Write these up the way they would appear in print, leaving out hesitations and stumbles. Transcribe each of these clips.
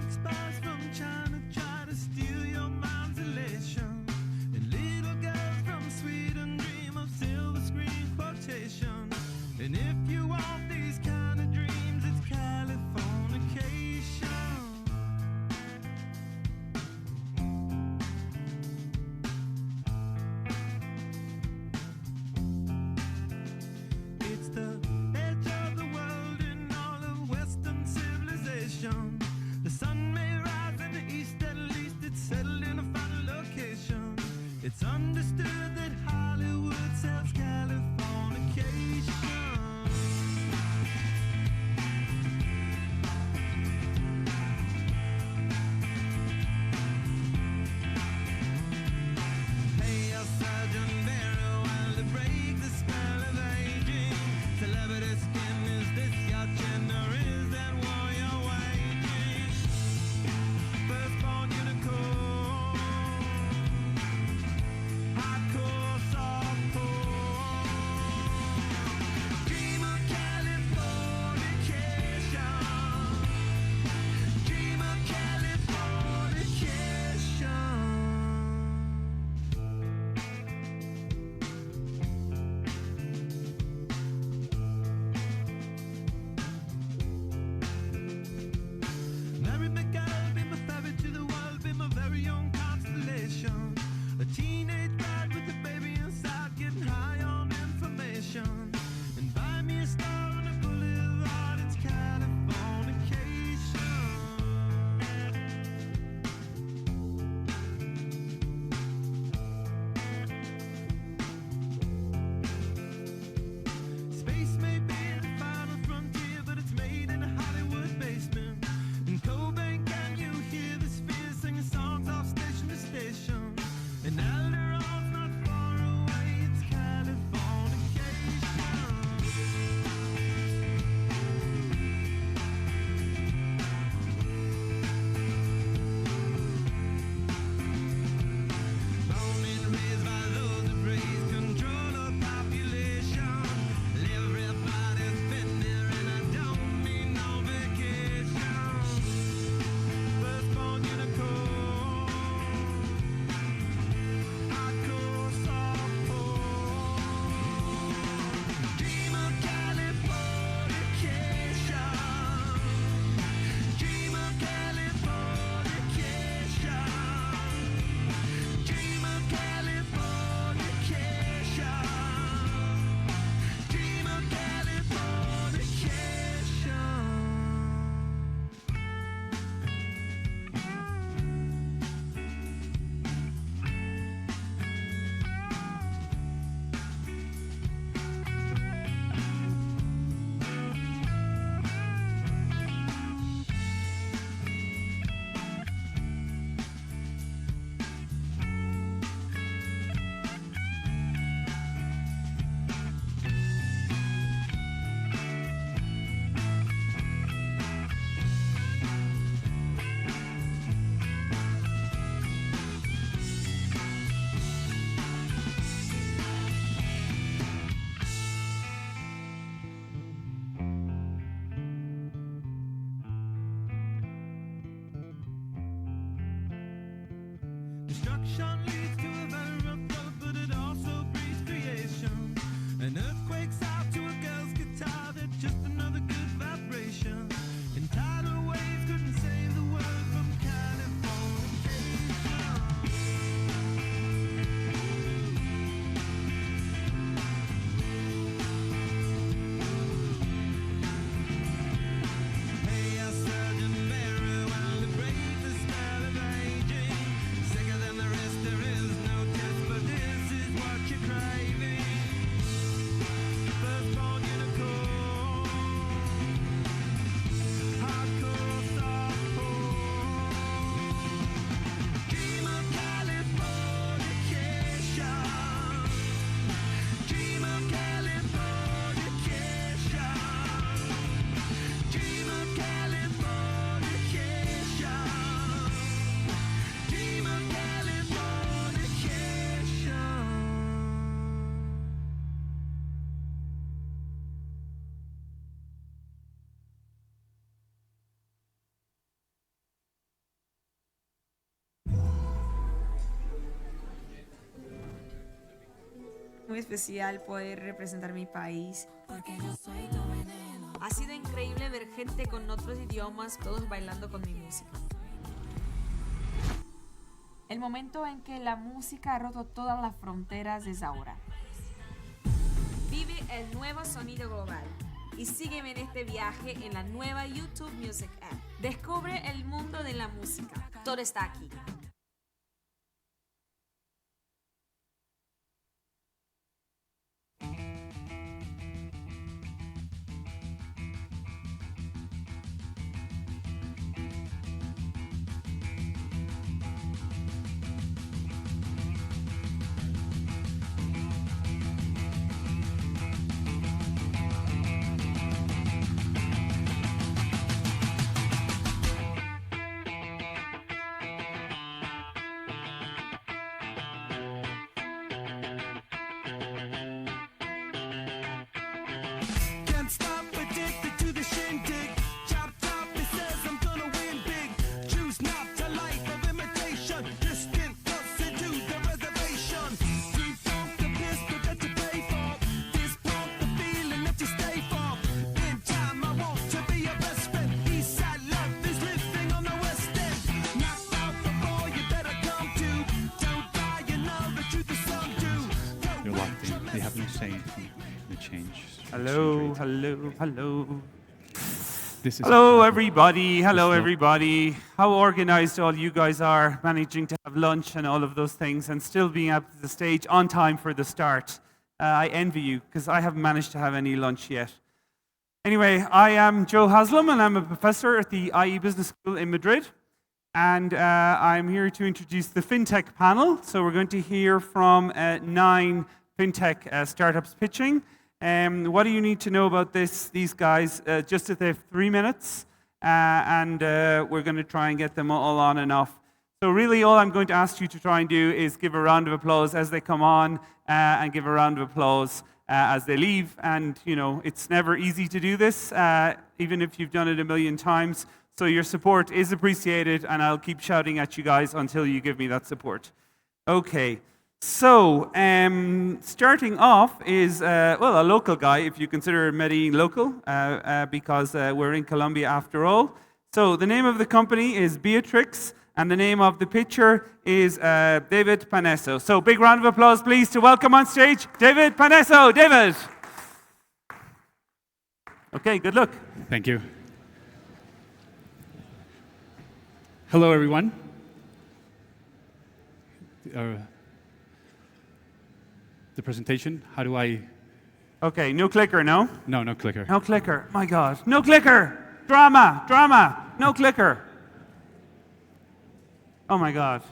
spies from China try to steal your mind's elation. And little girls from Sweden dream of silver screen quotation. And if you want these kind of dreams, it's Californication. It's the edge of the world in all of Western civilization. The sun may rise in the east, at least it's settled in a final location. It's understood that Hollywood sells Californication. Pay your surgeon very well to break the spell of aging. Celebrity skin, is this your chin or is that war you're waging? Firstborn unicorn, hardcore softcore. Dream of Californication. Dream of Californication. Mary McGill, be my ferry to the world, be my very own constellation. A teenage bride with a baby inside, getting high on information. And buy me a star on a boulevard, it's Californication. Space may be the final frontier, but it's made in a Hollywood basement. In Cobain, can you hear the spheres singing songs off station to station? And Alderon's not far away, it's Californication. Born and raised by those that raise control of population. Everybody's been there and I don't mean no vacation. Firstborn unicorn, hardcore softcore. Dream of Californication. Dream of Californication. Dream of Californication. Dream of Destruction leads to a very rough road, but it also breeds creation. An earthquake's out to a girl's guitar, that's just another good vibration. And tidal waves couldn't save the world from Californication. Pay your surgeon very well to break the spell of aging. Sicker than the rest, there is no Muy especial poder representar mi país. Ha sido increíble ver gente con otros idiomas, todos bailando con mi música. El momento en que la música ha roto todas las fronteras es ahora. Vive el nuevo sonido global y sígueme en este viaje en la nueva YouTube Music App. Descubre el mundo de la música. Todo está aquí. Can't stop, addicted to the shindig. Chop top, it says I'm gonna win big. Choose not a life of imitation. Distant closer to the reservation. Deep off the pistol that you pay for. This pump the feeling that you stay for. In time, I want to be your best friend. East side love is living on the west end. Knocked out before you better come to. Don't die, you know the truth is some do. You're locked in. They have no say in the change. Hello, exchange rate. hello. This is Hello, everybody. Hello, Still- everybody. How organized all you guys are, managing to have lunch and all of those things and still being up to the stage on time for the start. I envy you because I haven't managed to have any lunch yet. Anyway, I am Joe Haslam and I'm a professor at the IE Business School in Madrid. And I'm here to introduce the FinTech panel. So we're going to hear from 9 FinTech startups pitching. What do you need to know about these guys? Just that they have 3 minutes, and we're going to try and get them all on and off. So really all I'm going to ask you to try and do is give a round of applause as they come on, and give a round of applause as they leave. And, you know, it's never easy to do this, even if you've done it a million times. So your support is appreciated, and I'll keep shouting at you guys until you give me that support. Okay. So, starting off is, well, a local guy, if you consider Medellin local, because we're in Colombia after all. So, the name of the company is Beatrix, and the name of the pitcher is David Paneso. So, big round of applause, please, to welcome on stage David Paneso. David! Okay, good luck. Thank you. Hello, everyone. The presentation, how do I... Okay, no clicker, no? No clicker. No clicker. My God. No clicker! Drama! No clicker. Oh my God.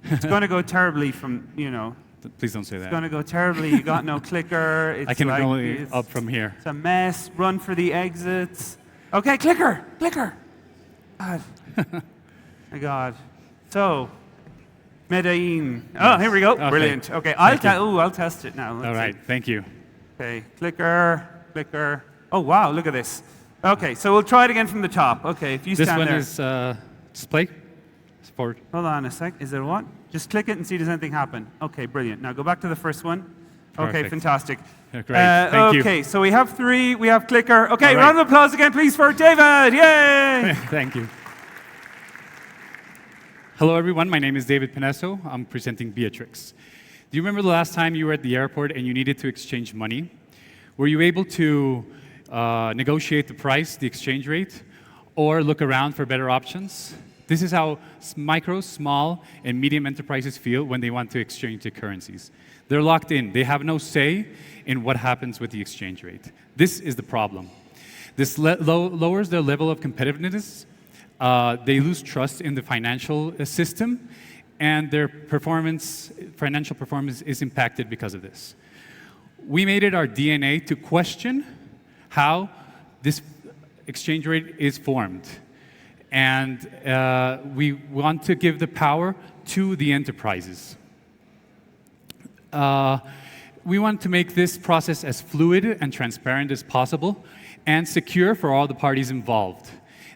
It's going to go terribly from, you know. Please don't say It's that. going to go terribly. You got no clicker. It's I can like, only it's, up from here. It's a mess. Run for the exits. Okay, clicker. God. My God. So, Medellin. Oh, here we go. Okay. Brilliant. Okay, I'll Thank you. I'll test it now. Let's All see. right, thank you. Okay, clicker. Oh, wow, look at this. Okay, so we'll try it again from the top. Okay, if you This stand one there. is display. Forward. Hold on a sec. Is there what? Just click it and see does anything happen. Okay, brilliant. Now go back to the first one. Okay, Perfect. fantastic. Yeah, great. Thank you. Okay, so we have 3. We have clicker. Okay, All right. round of applause again, please, for David. Yay! Thank you. Hello, everyone. My name is David Paneso. I'm presenting Beatrix. Do you remember the last time you were at the airport and you needed to exchange money? Were you able to negotiate the price, the exchange rate, or look around for better options? This is how micro, small, and medium enterprises feel when they want to exchange the currencies. They're locked in. They have no say in what happens with the exchange rate. This is the problem. This lowers their level of competitiveness. They lose trust in the financial system, and their financial performance is impacted because of this. We made it our DNA to question how this exchange rate is formed. And we want to give the power to the enterprises. We want to make this process as fluid and transparent as possible and secure for all the parties involved.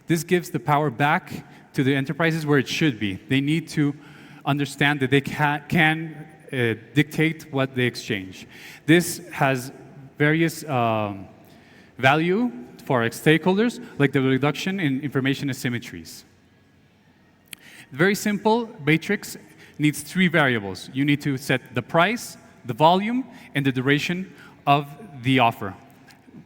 This gives the power back to the enterprises where it should be. They need to understand that they can dictate what they exchange. This has various value for our stakeholders, like the reduction in information asymmetries. Very simple, Matrix needs 3 variables. You need to set the price, the volume, and the duration of the offer.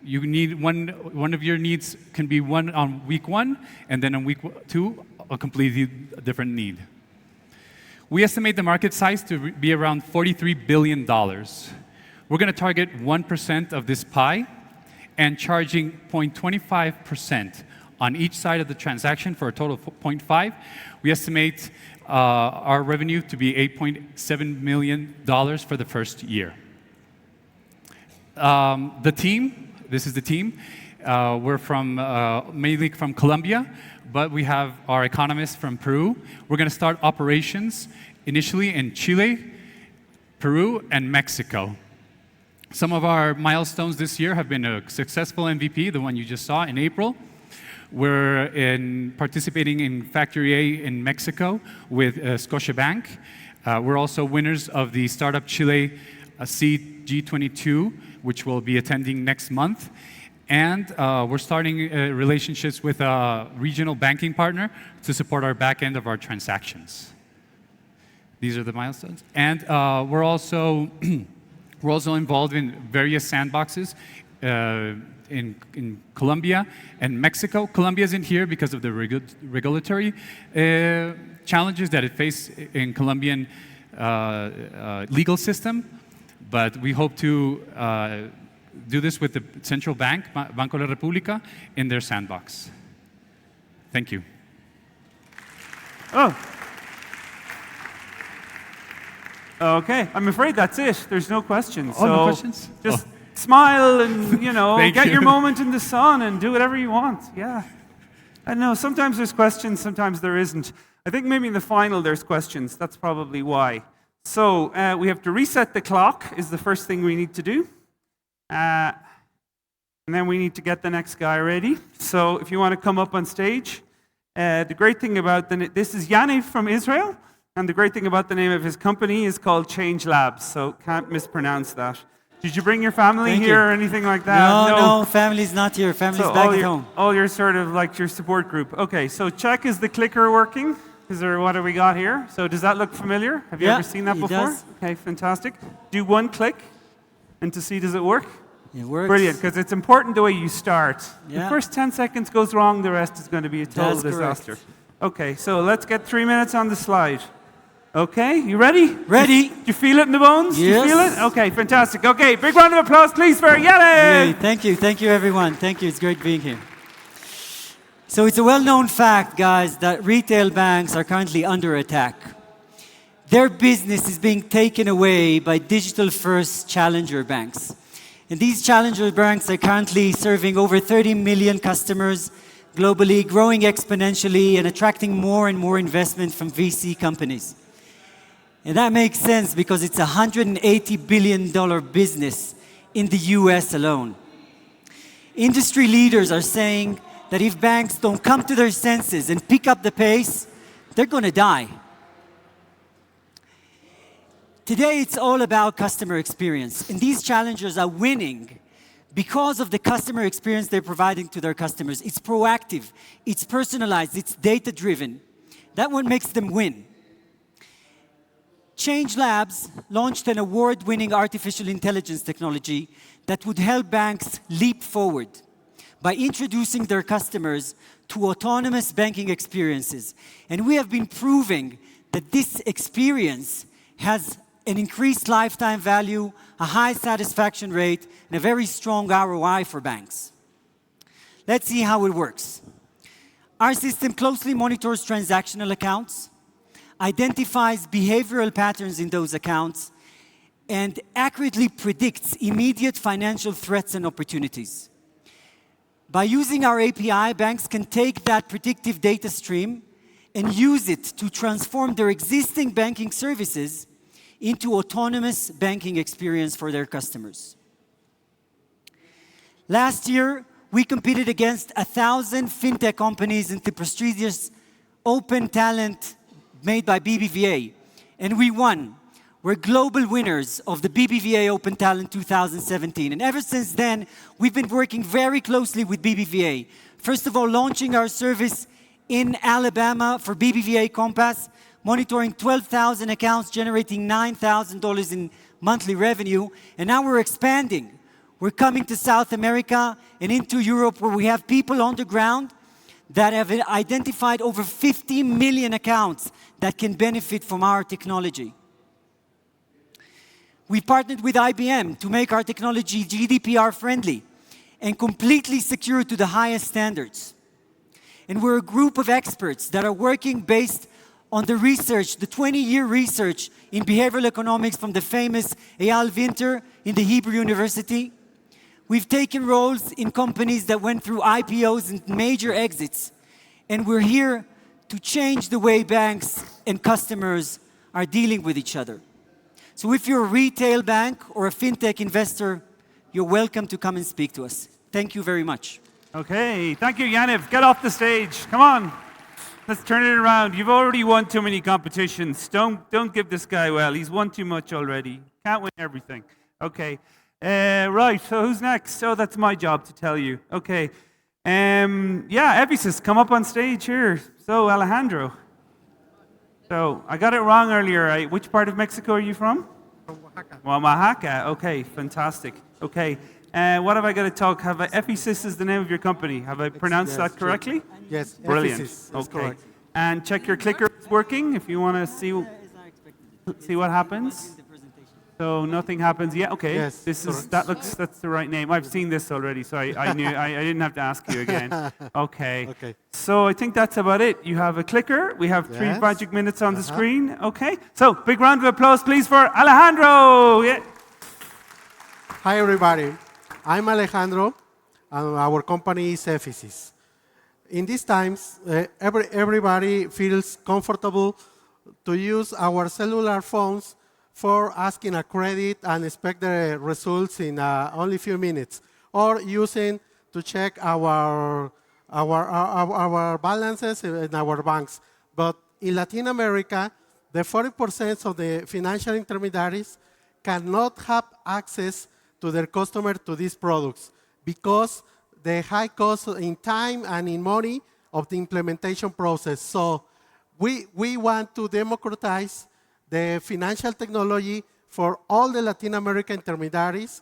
You need one of your needs can be one on week 1, and then on week 2, a completely different need. We estimate the market size to be around $43 billion. We're going to target 1% of this pie and charging 0.25% on each side of the transaction for a total of 0.5. We estimate our revenue to be $8.7 million for the first year. The team, this is the team. We're from mainly from Colombia, but we have our economists from Peru. We're going to start operations initially in Chile, Peru, and Mexico. Some of our milestones this year have been a successful MVP, the one you just saw in April. We're participating in Factory A in Mexico with Scotiabank. We're also winners of the Startup Chile Seed G22, which we'll be attending next month. And we're starting relationships with a regional banking partner to support our back end of our transactions. These are the milestones. And we're also involved in various sandboxes in Colombia and Mexico. Colombia isn't here because of the regulatory challenges that it faces in Colombian legal system, but we hope to do this with the central bank, Banco de la República, in their sandbox. Thank you. Oh. Okay, I'm afraid that's it. There's no questions. Oh, no questions? Just smile and, you know, Thank get you. your moment in the sun and do whatever you want. Yeah. I know, sometimes there's questions, sometimes there isn't. I think maybe in the final there's questions. That's probably why. So we have to reset the clock is the first thing we need to do. And then we need to get the next guy ready. So if you want to come up on stage. The great thing about this is Yanni from Israel. And the great thing about the name of his company is called Change Labs, so can't mispronounce that. Did you bring your family Thank here you. or anything like that? No, family's not here. Family's So back at home. all your sort of like your support group. Okay, so check, is the clicker working? What do we got here? So does that look familiar? Have you Yeah, ever seen that it before? does. Okay, fantastic. Do one click and to see does it work? It works. Brilliant, because it's important the way you start. The Yeah. first 10 seconds goes wrong, the rest is going to be a total That's correct. disaster. Okay, so let's get 3 minutes on the slide. Okay, you ready? Ready. Do you feel it in the bones? Do you Yes. feel it? Okay, fantastic. Okay, big round of applause, please, for Yanni! Great. Thank you everyone. Thank you, it's great being here. So it's a well-known fact, guys, that retail banks are currently under attack. Their business is being taken away by digital-first challenger banks. And these challenger banks are currently serving over 30 million customers globally, growing exponentially and attracting more and more investment from VC companies. And that makes sense because it's a $180 billion business in the US alone. Industry leaders are saying that if banks don't come to their senses and pick up the pace, they're going to die. Today, it's all about customer experience. And these challengers are winning because of the customer experience they're providing to their customers. It's proactive, it's personalized, it's data-driven. That's what makes them win. Change Labs launched an award-winning artificial intelligence technology that would help banks leap forward by introducing their customers to autonomous banking experiences. And we have been proving that this experience has an increased lifetime value, a high satisfaction rate, and a very strong ROI for banks. Let's see how it works. Our system closely monitors transactional accounts, identifies behavioral patterns in those accounts, and accurately predicts immediate financial threats and opportunities. By using our API, banks can take that predictive data stream and use it to transform their existing banking services into autonomous banking experience for their customers. Last year, we competed against 1,000 fintech companies in the prestigious Open Talent made by BBVA, and we won We're global winners of the BBVA Open Talent 2017. And ever since then, we've been working very closely with BBVA. First of all, launching our service in Alabama for BBVA Compass, monitoring 12,000 accounts, generating $9,000 in monthly revenue. And now we're expanding. We're coming to South America and into Europe, where we have people on the ground that have identified over 50 million accounts that can benefit from our technology. We partnered with IBM to make our technology GDPR friendly and completely secure to the highest standards. And we're a group of experts that are working based on the research, the 20-year research in behavioral economics from the famous Eyal Winter in the Hebrew University. We've taken roles in companies that went through IPOs and major exits. And we're here to change the way banks and customers are dealing with each other. So if you're a retail bank or a fintech investor, you're welcome to come and speak to us. Thank you very much. Okay, thank you, Yaniv. Get off the stage. Come on. Let's turn it around. You've already won too many competitions. Don't give this guy well. He's won too much already. Can't win everything. Okay. Right, so who's next? So that's my job to tell you. Okay. Yeah, Evisis, come up on stage here. So, Alejandro. So, I got it wrong earlier. Which part of Mexico are you from? From Oaxaca. Well, Oaxaca. Okay, fantastic. Okay. What have I got to talk? Evisis is the name of your company. Have I pronounced that correctly? Yes, Brilliant. Ephesus is Okay. correct. And check your clicker is working if you want to see what happens. So nothing happens yet. Okay. Yes, That's the right name. I've seen this already, so I knew I didn't have to ask you again. Okay. Okay. So I think that's about it. You have a clicker. We have 3 Yes. magic minutes on the screen. Okay. So big round of applause, please, for Alejandro. Yeah. Hi, everybody. I'm Alejandro, and our company is Ephesus. In these times, everybody feels comfortable to use our cellular phones for asking a credit and expect the results in only a few minutes, or using to check our balances in our banks. But in Latin America, the 40% of the financial intermediaries cannot have access to their customer to these products because the high cost in time and in money of the implementation process. So we want to democratize the financial technology for all the Latin American intermediaries,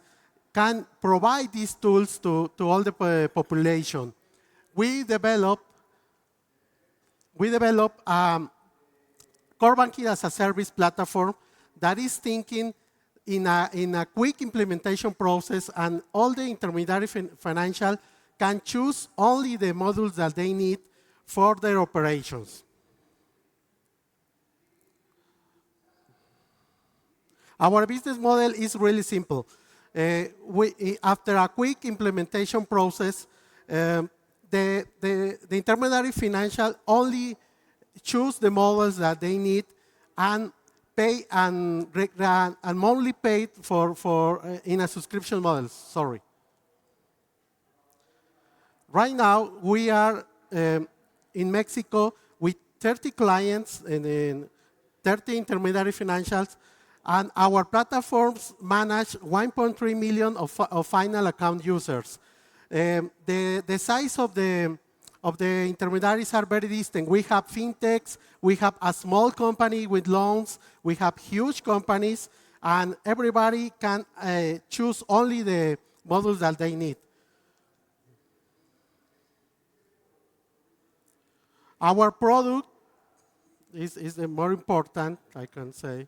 can provide these tools to all the population. We develop core banking as a service platform that is thinking in a quick implementation process, and all the intermediary financial can choose only the modules that they need for their operations. Our business model is really simple. After a quick implementation process, the intermediary financial only choose the models that they need and pay and monthly paid for in a subscription model. Sorry. Right now we are in Mexico with 30 clients and 30 intermediary financials, and our platforms manage 1.3 million of final account users. The size of the intermediaries are very distinct. We have fintechs, we have a small company with loans, we have huge companies, and everybody can choose only the modules that they need. Our product is the more important, I can say.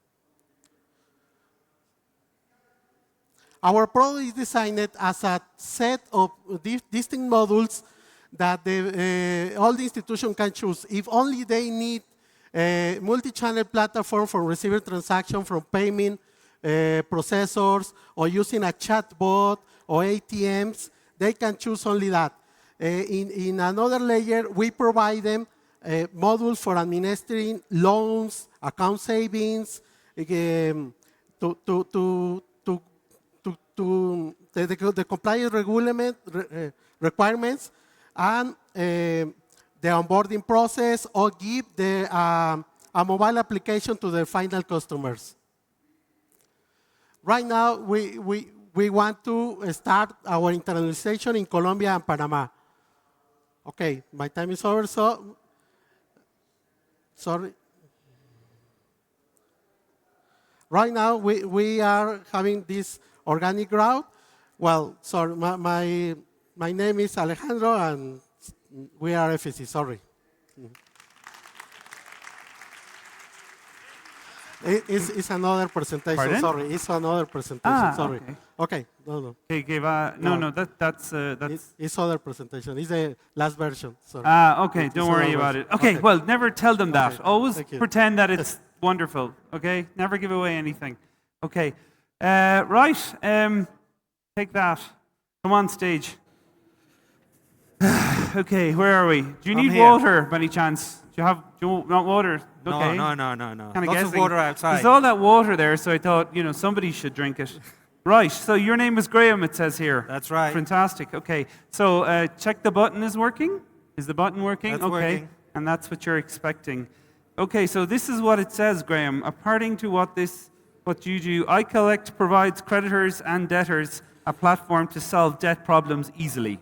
Our product is designed as a set of distinct modules that all the institutions can choose. If only they need a multi-channel platform for receiving transaction from payment processors, or using a chatbot or ATMs, they can choose only that. In another layer, we provide them modules for administering loans, account savings, the compliance requirements, and the onboarding process, or give a mobile application to the final customers. Right now, we want to start our internationalization in Colombia and Panama. Okay, my time is over, so sorry. Right now, we are having this organic growth. Well, sorry, my name is Alejandro, and we are FSC, sorry. It's another presentation, Pardon? sorry. It's another presentation, sorry. Okay. Okay, no. Okay, that's It's other presentation. It's the last version, sorry. Okay, It's don't worry another about version. it. Okay, well, never tell them that. Okay, Always thank you. pretend that it's wonderful, okay? Never give away anything. Okay, right, take that. Come on stage. Okay, where are we? Do you I'm need here. water by any chance? Do you want water? Okay. No. Kinda Lots guessing. of water outside. There's all that water there, so I thought, somebody should drink it. Right, so your name is Graham, it says here. That's right. Fantastic, okay. So check the button is working? Is the button working? That's okay. working. And that's what you're expecting. Okay, so this is what it says, Graham. According to what you do, iCollect provides creditors and debtors a platform to solve debt problems easily.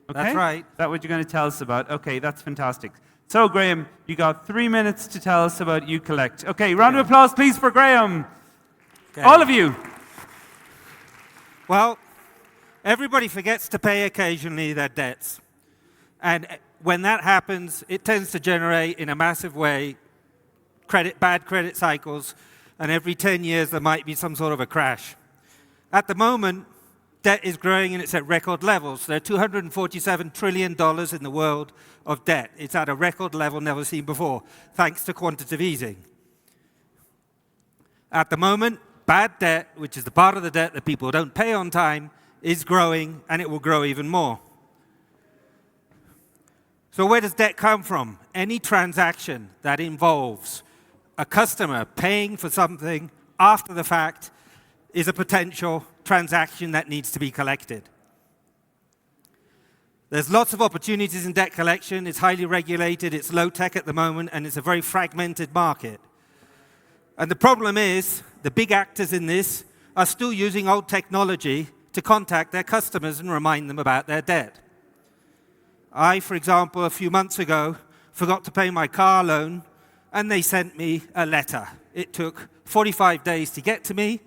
Okay? That's right. Is that what you're going to tell us about? Okay, that's fantastic. So, Graham, you got 3 minutes to tell us about iCollect. Okay, round of applause, please, for Graham. Okay. All of you. Well, everybody forgets to pay occasionally their debts. And when that happens, it tends to generate in a massive way bad credit cycles, and every 10 years there might be some sort of a crash. At the moment, debt is growing and it's at record levels. There are $247 trillion in the world of debt. It's at a record level never seen before, thanks to quantitative easing. At the moment, bad debt, which is the part of the debt that people don't pay on time, is growing, and it will grow even more. So where does debt come from? Any transaction that involves a customer paying for something after the fact is a potential transaction that needs to be collected. There's lots of opportunities in debt collection. It's highly regulated, it's low tech at the moment, and it's a very fragmented market. And the problem is, the big actors in this are still using old technology to contact their customers and remind them about their debt. I, for example, a few months ago, forgot to pay my car loan, and they sent me a letter. It took 45 days to get to me.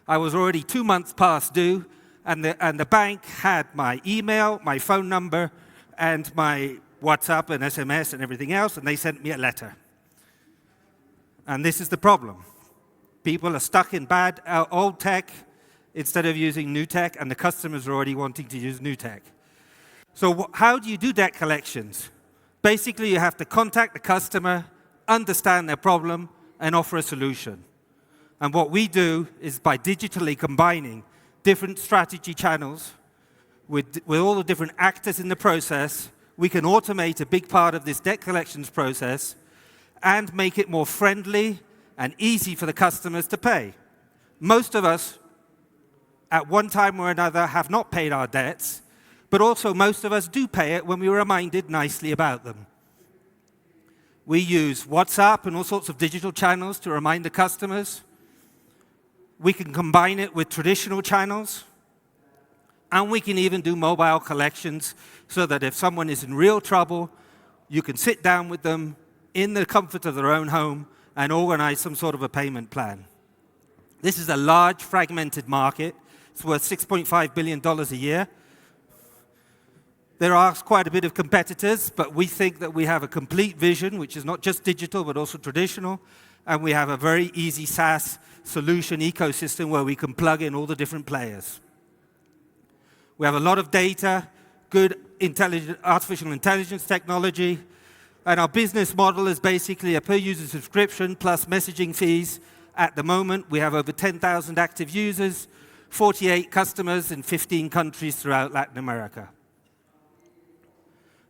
I was already 2 months past due, and the bank had my email, my phone number, and my WhatsApp and SMS and everything else, and they sent me a letter. And this is the problem. People are stuck in bad old tech instead of using new tech, and the customers are already wanting to use new tech. So how do you do debt collections? Basically, you have to contact the customer, understand their problem, and offer a solution. And what we do is by digitally combining different strategy channels with all the different actors in the process, we can automate a big part of this debt collections process and make it more friendly and easy for the customers to pay. Most of us, at one time or another, have not paid our debts, but also most of us do pay it when we're reminded nicely about them. We use WhatsApp and all sorts of digital channels to remind the customers. We can combine it with traditional channels. And we can even do mobile collections so that if someone is in real trouble, you can sit down with them in the comfort of their own home and organize some sort of a payment plan. This is a large, fragmented market. It's worth $6.5 billion a year. There are quite a bit of competitors, but we think that we have a complete vision, which is not just digital, but also traditional, and we have a very easy SaaS solution ecosystem where we can plug in all the different players. We have a lot of data, good artificial intelligence technology, and our business model is basically a per-user subscription plus messaging fees. At the moment, we have over 10,000 active users, 48 customers in 15 countries throughout Latin America.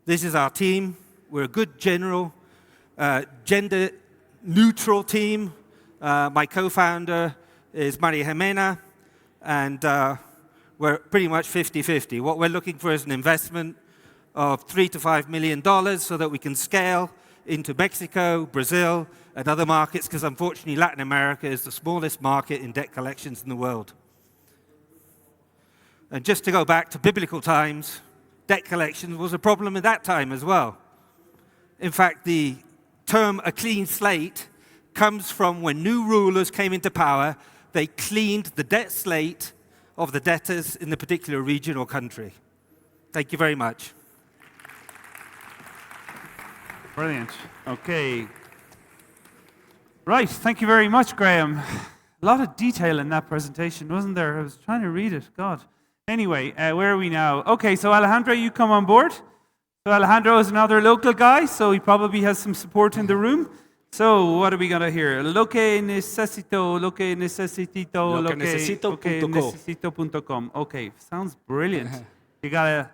This is our team. We're a good general, gender-neutral team. My co-founder is Maria Jimena, and we're pretty much 50-50. What we're looking for is an investment of $3 to $5 million so that we can scale into Mexico, Brazil, and other markets, because unfortunately Latin America is the smallest market in debt collections in the world. And just to go back to biblical times, debt collection was a problem at that time as well. In fact, the term a clean slate comes from when new rulers came into power, they cleaned the debt slate of the debtors in the particular region or country. Thank you very much. Brilliant. Okay. Right, thank you very much, Graham. A lot of detail in that presentation, wasn't there? I was trying to read it, God. Anyway, where are we now? Okay, so Alejandro, you come on board. So Alejandro is another local guy, so he probably has some support in the room. So what are we going to hear? Lo que necesito, necesito.com. Okay, sounds brilliant. You got a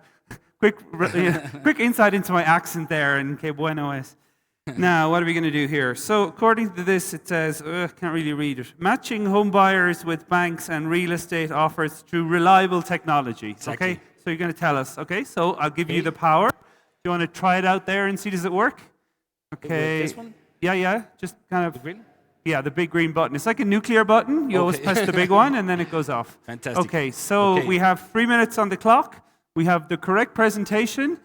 quick insight into my accent there, and que bueno es. Now, what are we going to do here? So, according to this, it says, can't really read it. Matching home buyers with banks and real estate offers through reliable technology. Exactly. Okay, so you're going to tell us. Okay, so I'll give you the power. Do you want to try it out there and see, does it work? Okay. This one? Yeah, just kind of. The green? Yeah, the big green button. It's like a nuclear button. You always press the big one and then it goes off. Fantastic. Okay, so we have 3 minutes on the clock. We have the correct presentation.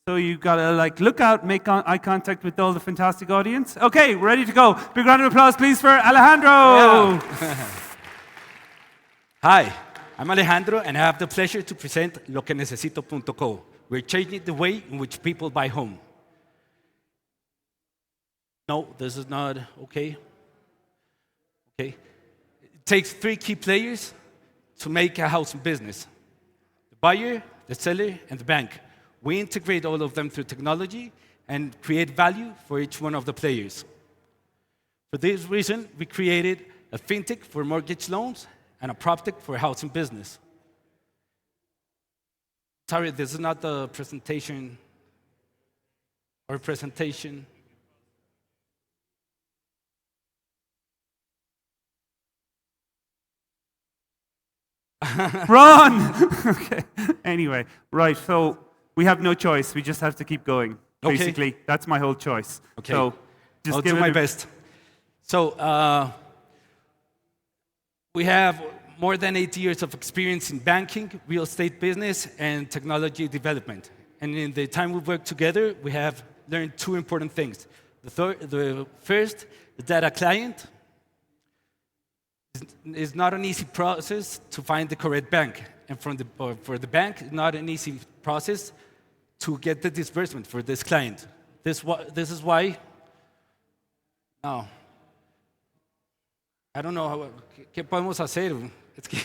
So you've got to look out, make eye contact with all the fantastic audience. Okay, ready to go. Big round of applause, please, for Alejandro. Yeah. Hi, I'm Alejandro, and I have the pleasure to present Lo que necesito.co. We're changing the way in which people buy home. No, this is not okay. Okay. It takes 3 key players to make a housing business: the buyer, the seller, and the bank. We integrate all of them through technology and create value for each one of the players. For this reason, we created a fintech for mortgage loans and a proptech for housing business. Sorry, this is not the presentation. Or presentation. Run! Okay. Anyway, right, so we have no choice. We just have to keep going, basically. Okay. That's my whole choice. Okay. So just I'll give do it my best. So we have more than 8 years of experience in banking, real estate business, and technology development. And in the time we've worked together, we have learned 2 important things. The first is that a client is not an easy process to find the correct bank. And for the bank, it's not an easy process to get the disbursement for this client. This is why, no, I don't know, ¿qué podemos hacer? Es que,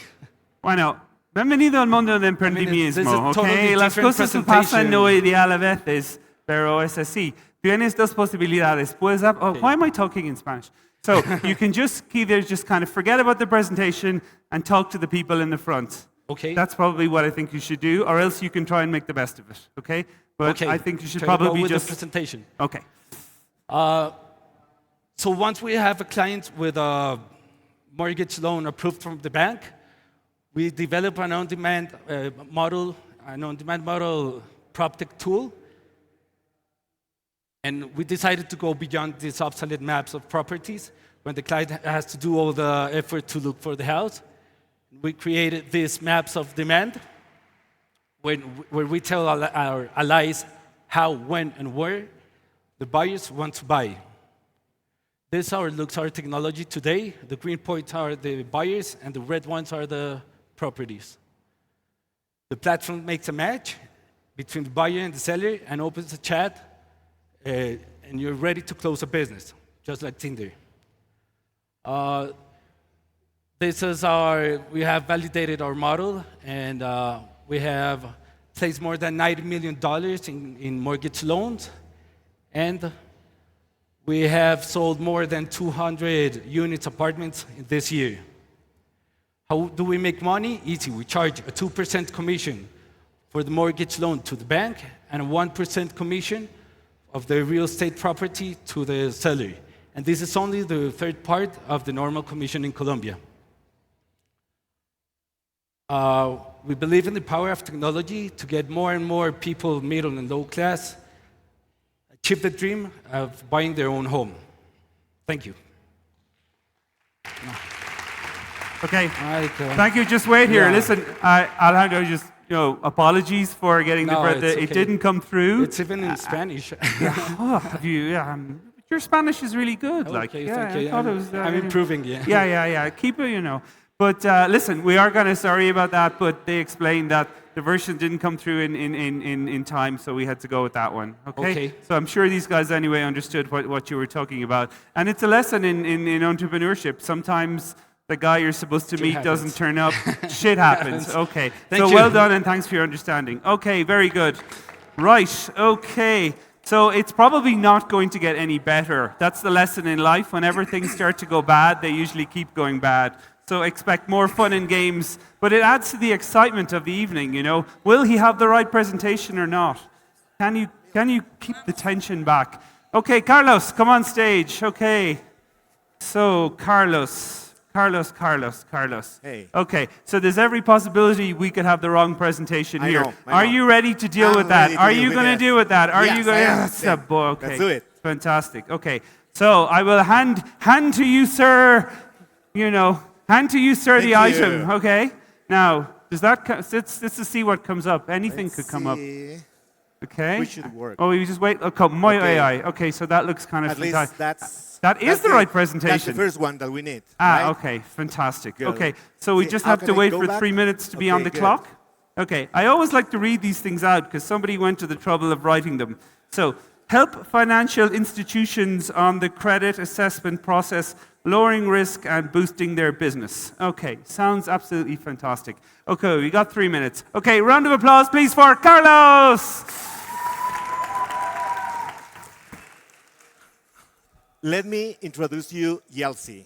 Bueno, bienvenido al mundo del emprendimiento, this is a totally ¿ok? Las different cosas pasan presentation. no ideal a veces, pero es así. Tienes 2 posibilidades. Puedes, why am I talking in Spanish? So you can either just kind of forget about the presentation and talk to the people in the front. Okay. That's probably what I think you should do, or else you can try and make the best of it, okay? But Okay. I think you should Shall we go probably with just... the presentation. Okay. So once we have a client with a mortgage loan approved from the bank, we develop an on-demand model PropTech tool. And we decided to go beyond these obsolete maps of properties when the client has to do all the effort to look for the house. We created these maps of demand where we tell our allies how, when, and where the buyers want to buy. This looks our technology today. The green points are the buyers, and the red ones are the properties. The platform makes a match between the buyer and the seller and opens a chat, and you're ready to close a business, just like Tinder. We have validated our model, and we have placed more than $90 million in mortgage loans, and we have sold more than 200 units apartments this year. How do we make money? Easy. We charge a 2% commission for the mortgage loan to the bank and a 1% commission of the real estate property to the seller. And this is only the third part of the normal commission in Colombia. We believe in the power of technology to get more and more people, middle and low class, achieve the dream of buying their own home. Thank you. Okay. Michael. Thank you. Just wait here. Yeah. Listen, Alejandro, just apologies for getting No, the it's it okay. didn't come through. It's even in Spanish. Oh, have you? Yeah, your Spanish is really good. Okay, yeah, thank you. I thought it was. I'm improving, yeah. Yeah. Keep it. But listen, we are kind of sorry about that. But they explained that the version didn't come through in time, so we had to go with that one. Okay. So I'm sure these guys anyway understood what you were talking about, and it's a lesson in entrepreneurship. Sometimes the guy you're supposed to meet doesn't turn up. Shit happens. Okay. Thank so you. well done, and thanks for your understanding. Okay, very good. Right. Okay. So it's probably not going to get any better. That's the lesson in life. Whenever things start to go bad, they usually keep going bad. So expect more fun and games, but it adds to the excitement of the evening, Will he have the right presentation or not? Can you keep the tension back? Okay, Carlos, come on stage. Okay. So, Carlos. Hey. Okay, so there's every possibility we could have the wrong presentation I here. know. Are you ready to deal with that? ready to Are deal you with going to that. deal with that? Are Yes, you going I am. That's a boy. Okay. Let's do it. Fantastic. Okay, so I will hand to you, sir. Hand to you, sir, Thank the you. item. Okay. Now, does that? Let's just see what comes up. Anything could come up. Okay. Which should work. Oh, we just wait. Oh, come, Moyo Okay. AI. Okay, so that looks kind of At least fantastic. That is the right presentation. That's the first one that we need. Ah, right? okay, fantastic. Good. Okay, so we See, just how have can to I wait go for back? 3 minutes to be on Okay, the good. clock. Okay, I always like to read these things out because somebody went to the trouble of writing them. So, help financial institutions on the credit assessment process, lowering risk and boosting their business. Okay, sounds absolutely fantastic. Okay, we got 3 minutes. Okay, round of applause, please, for Carlos. Let me introduce you Yelsi,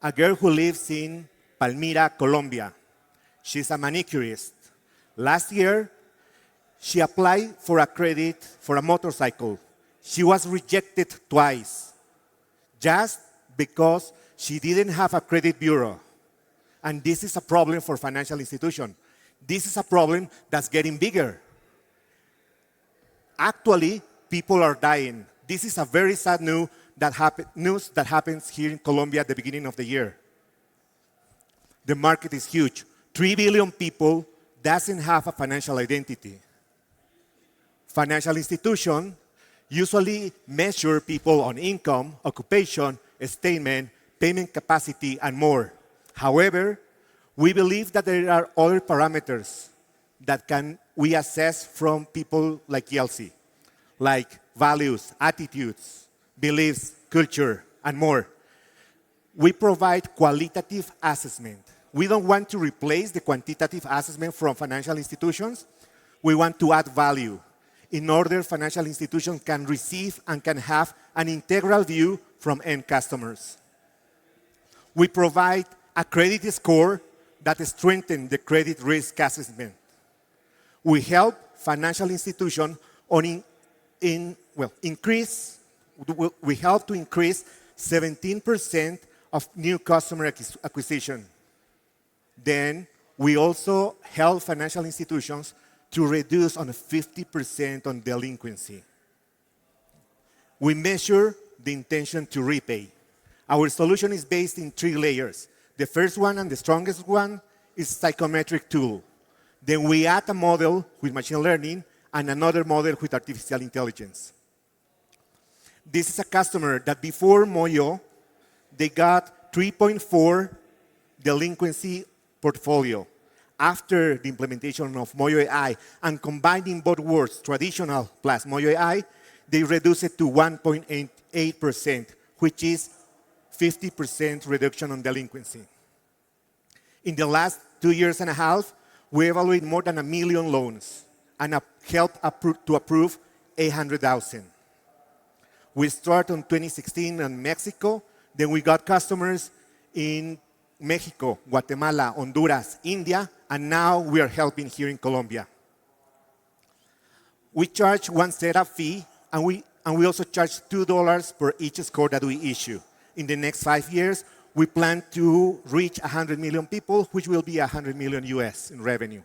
a girl who lives in Palmira, Colombia. She's a manicurist. Last year, she applied for a credit for a motorcycle. She was rejected twice, just because she didn't have a credit bureau. And this is a problem for financial institutions. This is a problem that's getting bigger. Actually, people are dying. This is a very sad news that happens here in Colombia at the beginning of the year. The market is huge. 3 billion people doesn't have a financial identity. Financial institutions usually measure people on income, occupation, statement, payment capacity, and more. However, we believe that there are other parameters that we assess from people like Yelsi, like values, attitudes, beliefs, culture, and more. We provide qualitative assessment. We don't want to replace the quantitative assessment from financial institutions. We want to add value in order financial institutions can receive and can have an integral view from end customers. We provide a credit score that strengthens the credit risk assessment. We help financial institutions we help to increase 17% of new customer acquisition. Then we also help financial institutions to reduce on 50% on delinquency. We measure the intention to repay. Our solution is based in 3 layers. The first one and the strongest one is psychometric tool. Then we add a model with machine learning and another model with artificial intelligence. This is a customer that before Moyo, they got 3.4 delinquency portfolio. After the implementation of Moyo AI and combining both words, traditional plus Moyo AI, they reduced it to 1.8%, which is 50% reduction on delinquency. In the last 2 years and a half, we evaluated more than 1 million loans and helped to approve 800,000. We started in 2016 in Mexico. Then we got customers in Mexico, Guatemala, Honduras, India, and now we are helping here in Colombia. We charge one setup fee, and we also charge $2 per each score that we issue. In the next 5 years, we plan to reach 100 million people, which will be 100 million US in revenue.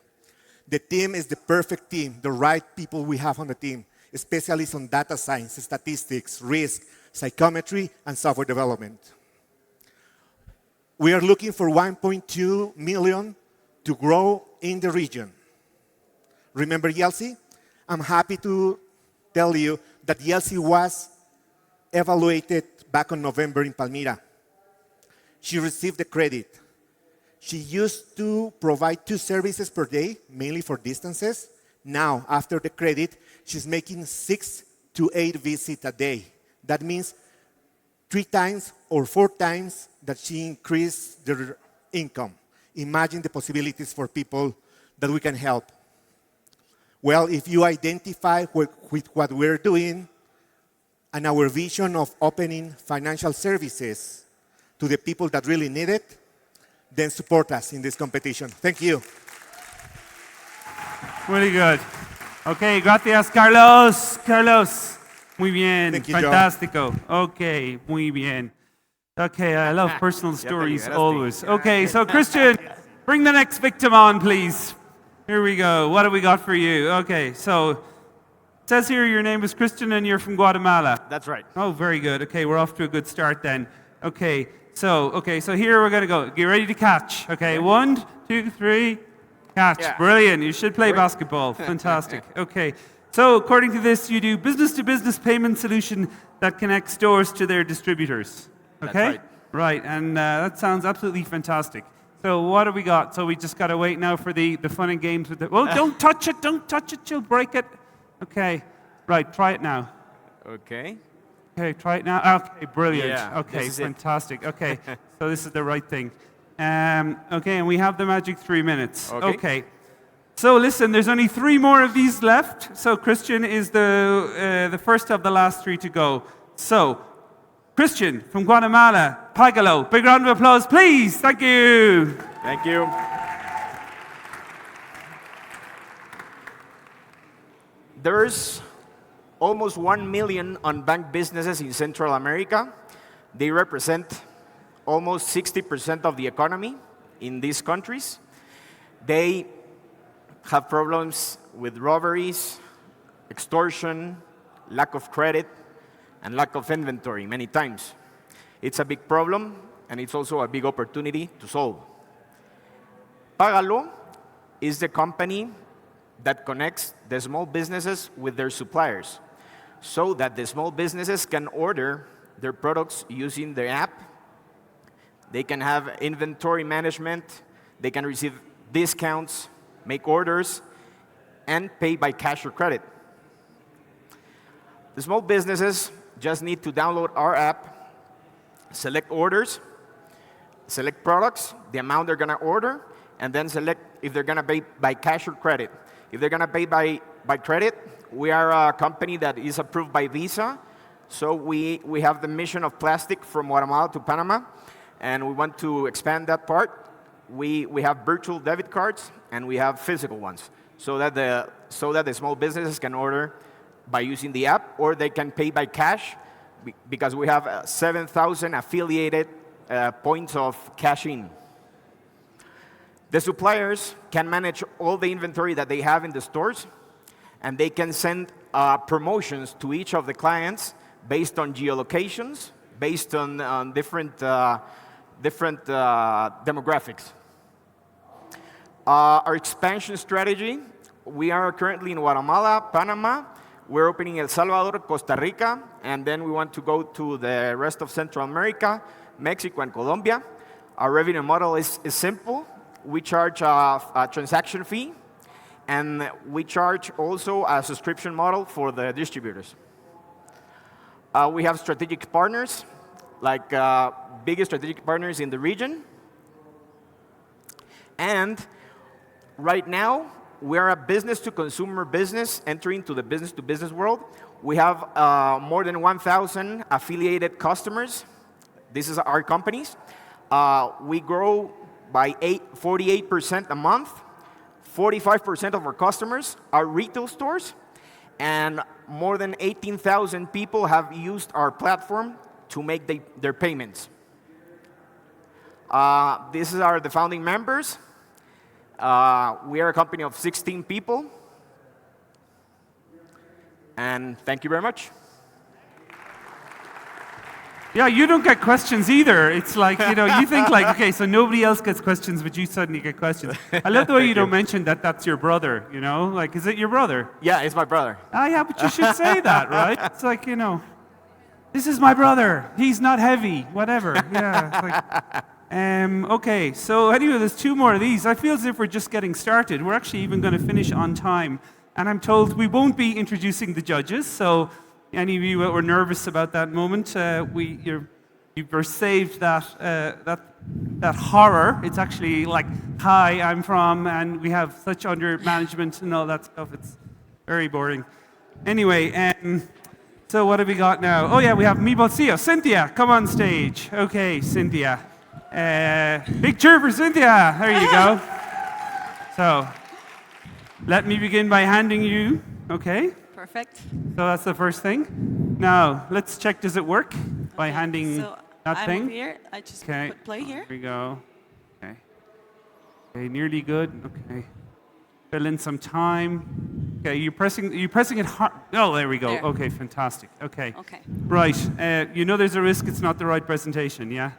The team is the perfect team, the right people we have on the team, specialists on data science, statistics, risk, psychometry, and software development. We are looking for 1.2 million to grow in the region. Remember Yeltsin? I'm happy to tell you that Yeltsin was evaluated back in November in Palmira. She received the credit. She used to provide 2 services per day, mainly for distances. Now, after the credit, she's making 6 to 8 visits a day. That means 3 times or 4 times that she increased their income. Imagine the possibilities for people that we can help. Well, if you identify with what we're doing and our vision of opening financial services to the people that really need it, then support us in this competition. Thank you. Really good. Okay, gracias, Carlos. Carlos. Muy bien. Thank you, Joe. Fantástico. Okay, muy bien. Okay, I love personal stories always. Okay, so Christian, bring the next victim on, please. Here we go. What have we got for you? Okay, so it says here your name is Christian and you're from Guatemala. That's right. Oh, very good. Okay, we're off to a good start then. Okay, so here we're going to go. Get ready to catch. Okay, 1, 2, 3, catch. Yeah. Brilliant. You should play basketball. Fantastic. Okay, so according to this, you do business-to-business payment solution that connects stores to their distributors. Okay? That's right. Right, and that sounds absolutely fantastic. So what have we got? So we just got to wait now for the fun and games with it. Well, don't touch it, you'll break it. Okay, right, try it now. Okay. Okay, try it now. Okay, brilliant. Yeah, Okay, this is it. fantastic. Okay, so this is the right thing. Okay, and we have the magic 3 minutes. Okay. So listen, there's only 3 more of these left. So Christian is the first of the last 3 to go. So, Christian from Guatemala, Pagalo. Big round of applause, please. Thank you. Thank you. There's almost 1 million unbanked businesses in Central America. They represent almost 60% of the economy in these countries. They have problems with robberies, extortion, lack of credit, and lack of inventory many times. It's a big problem, and it's also a big opportunity to solve. Pagalo is the company that connects the small businesses with their suppliers so that the small businesses can order their products using the app. They can have inventory management, they can receive discounts, make orders, and pay by cash or credit. The small businesses just need to download our app, select orders, select products, the amount they're going to order, and then select if they're going to pay by cash or credit. If they're going to pay by credit, we are a company that is approved by Visa, so we have the mission of plastic from Guatemala to Panama, and we want to expand that part. We have virtual debit cards, and we have physical ones, so that the small businesses can order by using the app, or they can pay by cash, because we have 7,000 affiliated points of cash in. The suppliers can manage all the inventory that they have in the stores, and they can send promotions to each of the clients based on geolocations, based on different demographics. Our expansion strategy, we are currently in Guatemala, Panama. We're opening El Salvador, Costa Rica, and then we want to go to the rest of Central America, Mexico, and Colombia. Our revenue model is simple. We charge a transaction fee, and we charge also a subscription model for the distributors. We have strategic partners, like biggest strategic partners in the region. And right now, we're a business-to-consumer business entering to the business-to-business world. We have more than 1,000 affiliated customers. This is our companies. We grow by 48% a month. 45% of our customers are retail stores, and more than 18,000 people have used our platform to make their payments. These are the founding members. We are a company of 16 people. And thank you very much. Yeah, you don't get questions either. It's like, you think like, okay, so nobody else gets questions, but you suddenly get questions. I love the way you don't mention that that's your brother, Like, is it your brother? Yeah, it's my brother. Ah, yeah, but you should say that, right? It's like, this is my brother. He's not heavy, whatever. Yeah, it's like, okay, so anyway, there's 2 more of these. I feel as if we're just getting started. We're actually even going to finish on time. And I'm told we won't be introducing the judges, so any of you that were nervous about that moment, you were saved that horror. It's actually like, hi, I'm from, and we have such under management and all that stuff. It's very boring. Anyway, so what have we got now? Oh yeah, we have Mi Bolsillo. Cynthia, come on stage. Okay, Cynthia. Big cheer for Cynthia. There you go. So, let me begin by handing you, okay? Perfect. So that's the first thing. Now, let's check, does it work? By handing So that I'm thing? over here. I just put play here. Here we go. Okay. Okay, nearly good. Okay. Fill in some time. Okay, you're pressing it hard. Oh, there we go. There. Okay, fantastic. Okay. Okay. Right. There's a risk it's not the right presentation, yeah?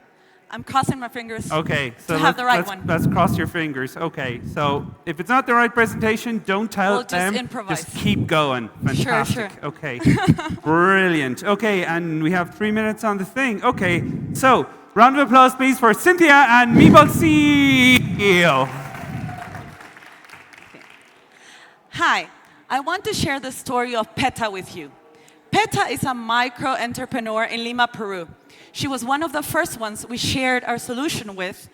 I'm crossing my fingers. Okay, so to have the right let's, one. let's cross your fingers. Okay, so if it's not the right presentation, don't tell We'll just them. improvise. Just keep going. Fantastic. Sure. Okay, brilliant. Okay, and we have 3 minutes on the thing. Okay, so round of applause, please, for Cynthia and Mi Bolsillo. Hi, I want to share the story of Peta with you. Peta is a micro-entrepreneur in Lima, Peru. She was one of the first ones we shared our solution with.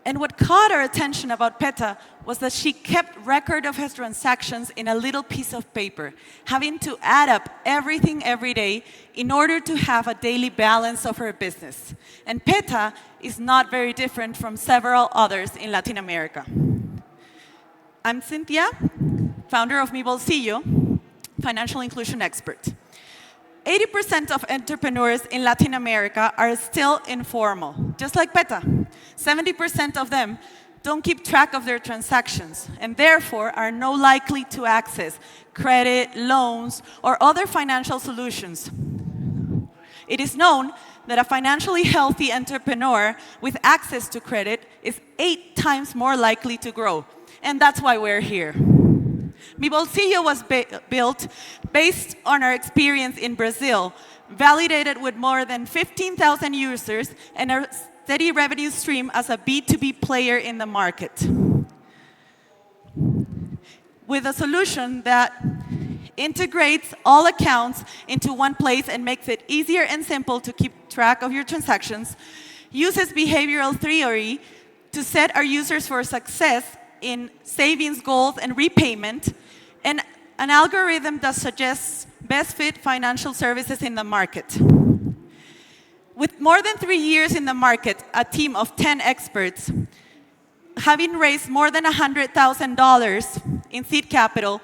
And what caught our attention about Peta was that she kept record of her transactions in a little piece of paper, having to add up everything every day in order to have a daily balance of her business. And Peta is not very different from several others in Latin America. I'm Cynthia, founder of Mi Bolsillo, financial inclusion expert. 80% of entrepreneurs in Latin America are still informal, just like Peta. 70% of them don't keep track of their transactions and therefore are no likely to access credit, loans, or other financial solutions. It is known that a financially healthy entrepreneur with access to credit is 8 times more likely to grow, and that's why we're here. Mi Bolsillo was built based on our experience in Brazil, validated with more than 15,000 users and a steady revenue stream as a B2B player in the market. With a solution that integrates all accounts into one place and makes it easier and simple to keep track of your transactions, uses behavioral theory to set our users for success in savings goals and repayment, and an algorithm that suggests best fit financial services in the market. With more than 3 years in the market, a team of 10 experts, having raised more than $100,000 in seed capital,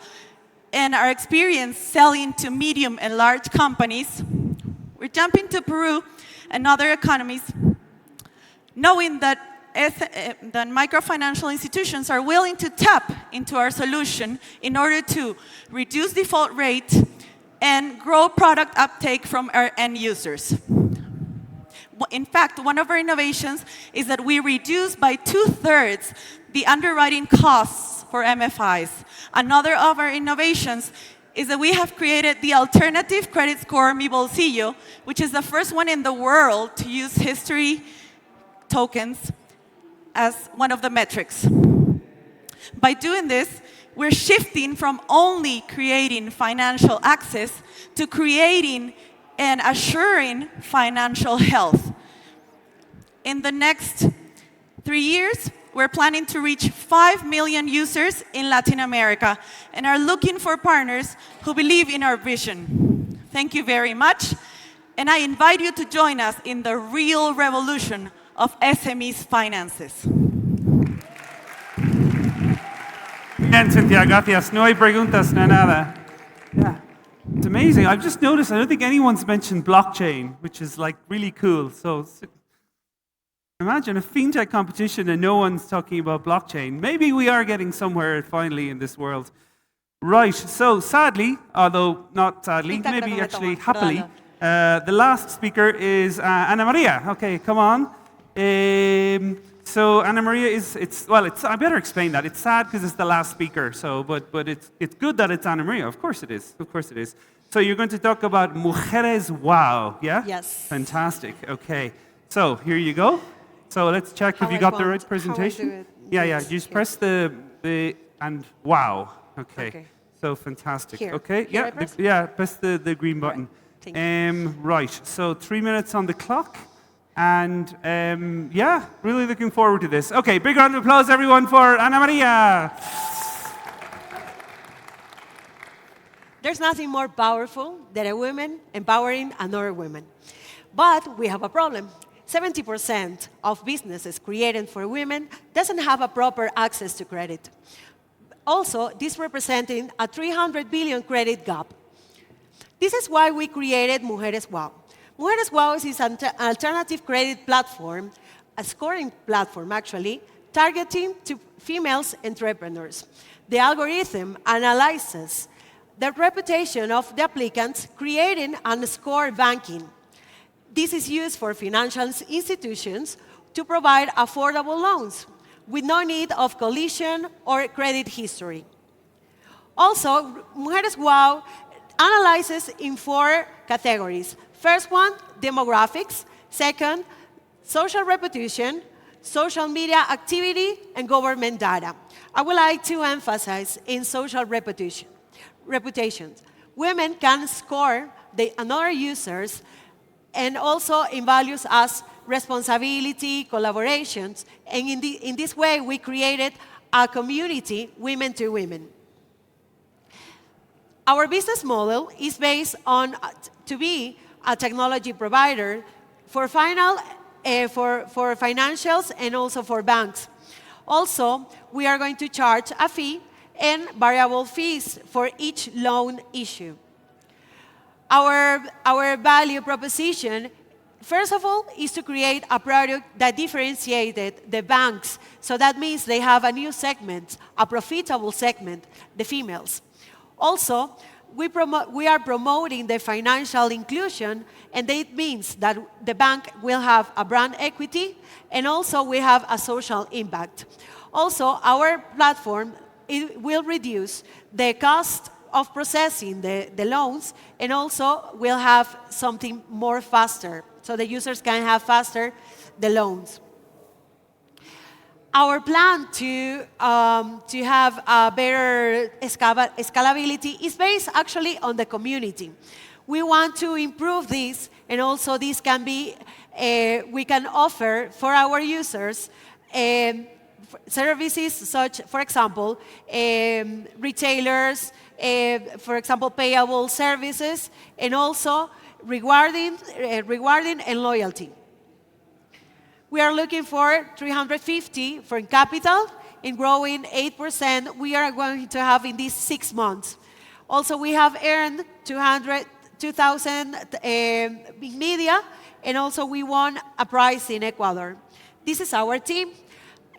and our experience selling to medium and large companies, we're jumping to Peru and other economies, knowing that the microfinancial institutions are willing to tap into our solution in order to reduce default rate and grow product uptake from our end users. In fact, one of our innovations is that we reduce by 2/3 the underwriting costs for MFIs. Another of our innovations is that we have created the alternative credit score Mi Bolsillo, which is the first one in the world to use history tokens as one of the metrics. By doing this, we're shifting from only creating financial access to creating and assuring financial health. In the next 3 years, we're planning to reach 5 million users in Latin America and are looking for partners who believe in our vision. Thank you very much, and I invite you to join us in the real revolution of SMEs finances. Bien, Cynthia, gracias. No hay preguntas, no nada. Yeah, it's amazing. I've just noticed, I don't think anyone's mentioned blockchain, which is like really cool. So imagine a fintech competition and no one's talking about blockchain. Maybe we are getting somewhere finally in this world. Right, so sadly, although not sadly, maybe actually happily, The last speaker is Ana Maria. Okay, come on. So Ana Maria is, I better explain that. It's sad because it's the last speaker, so, but it's good that it's Ana Maria. Of course it is. Of course it is. So you're going to talk about Mujeres Wow, yeah? Yes. Fantastic. Okay. So here you go. So let's check if you got the right presentation. Yeah. Just press the and wow. Okay. So fantastic. Here. Okay. Here I press? Press the green button. Thank you. Right. So 3 minutes on the clock. And really looking forward to this. Okay, big round of applause, everyone, for Ana Maria. There's nothing more powerful than a woman empowering another woman. But we have a problem. 70% of businesses created for women doesn't have a proper access to credit. Also, this representing a 300 billion credit gap. This is why we created Mujeres Wow. Mujeres Wow is an alternative credit platform, a scoring platform actually, targeting to females entrepreneurs. The algorithm analyzes the reputation of the applicants, creating a score banking. This is used for financial institutions to provide affordable loans with no need of collision or credit history. Also, Mujeres Wow analyzes in 4 categories. First one, demographics. Second, social reputation, social media activity, and government data. I would like to emphasize in social reputations. Women can score another users and also in values as responsibility, collaborations, and in this way we created a community, women to women. Our business model is based on to be a technology provider for financials and also for banks. Also, we are going to charge a fee and variable fees for each loan issue. Our value proposition, first of all, is to create a product that differentiated the banks. So that means they have a new segment, a profitable segment, the females. Also, we are promoting the financial inclusion, and that means that the bank will have a brand equity, and also we have a social impact. Also, our platform will reduce the cost of processing the loans, and also will have something more faster, so the users can have faster the loans. Our plan to have a better scalability is based actually on the community. We want to improve this, and also this can be, we can offer for our users services such, for example, retailers, for example, payable services, and also rewarding and loyalty. We are looking for 350 for capital and growing 8% we are going to have in these 6 months. Also, we have earned 2,000 big media, and also we won a prize in Ecuador. This is our team.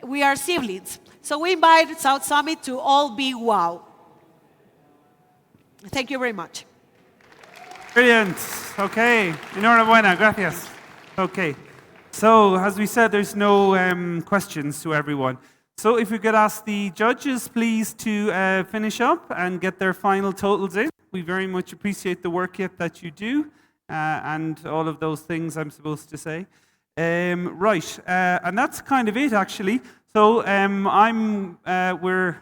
We are siblings. So we invite South Summit to all be wow. Thank you very much. Brilliant. Okay. Enhorabuena. Gracias. Okay. So, as we said, there's no questions to everyone. So if we could ask the judges, please, to finish up and get their final totals in. We very much appreciate the work that you do and all of those things I'm supposed to say. Right, and that's kind of it, actually. So we're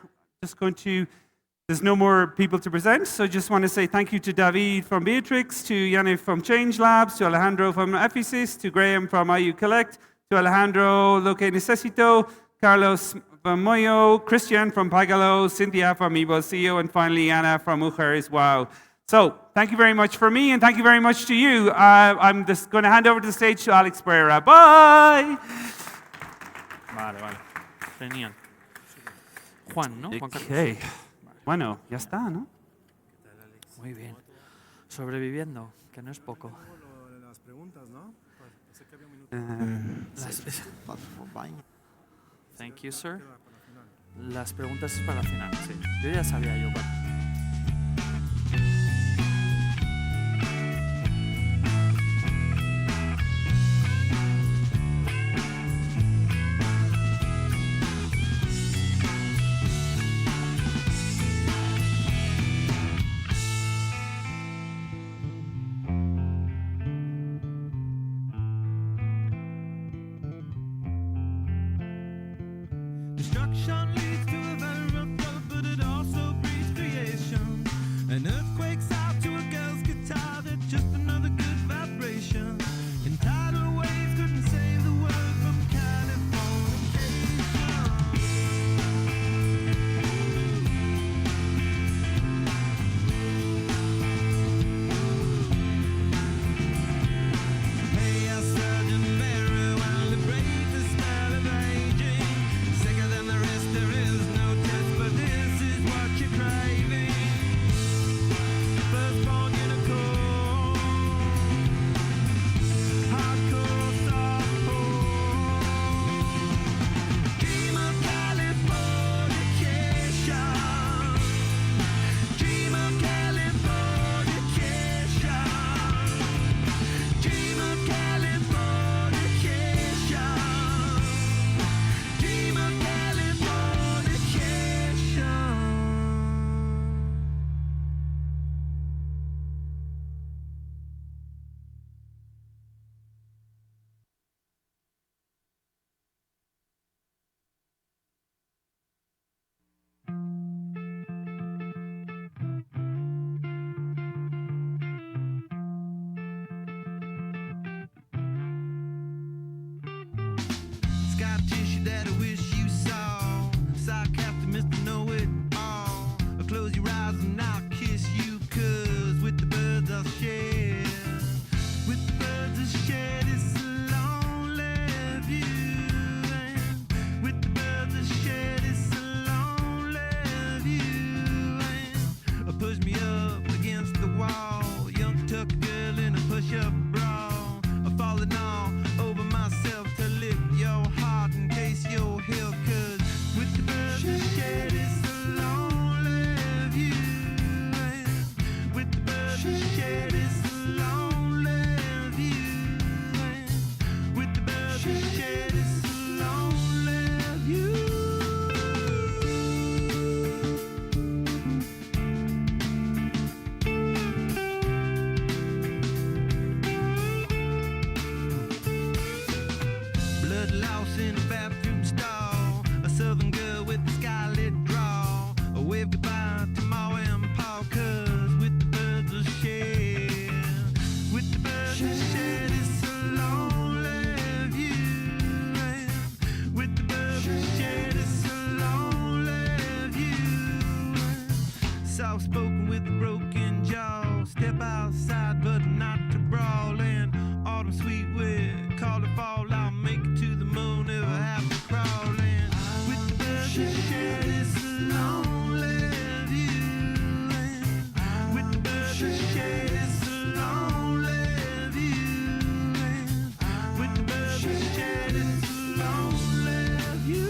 just going to, there's no more people to present, so I just want to say thank you to David from Beatrix, to Yanni from Change Labs, to Alejandro from Ephesus, to Graham from IU Collect, to Alejandro Lo Que Necesito, Carlos from Moyo, Christian from Pagalo, Cynthia from Evo CEO, and finally Anna from Mujeres Wow. So thank you very much for me, and thank you very much to you. I'm just going to hand over the stage to Alex Pereira. Bye! Vale. Genial. Juan, ¿no? Okay. Bueno, ya está, ¿no? Muy bien. Sobreviviendo, que no es poco. Las preguntas, ¿no? Thank you, sir. Las preguntas es para la final, sí. Yo ya sabía yo. Destruction leads to a very rough road, but it also breeds creation. An earthquake's out to a girl's guitar, that's just another good vibration. And tidal waves couldn't save the world from Californication. Hey, I Sergeant Barry, while the brave the smell of aging. Sicker than the rest, there is no test, but this is what you're craving. Firstborn unicorn, hardcore softcore. Dream of Californication. Dream of Californication. Dream of Californication. Dream of Californication. Scar tissue that I wish you saw. Sarcastic Mr. Know-It-All. I'll close your eyes and I'll kiss you, 'cause with the birds I'll share. With the birds I'll share this lonely view. And with the birds I'll share this lonely view. And push me up against the wall. Young tuck girl in a push-up bra. I'm falling all over myself to lick your heart in case you're here. 'Cause with the birds I share this lonely view. And with the birds I share this lonely view. And with the birds I share this lonely view. Blood loss in a bathroom stall. A southern girl with a scarlet draw. A wave goodbye to Ma and Pa, 'cause with the birds I share. With the birds I share this lonely view. And with the birds I share this lonely view. Soft spoken with a broken jaw. Step outside, but not to brawl. And autumn sweet with call it fall. I'll make it to the moon if I have to crawl. And with the birds I share this lonely view. And with the birds I share this lonely view. And with the birds I share this lonely view.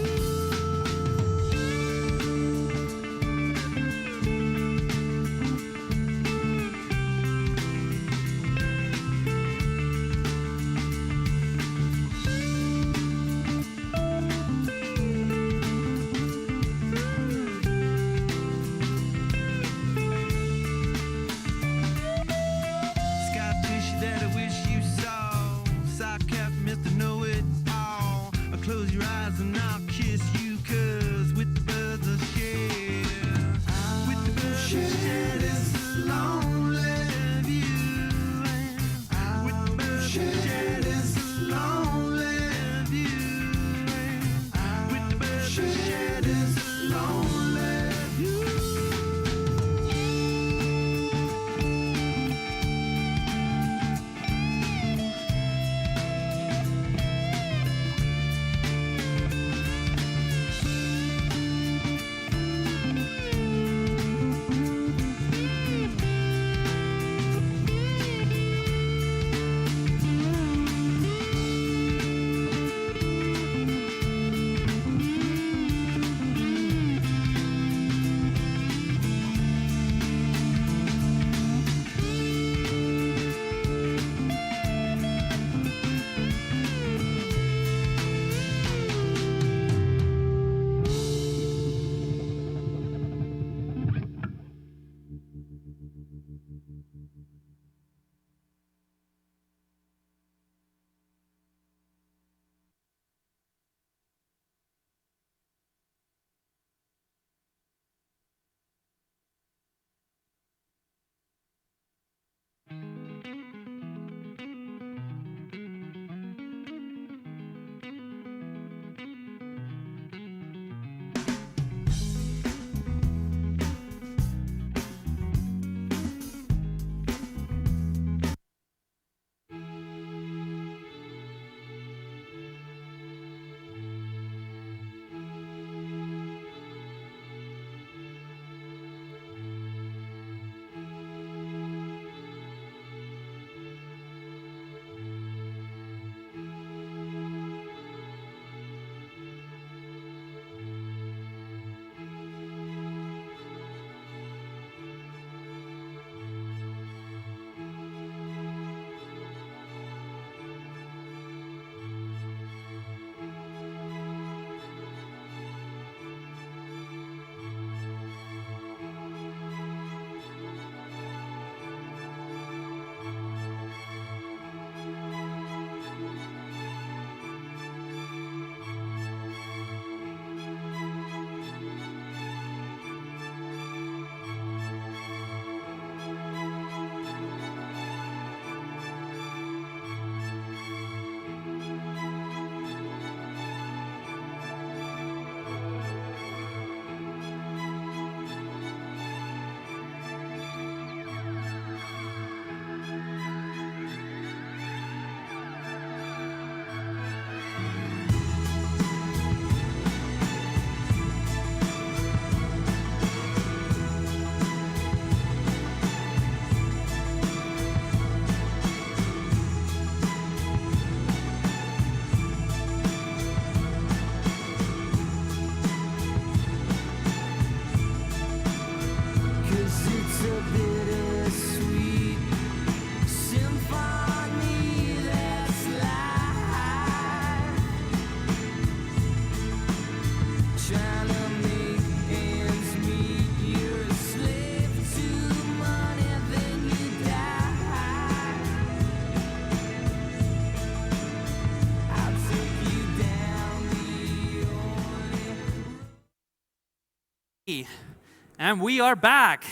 And we are back.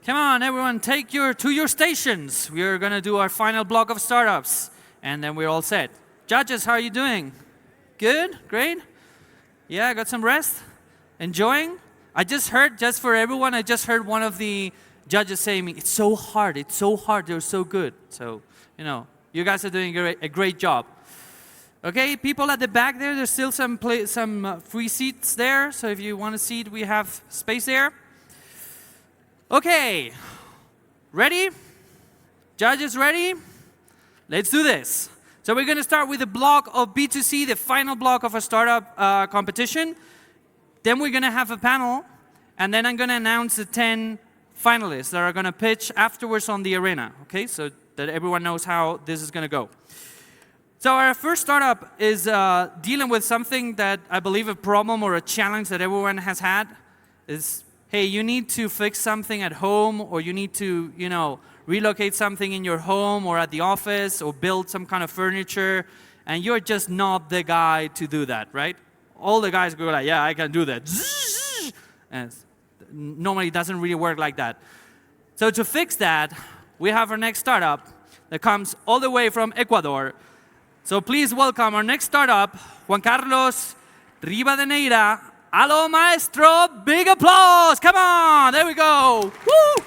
Come on, everyone, to your stations. We are going to do our final block of startups, and then we're all set. Judges, how are you doing? Good? Great? Yeah, got some rest? Enjoying? I just heard, just for everyone, I just heard one of the judges saying, it's so hard, they're so good. So, you guys are doing a great job. Okay, people at the back there, there's still some free seats there. So if you want a seat, we have space there. Okay, ready? Judges ready? Let's do this. So we're going to start with the block of B2C, the final block of a startup competition. Then we're going to have a panel, and then I'm going to announce the 10 finalists that are going to pitch afterwards on the arena, okay? So that everyone knows how this is going to go. So our first startup is dealing with something that I believe a problem or a challenge that everyone has had is, hey, you need to fix something at home, or you need to, relocate something in your home or at the office, or build some kind of furniture, and you're just not the guy to do that, right? All the guys go like, yeah, I can do that. And normally it doesn't really work like that. So to fix that, we have our next startup that comes all the way from Ecuador. So please welcome our next startup, Juan Carlos Rivadeneira. Aló, maestro, big applause. Come on, there we go. Woo!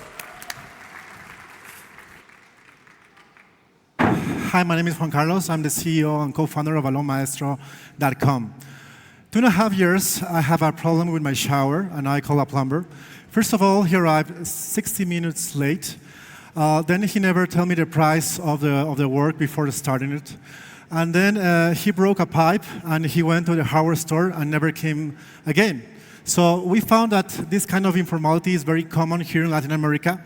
Hi, my name is Juan Carlos. I'm the CEO and co-founder of AloMaestro.com. 2.5 years, I have a problem with my shower, and I call a plumber. First of all, he arrived 60 minutes late. Then he never told me the price of the work before starting it. And then he broke a pipe, and he went to the hardware store and never came again. So we found that this kind of informality is very common here in Latin America.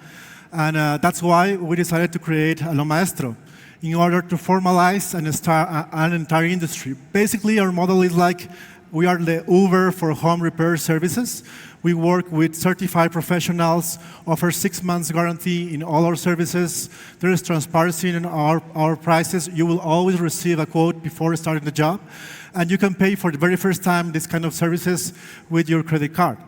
And that's why we decided to create AloMaestro, in order to formalize and start an entire industry. Basically, our model is like we are the Uber for home repair services. We work with certified professionals, offer 6 months guarantee in all our services. There is transparency in our prices. You will always receive a quote before starting the job. And you can pay for the very first time this kind of services with your credit card.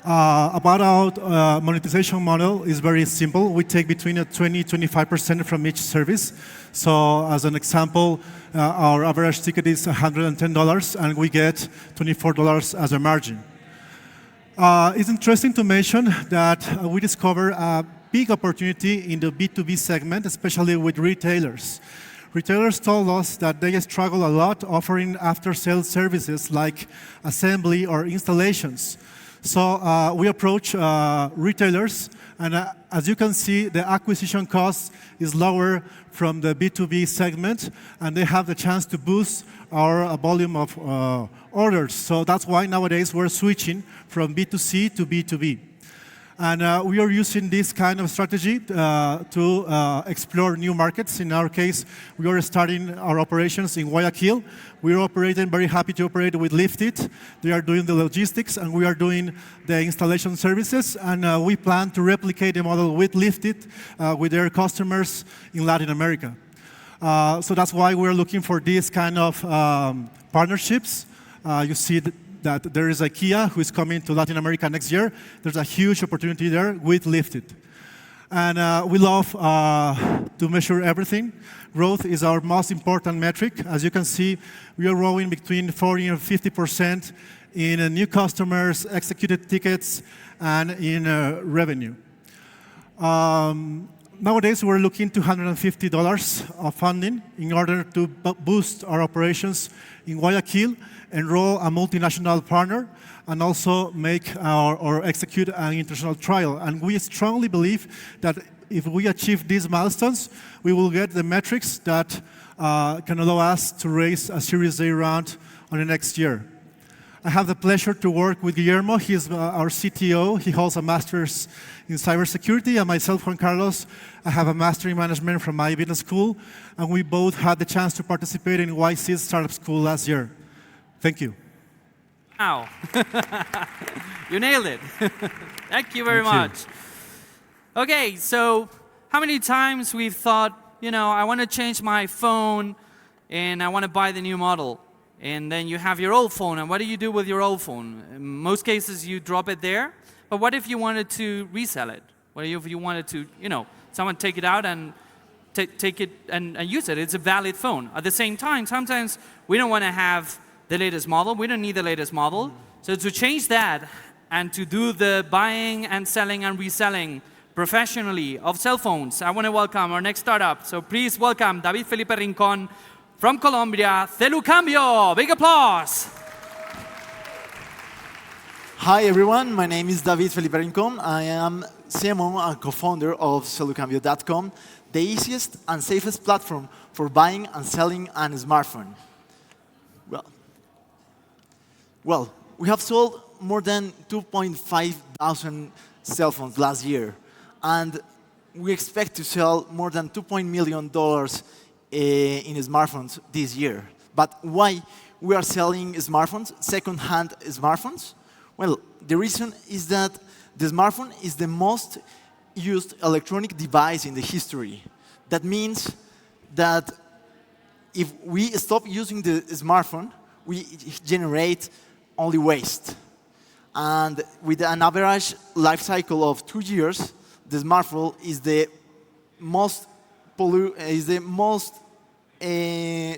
About our monetization model is very simple. We take between 20-25% from each service. So as an example, our average ticket is $110, and we get $24 as a margin. It's interesting to mention that we discovered a big opportunity in the B2B segment, especially with retailers. Retailers told us that they struggle a lot offering after-sales services like assembly or installations. So we approach retailers, and as you can see, the acquisition cost is lower from the B2B segment, and they have the chance to boost our volume of orders. So that's why nowadays we're switching from B2C to B2B. And we are using this kind of strategy to explore new markets. In our case, we are starting our operations in Guayaquil. We are operating, very happy to operate with Liftit. They are doing the logistics, and we are doing the installation services. And we plan to replicate the model with Liftit with their customers in Latin America. So that's why we're looking for these kind of partnerships. You see that there is IKEA who is coming to Latin America next year. There's a huge opportunity there with Liftit. And we love to measure everything. Growth is our most important metric. As you can see, we are growing between 40 and 50% in new customers, executed tickets, and in revenue. Nowadays, we're looking to $150 of funding in order to boost our operations in Guayaquil, enroll a multinational partner, and also make or execute an international trial. And we strongly believe that if we achieve these milestones, we will get the metrics that can allow us to raise a Series A round on the next year. I have the pleasure to work with Guillermo. He is our CTO. He holds a master's in cybersecurity. And myself, Juan Carlos, I have a master in management from my business school. And we both had the chance to participate in YC's startup school last year. Thank you. Wow. You nailed it. Thank you very much. Okay, so how many times we've thought, I want to change my phone and I want to buy the new model. And then you have your old phone, and what do you do with your old phone? In most cases, you drop it there. But what if you wanted to resell it? What if you wanted to, someone take it out and take it and use it? It's a valid phone. At the same time, sometimes we don't want to have the latest model. We don't need the latest model. So to change that and to do the buying and selling and reselling professionally of cell phones, I want to welcome our next startup. So please welcome David Felipe Rincon from Colombia, Celucambio. Big applause. Hi everyone, my name is David Felipe Rincon. I am CMO and co-founder of Celucambio.com, the easiest and safest platform for buying and selling a smartphone. Well, we have sold more than 2.5 thousand cell phones last year, and we expect to sell more than $2 million in smartphones this year. But why we are selling smartphones, second-hand smartphones? Well, the reason is that the smartphone is the most used electronic device in the history. That means that if we stop using the smartphone, we generate only waste. And with an average life cycle of 2 years, the smartphone is the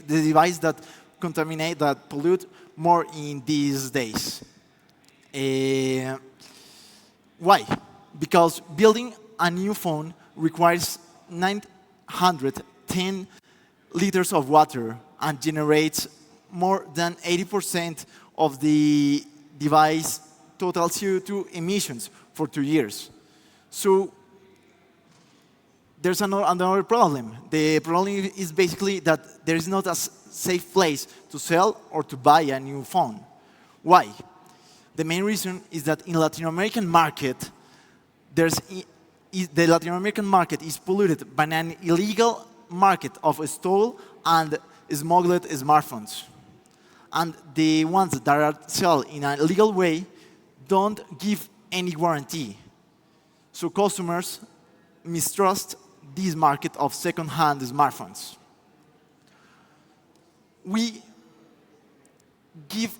device that contaminate, that pollute more in these days. Why? Because building a new phone requires 910 liters of water and generates more than 80% of the device total CO2 emissions for 2 years. So there's another problem. The problem is basically that there is not a safe place to sell or to buy a new phone. Why? The main reason is that in Latin American market, the Latin American market is polluted by an illegal market of stolen and smuggled smartphones. And the ones that are sold in a legal way don't give any guarantee. So customers mistrust this market of second-hand smartphones. We give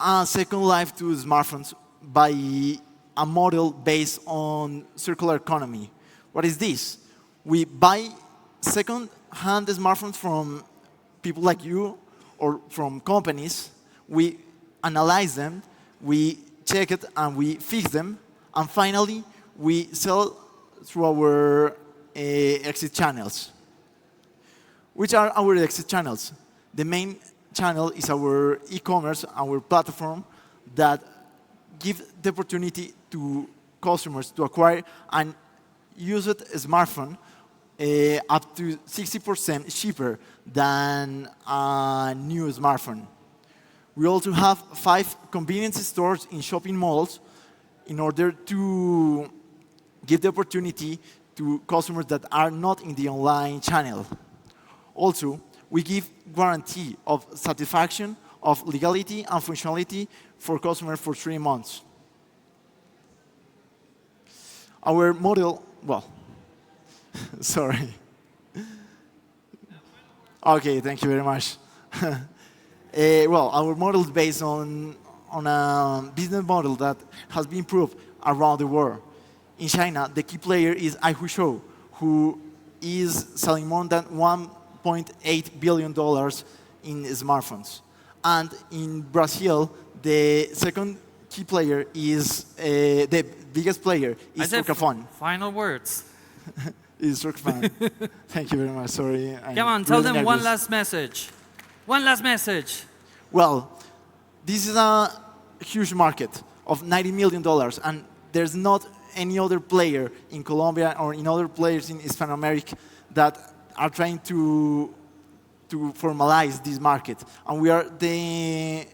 a second life to smartphones by a model based on circular economy. What is this? We buy second-hand smartphones from people like you or from companies. We analyze them, we check it, and we fix them. And finally, we sell through our exit channels. Which are our exit channels? The main channel is our e-commerce, our platform that gives the opportunity to customers to acquire and use a smartphone up to 60% cheaper than a new smartphone. We also have 5 convenience stores in shopping malls in order to give the opportunity to customers that are not in the online channel. Also, we give guarantee of satisfaction, of legality and functionality for customers for 3 months. Our model, sorry. Okay, thank you very much. Our model is based on a business model that has been proved around the world. In China, the key player is iHushou, who is selling more than $1.8 billion in smartphones. And in Brazil, the second key player is, the biggest player is Turcafone. Final words. Is Turcafone. Thank you very much, sorry. Come on, tell them one last message. One last message. Well, this is a huge market of $90 million, and there's not any other player in Colombia or in other players in Hispano America that are trying to formalize this market. And we are the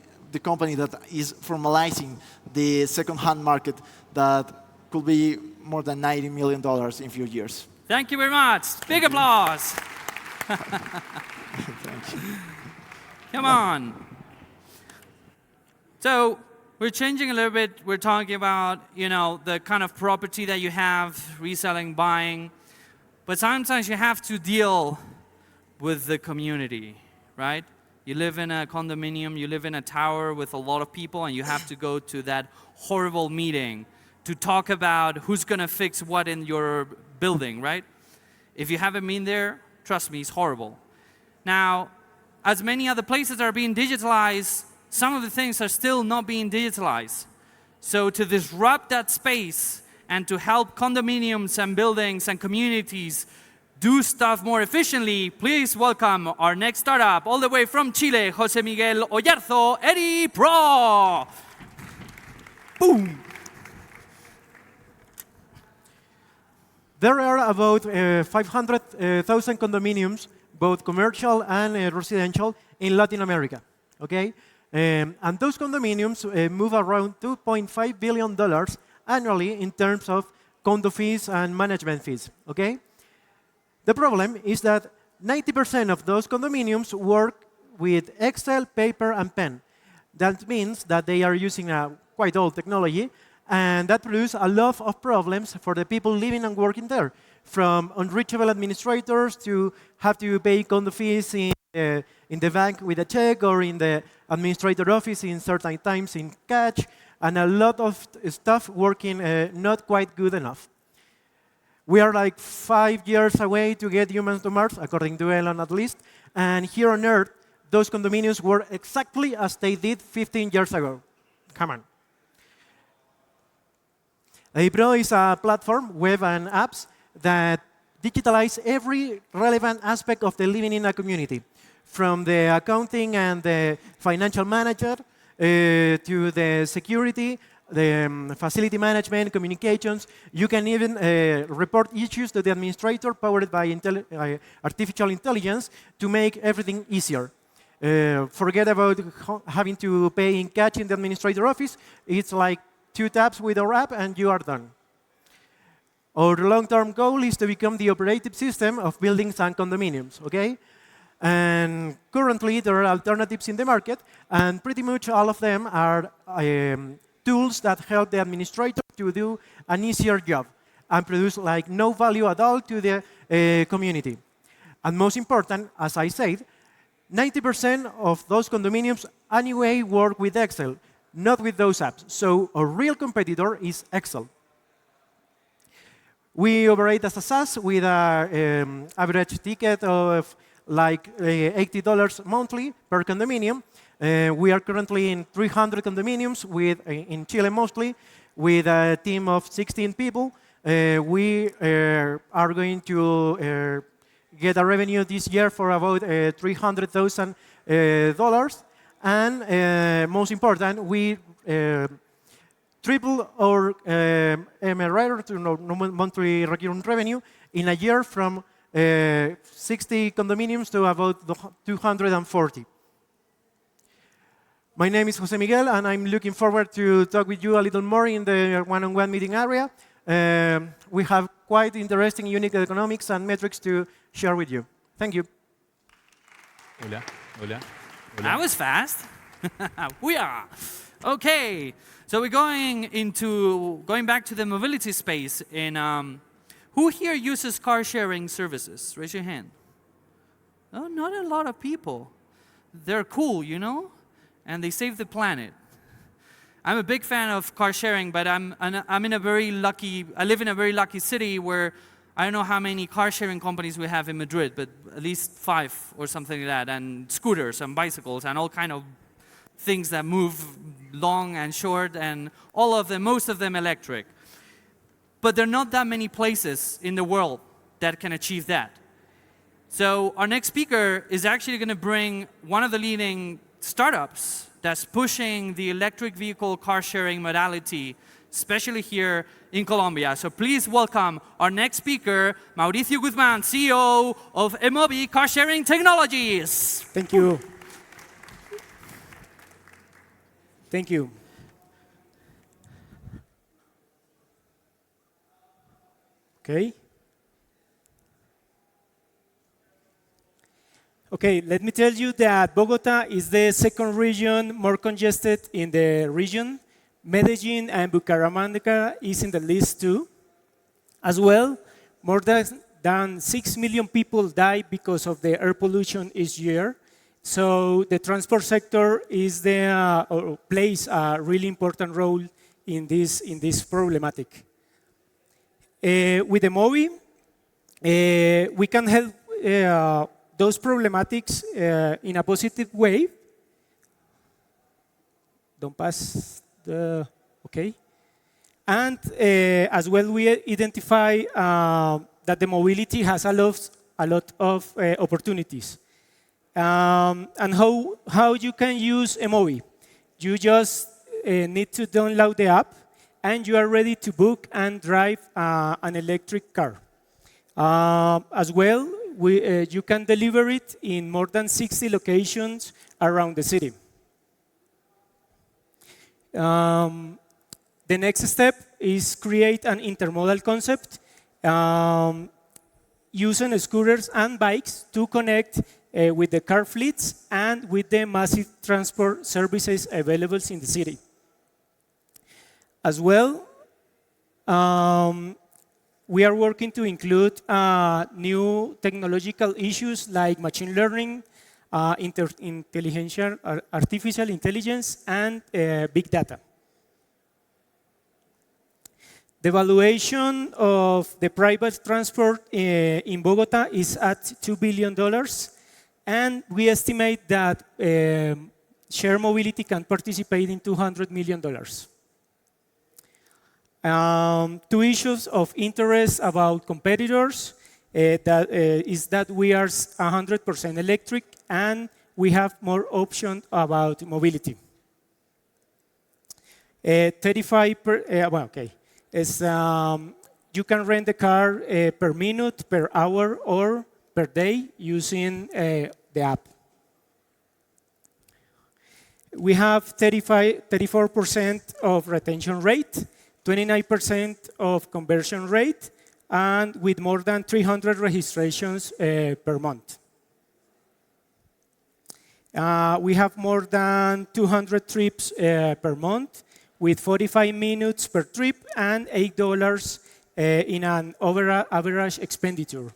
company that is formalizing the second-hand market that could be more than $90 million in a few years. Thank you very much. Big applause. Thank you. Come on. So we're changing a little bit. We're talking about, the kind of property that you have, reselling, buying. But sometimes you have to deal with the community, right? You live in a condominium, you live in a tower with a lot of people, and you have to go to that horrible meeting to talk about who's going to fix what in your building, right? If you haven't been there, trust me, it's horrible. Now, as many other places are being digitalized, some of the things are still not being digitalized. So to disrupt that space and to help condominiums and buildings and communities do stuff more efficiently, please welcome our next startup, all the way from Chile, José Miguel Oyarzo, Eddie Pro. Boom. There are about 500,000 condominiums, both commercial and residential, in Latin America. Okay, and those condominiums move around $2.5 billion annually in terms of condo fees and management fees. Okay. The problem is that 90% of those condominiums work with Excel, paper, and pen. That means that they are using a quite old technology, and that produces a lot of problems for the people living and working there, from unreachable administrators to have to pay condo fees in the bank with a check or in the administrator office in certain times in cash, and a lot of stuff working not quite good enough. We are like 5 years away to get humans to Mars, according to Elon at least. And here on Earth, those condominiums were exactly as they did 15 years ago. Come on. Pro is a platform, web and apps, that digitalize every relevant aspect of the living in a community, from the accounting and the financial manager to the security, the facility management, communications. You can even report issues to the administrator powered by artificial intelligence to make everything easier. Forget about having to pay in cash in the administrator office. It's like 2 taps with our app and you are done. Our long-term goal is to become the operating system of buildings and condominiums, okay? And currently, there are alternatives in the market, and pretty much all of them are tools that help the administrator to do an easier job and produce like no value at all to the community. And most important, as I said, 90% of those condominiums anyway work with Excel, not with those apps. So a real competitor is Excel. We operate as a SaaS with an average ticket of like $80 monthly per condominium. We are currently in 300 condominiums in Chile mostly, with a team of 16 people. We are going to get a revenue this year for about $300,000. And most important, we triple our MRR, monthly recurring revenue, in a year from 60 condominiums to about 240. My name is José Miguel, and I'm looking forward to talk with you a little more in the one-on-one meeting area. We have quite interesting, unique economics and metrics to share with you. Thank you. Hola, hola, hola. That was fast. We are. Okay, so we're going back to the mobility space. Who here uses car sharing services? Raise your hand. Oh, not a lot of people. They're cool, you know? And they save the planet. I'm a big fan of car sharing, but I live in a very lucky city where I don't know how many car sharing companies we have in Madrid, but at least 5 or something like that, and scooters and bicycles and all kind of things that move long and short, and all of them, most of them electric. But there are not that many places in the world that can achieve that. So our next speaker is actually going to bring one of the leading startups that's pushing the electric vehicle car sharing modality, especially here in Colombia. So please welcome our next speaker, Mauricio Guzmán, CEO of Emobi Car Sharing Technologies. Thank you. Thank you. Okay. Okay, let me tell you that Bogota is the second region more congested in the region. Medellin and Bucaramanga is in the list too. As well, more than 6 million people die because of the air pollution each year. So the transport sector is or plays a really important role in this problematic. With the MOVI, we can help those problematics in a positive way. Don't pass the, okay. And as well, we identify that the mobility has a lot of opportunities. And how you can use a MOVI. You just need to download the app, and you are ready to book and drive an electric car. As well, you can deliver it in more than 60 locations around the city. The next step is create an intermodal concept using scooters and bikes to connect with the car fleets and with the massive transport services available in the city. As well, we are working to include new technological issues like machine learning, artificial intelligence, and big data. The valuation of the private transport in Bogota is at $2 billion, and we estimate that shared mobility can participate in $200 million. Two issues of interest about competitors is that we are 100% electric, and we have more options about mobility. 35 is you can rent the car per minute, per hour, or per day using the app. We have 34% of retention rate, 29% of conversion rate, and with more than 300 registrations per month. We have more than 200 trips per month, with 45 minutes per trip and $8 in an average expenditure.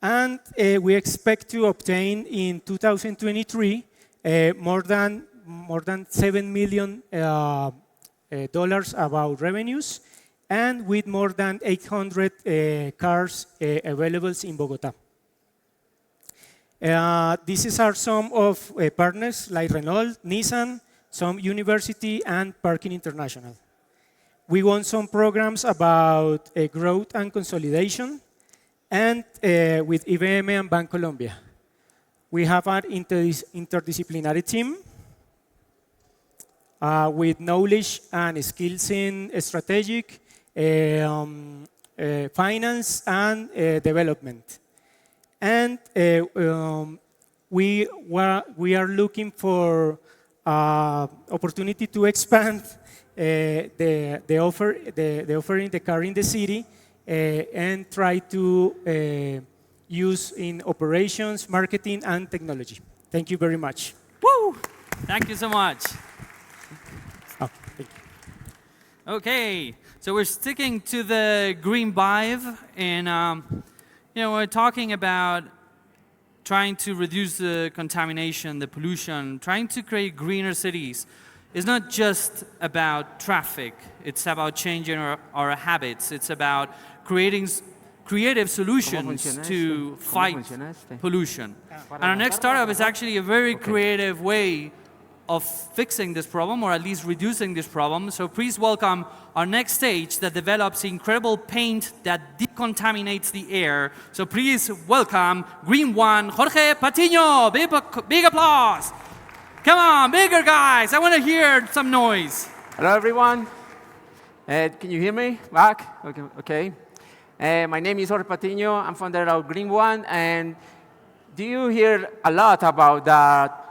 And we expect to obtain in 2023 more than $7 million about revenues, and with more than 800 cars available in Bogota. These are some of partners like Renault, Nissan, some university, and Parking International. We won some programs about growth and consolidation, and with IBM and Bancolombia. We have an interdisciplinary team with knowledge and skills in strategic, finance, and development. And we are looking for opportunity to expand the offering the car in the city and try to use in operations, marketing, and technology. Thank you very much. Woo! Thank you so much. Oh, thank you. Okay, so we're sticking to the green vibe, and we're talking about trying to reduce the contamination, the pollution, trying to create greener cities. It's not just about traffic. It's about changing our habits. It's about creating creative solutions to fight pollution. And our next startup is actually a very creative way of fixing this problem, or at least reducing this problem. So please welcome our next stage that develops incredible paint that decontaminates the air. So please welcome Green One, Jorge Patiño. Big applause. Come on, bigger guys. I want to hear some noise. Hello, everyone. Can you hear me back? Okay. My name is Jorge Patiño. I'm founder of Green One. And do you hear a lot about that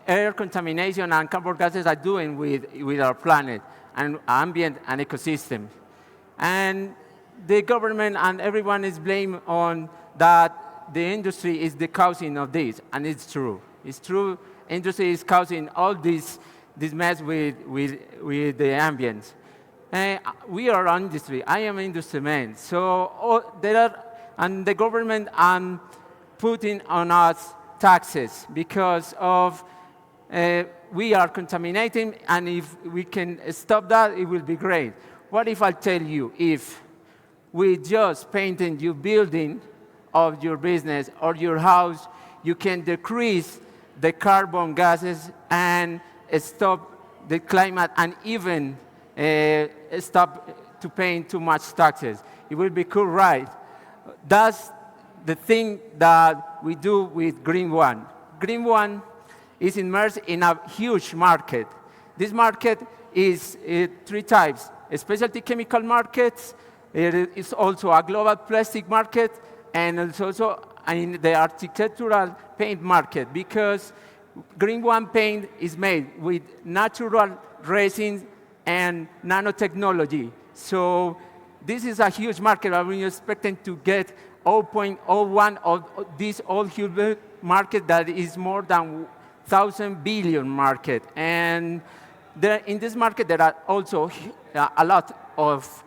air contamination and carbon gases are doing with our planet and ambient and ecosystem? And the government and everyone is blamed on that the industry is the causing of this. And it's true. It's true. Industry is causing all this mess with the ambient. We are an industry. I am an industry man. So and the government putting on us taxes because of we are contaminating, and if we can stop that, it will be great. What if I tell you, if with just painting your building of your business or your house, you can decrease the carbon gases and stop the climate, and even stop to paying too much taxes? It will be cool, right? That's the thing that we do with Green One. Green One is immersed in a huge market. This market is three types: a specialty chemical market, it is also a global plastic market, and it's also in the architectural paint market, because Green One paint is made with natural resins and nanotechnology. So this is a huge market, and we're expecting to get 0.01 of this all huge market that is more than 1,000 billion market. And in this market, there are also a lot of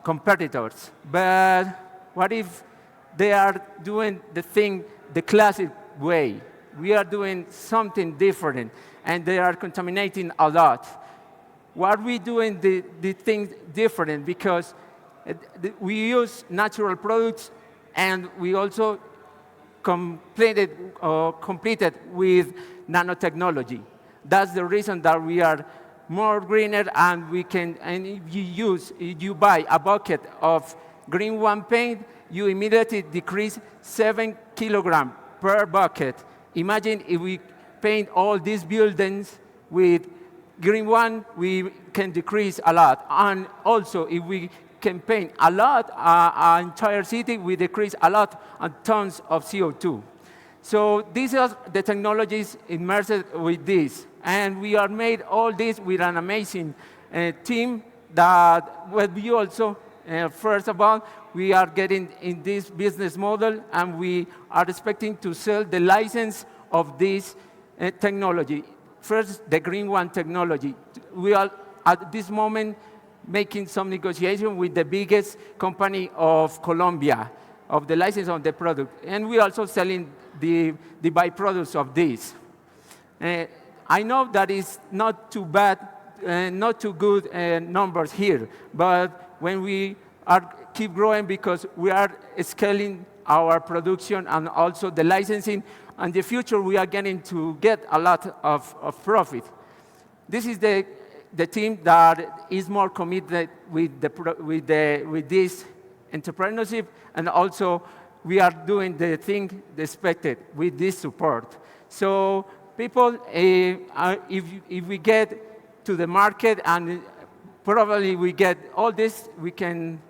competitors. But what if they are doing the thing the classic way? We are doing something different, and they are contaminating a lot. Why are we doing the things different? Because we use natural products, and we also completed with nanotechnology. That's the reason that we are more greener, and we can. And if you buy a bucket of Green One paint, you immediately decrease 7 kilograms per bucket. Imagine if we paint all these buildings with Green One, we can decrease a lot. And also, if we can paint a lot, our entire city, we decrease a lot on tons of CO2. So these are the technologies immersed with this. And we are made all this with an amazing team that will be also, first of all, we are getting in this business model, and we are expecting to sell the license of this technology. First, the Green One technology. We are, at this moment, making some negotiation with the biggest company of Colombia, of the license of the product. And we are also selling the byproducts of this. I know that it's not too bad, not too good numbers here, but when we keep growing, because we are scaling our production and also the licensing, in the future we are getting to get a lot of profit. This is the team that is more committed with this entrepreneurship, and also we are doing the thing expected with this support. So people, if we get to the market and probably we get all this, we can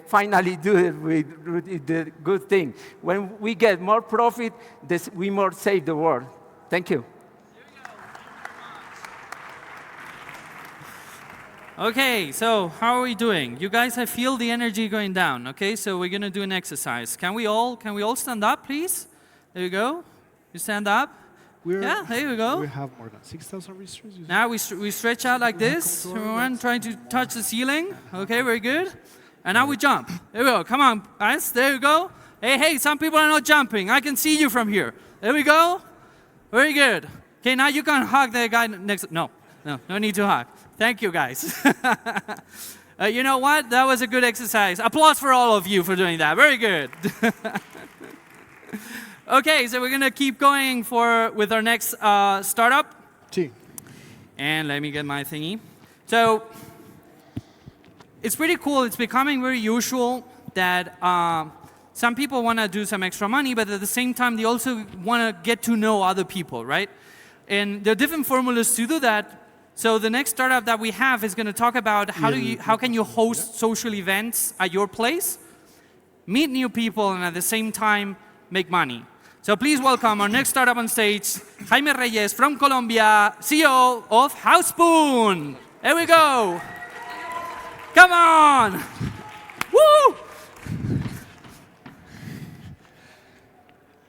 finally do it with the good thing. When we get more profit, we more save the world. Thank you. Okay, so how are we doing? You guys, I feel the energy going down. Okay, so we're gonna do an exercise. Can we all stand up, please? There you go. You stand up. Yeah, there you go. We have more than 6,000 visitors. Now we stretch out like this. Everyone trying to touch the ceiling. Okay, very good. And now we jump. There we go. Come on, guys. There you go. Hey, some people are not jumping. I can see you from here. There we go. Very good. Okay, now you can hug the guy next. No need to hug. Thank you, guys. You know what? That was a good exercise. Applause for all of you for doing that. Very good. Okay, so we're gonna keep going with our next startup. And let me get my thingy. So it's pretty cool. It's becoming very usual that some people want to do some extra money, but at the same time, they also want to get to know other people, right? And there are different formulas to do that. So the next startup that we have is going to talk about how can you host social events at your place, meet new people, and at the same time make money. So please welcome our next startup on stage, Jaime Reyes from Colombia, CEO of Housespoon. There we go. Come on. Woo!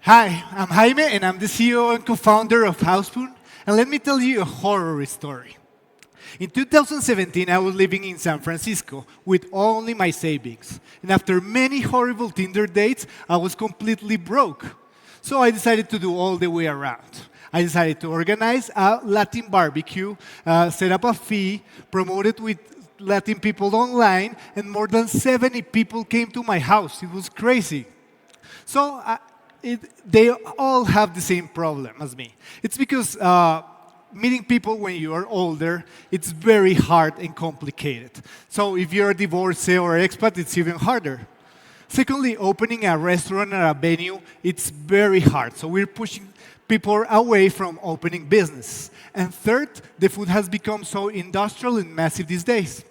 Hi, I'm Jaime, and I'm the CEO and co-founder of Housespoon. And let me tell you a horror story. In 2017, I was living in San Francisco with only my savings. And after many horrible Tinder dates, I was completely broke. So I decided to do all the way around. I decided to organize a Latin barbecue, set up a fee, promote it with Latin people online, and more than 70 people came to my house. It was crazy. So they all have the same problem as me. It's because meeting people when you are older, it's very hard and complicated. So if you're a divorcee or expat, it's even harder. Secondly, opening a restaurant or a venue, it's very hard. So we're pushing people away from opening business. And third, the food has become so industrial and massive these days.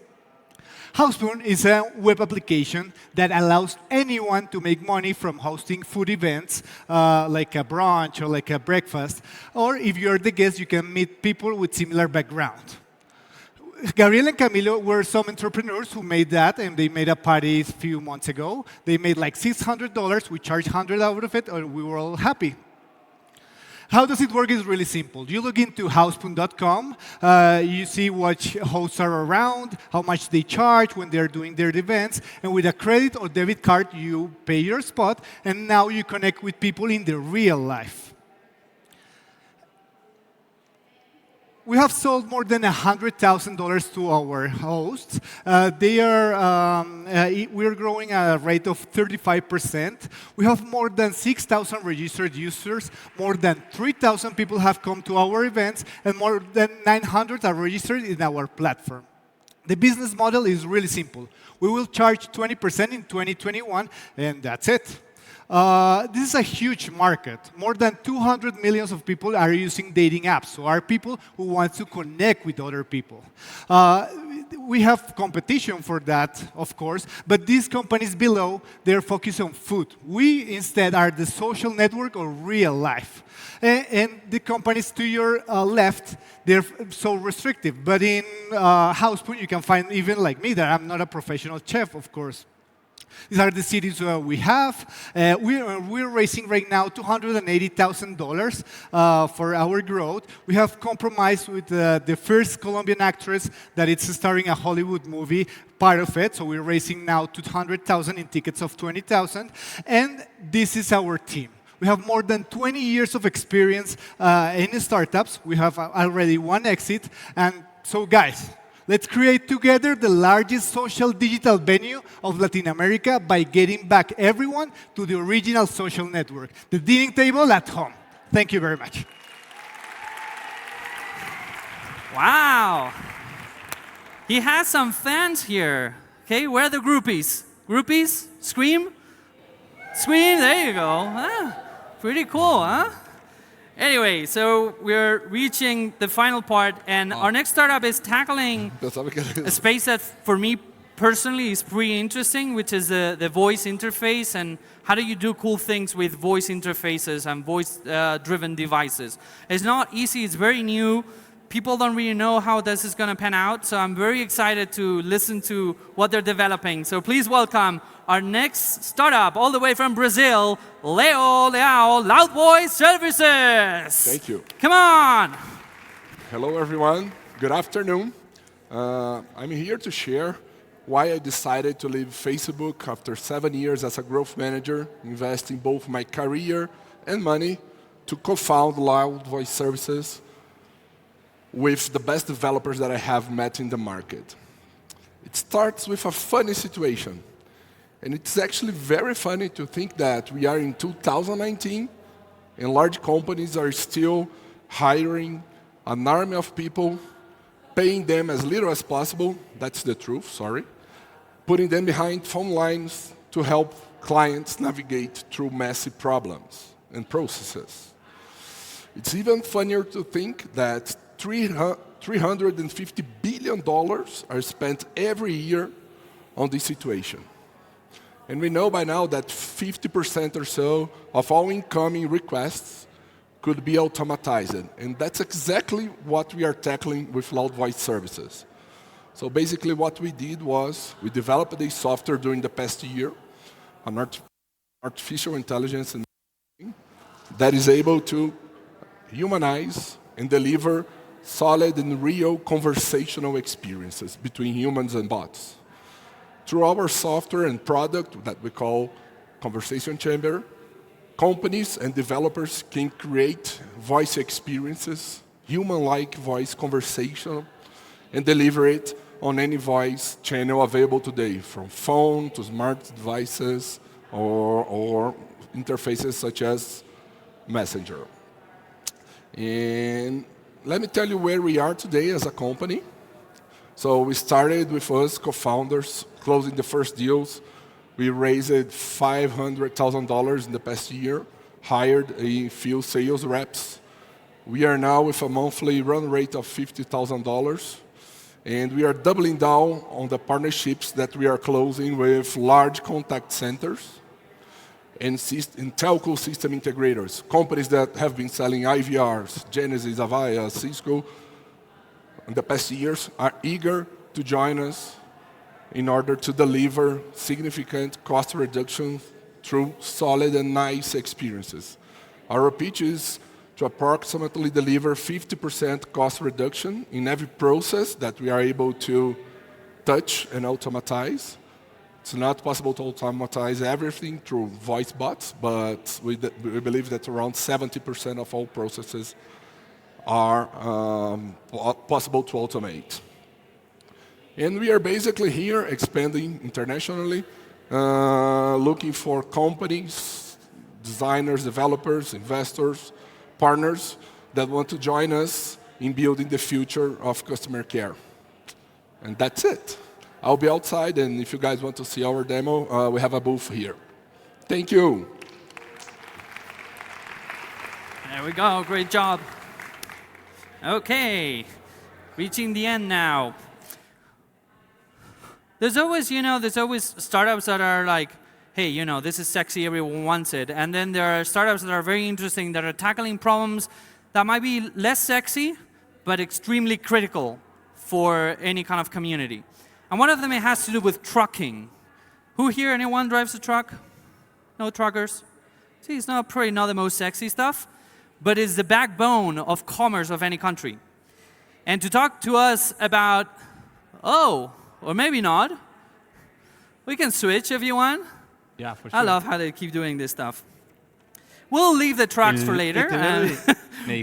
Houseboon is a web application that allows anyone to make money from hosting food events, like a brunch or like a breakfast. Or if you're the guest, you can meet people with similar background. Gabriel and Camilo were some entrepreneurs who made that, and they made a party a few months ago. They made like $600. We charged 100 out of it, and we were all happy. How does it work? It's really simple. You log into houseboon.com, you see what hosts are around, how much they charge when they're doing their events, and with a credit or debit card, you pay your spot, and now you connect with people in their real life. We have sold more than $100,000 to our hosts. We're growing at a rate of 35%. We have more than 6,000 registered users. More than 3,000 people have come to our events, and more than 900 are registered in our platform. The business model is really simple. We will charge 20% in 2021, and that's it. This is a huge market. More than 200 million of people are using dating apps, so are people who want to connect with other people. We have competition for that, of course, but these companies below, they're focused on food. We, instead, are the social network of real life. And the companies to your left, they're so restrictive. But in Houseboon, you can find even like me, that I'm not a professional chef, of course. These are the cities we have. We're raising right now $280,000 for our growth. We have compromised with the first Colombian actress that is starring a Hollywood movie, part of it. So we're raising now $200,000 in tickets of $20,000. And this is our team. We have more than 20 years of experience in startups. We have already one exit. And so, guys, let's create together the largest social digital venue of Latin America by getting back everyone to the original social network, the dining table at home. Thank you very much. Wow. He has some fans here. Okay, where are the groupies? Groupies? Scream? Scream, there you go. Ah, pretty cool, huh? Anyway, so we're reaching the final part, and our next startup is tackling a space that, for me personally, is pretty interesting, which is the voice interface, and how do you do cool things with voice interfaces and voice-driven devices. It's not easy, it's very new. People don't really know how this is going to pan out, so I'm very excited to listen to what they're developing. So please welcome our next startup, all the way from Brazil, Leao, Loud Voice Services. Thank you. Come on. Hello, everyone. Good afternoon. I'm here to share why I decided to leave Facebook after 7 years as a growth manager, investing both my career and money to co-found Loud Voice Services with the best developers that I have met in the market. It starts with a funny situation. And it's actually very funny to think that we are in 2019 and large companies are still hiring an army of people, paying them as little as possible, that's the truth, sorry, putting them behind phone lines to help clients navigate through messy problems and processes. It's even funnier to think that $350 billion are spent every year on this situation. And we know by now that 50% or so of all incoming requests could be automatized. And that's exactly what we are tackling with Loud Voice Services. So basically what we did was we developed a software during the past year, an artificial intelligence that is able to humanize and deliver solid and real conversational experiences between humans and bots. Through our software and product that we call Conversation Chamber, companies and developers can create voice experiences, human-like voice conversation, and deliver it on any voice channel available today, from phone to smart devices or interfaces such as Messenger. And let me tell you where we are today as a company. So we started with us co-founders closing the first deals. We raised $500,000 in the past year, hired a few sales reps. We are now with a monthly run rate of $50,000. And we are doubling down on the partnerships that we are closing with large contact centers and telco system integrators, companies that have been selling IVRs, Genesis, Avaya, Cisco, in the past years are eager to join us in order to deliver significant cost reduction through solid and nice experiences. Our pitch is to approximately deliver 50% cost reduction in every process that we are able to touch and automatize. It's not possible to automatize everything through voice bots, but we believe that around 70% of all processes are possible to automate. And we are basically here expanding internationally, looking for companies, designers, developers, investors, partners that want to join us in building the future of customer care. And that's it. I'll be outside, and if you guys want to see our demo, we have a booth here. Thank you. There we go. Great job. Okay. Reaching the end now. There's always startups that are like, hey, this is sexy, everyone wants it. And then there are startups that are very interesting that are tackling problems that might be less sexy, but extremely critical for any kind of community. And one of them, it has to do with trucking. Who here, anyone drives a truck? No truckers? See, it's probably not the most sexy stuff, but it's the backbone of commerce of any country. And to talk to us about, or maybe not, we can switch if you want. Yeah, for sure. I love how they keep doing this stuff. We'll leave the trucks for later, and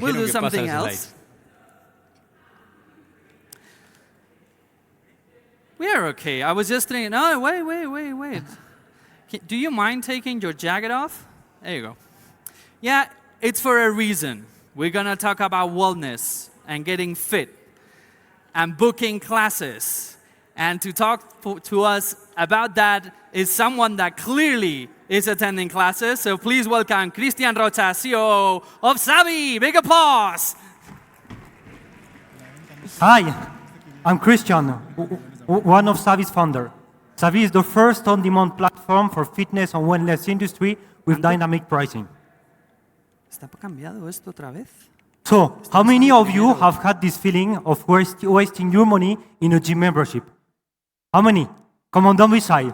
we'll do something else. We are okay. I was just thinking, wait. Do you mind taking your jacket off? There you go. Yeah, it's for a reason. We're going to talk about wellness and getting fit and booking classes. And to talk to us about that is someone that clearly is attending classes. So please welcome Cristian Rocha, CEO of Savvy. Big applause. Hi, I'm Christian, one of Savvy's founder. Savvy is the first on-demand platform for fitness and wellness industry with dynamic pricing. ¿Está cambiado esto otra vez? So, how many of you have had this feeling of wasting your money in a gym membership? How many? Come on, don't be shy.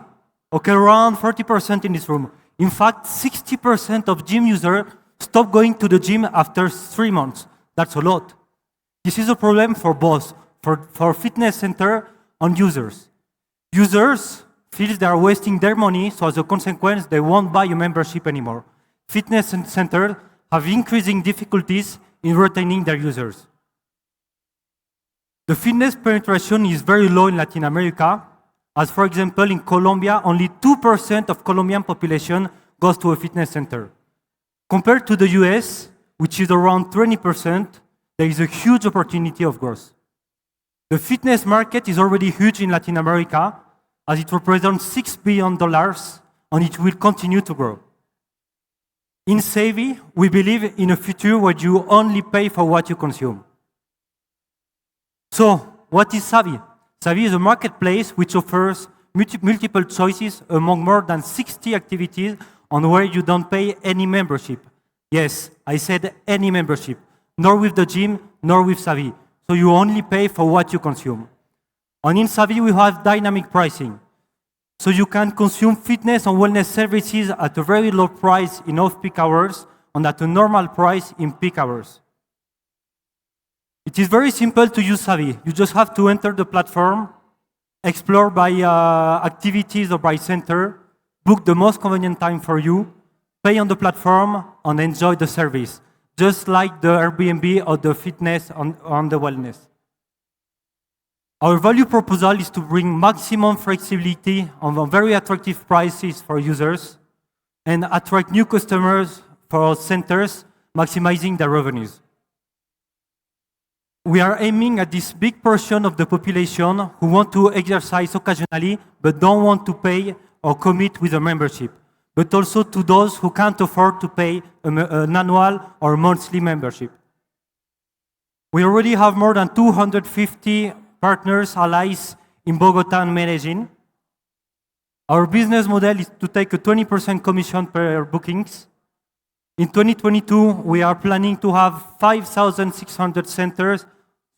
Okay, around 40% in this room. In fact, 60% of gym users stop going to the gym after 3 months. That's a lot. This is a problem for both, for fitness center and users. Users feel they are wasting their money, so as a consequence, they won't buy a membership anymore. Fitness centers have increasing difficulties in retaining their users. The fitness penetration is very low in Latin America, as for example, in Colombia, only 2% of Colombian population goes to a fitness center. Compared to the US, which is around 20%, there is a huge opportunity of growth. The fitness market is already huge in Latin America, as it represents $6 billion, and it will continue to grow. In Savvy, we believe in a future where you only pay for what you consume. So, what is Savvy? Savvy is a marketplace which offers multiple choices among more than 60 activities on where you don't pay any membership. Yes, I said any membership, nor with the gym, nor with Savvy. So you only pay for what you consume. And in Savvy, we have dynamic pricing. So you can consume fitness and wellness services at a very low price in off-peak hours and at a normal price in peak hours. It is very simple to use Savvy. You just have to enter the platform, explore by activities or by center, book the most convenient time for you, pay on the platform, and enjoy the service, just like the Airbnb or the fitness on the wellness. Our value proposal is to bring maximum flexibility on very attractive prices for users and attract new customers for our centers, maximizing their revenues. We are aiming at this big portion of the population who want to exercise occasionally but don't want to pay or commit with a membership, but also to those who can't afford to pay an annual or monthly membership. We already have more than 250 partners, allies in Bogota and Medellin. Our business model is to take a 20% commission per bookings. In 2022, we are planning to have 5,600 centers,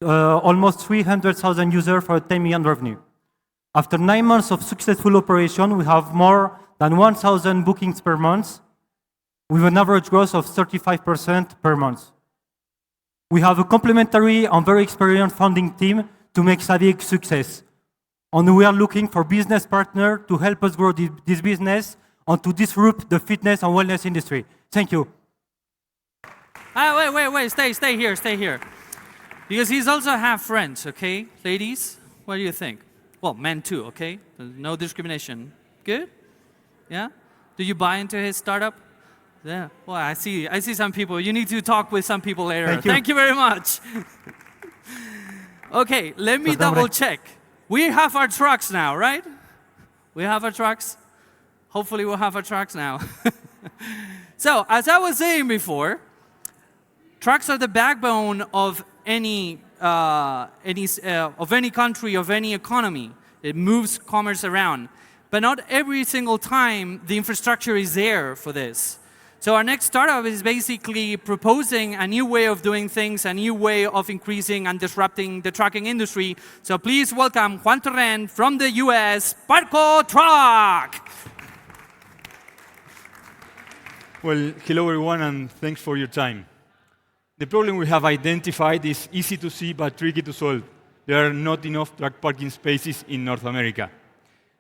almost 300,000 users for a 10 million revenue. After 9 months of successful operation, we have more than 1,000 bookings per month, with an average growth of 35% per month. We have a complementary and very experienced founding team to make Savvy a success. And we are looking for business partners to help us grow this business and to disrupt the fitness and wellness industry. Thank you. Wait, stay here. Because he's also half French, okay? Ladies, what do you think? Well, men too, okay? No discrimination. Good? Yeah? Do you buy into his startup? Yeah. Well, I see some people. You need to talk with some people later. Thank you very much. Okay, let me double check. We have our trucks now, right? We have our trucks. Hopefully we'll have our trucks now. So, as I was saying before, trucks are the backbone of any country, of any economy. It moves commerce around. But not every single time the infrastructure is there for this. So our next startup is basically proposing a new way of doing things, a new way of increasing and disrupting the trucking industry. So please welcome Juan Torrent from the US, Parco Truck. Well, hello everyone, and thanks for your time. The problem we have identified is easy to see but tricky to solve. There are not enough truck parking spaces in North America.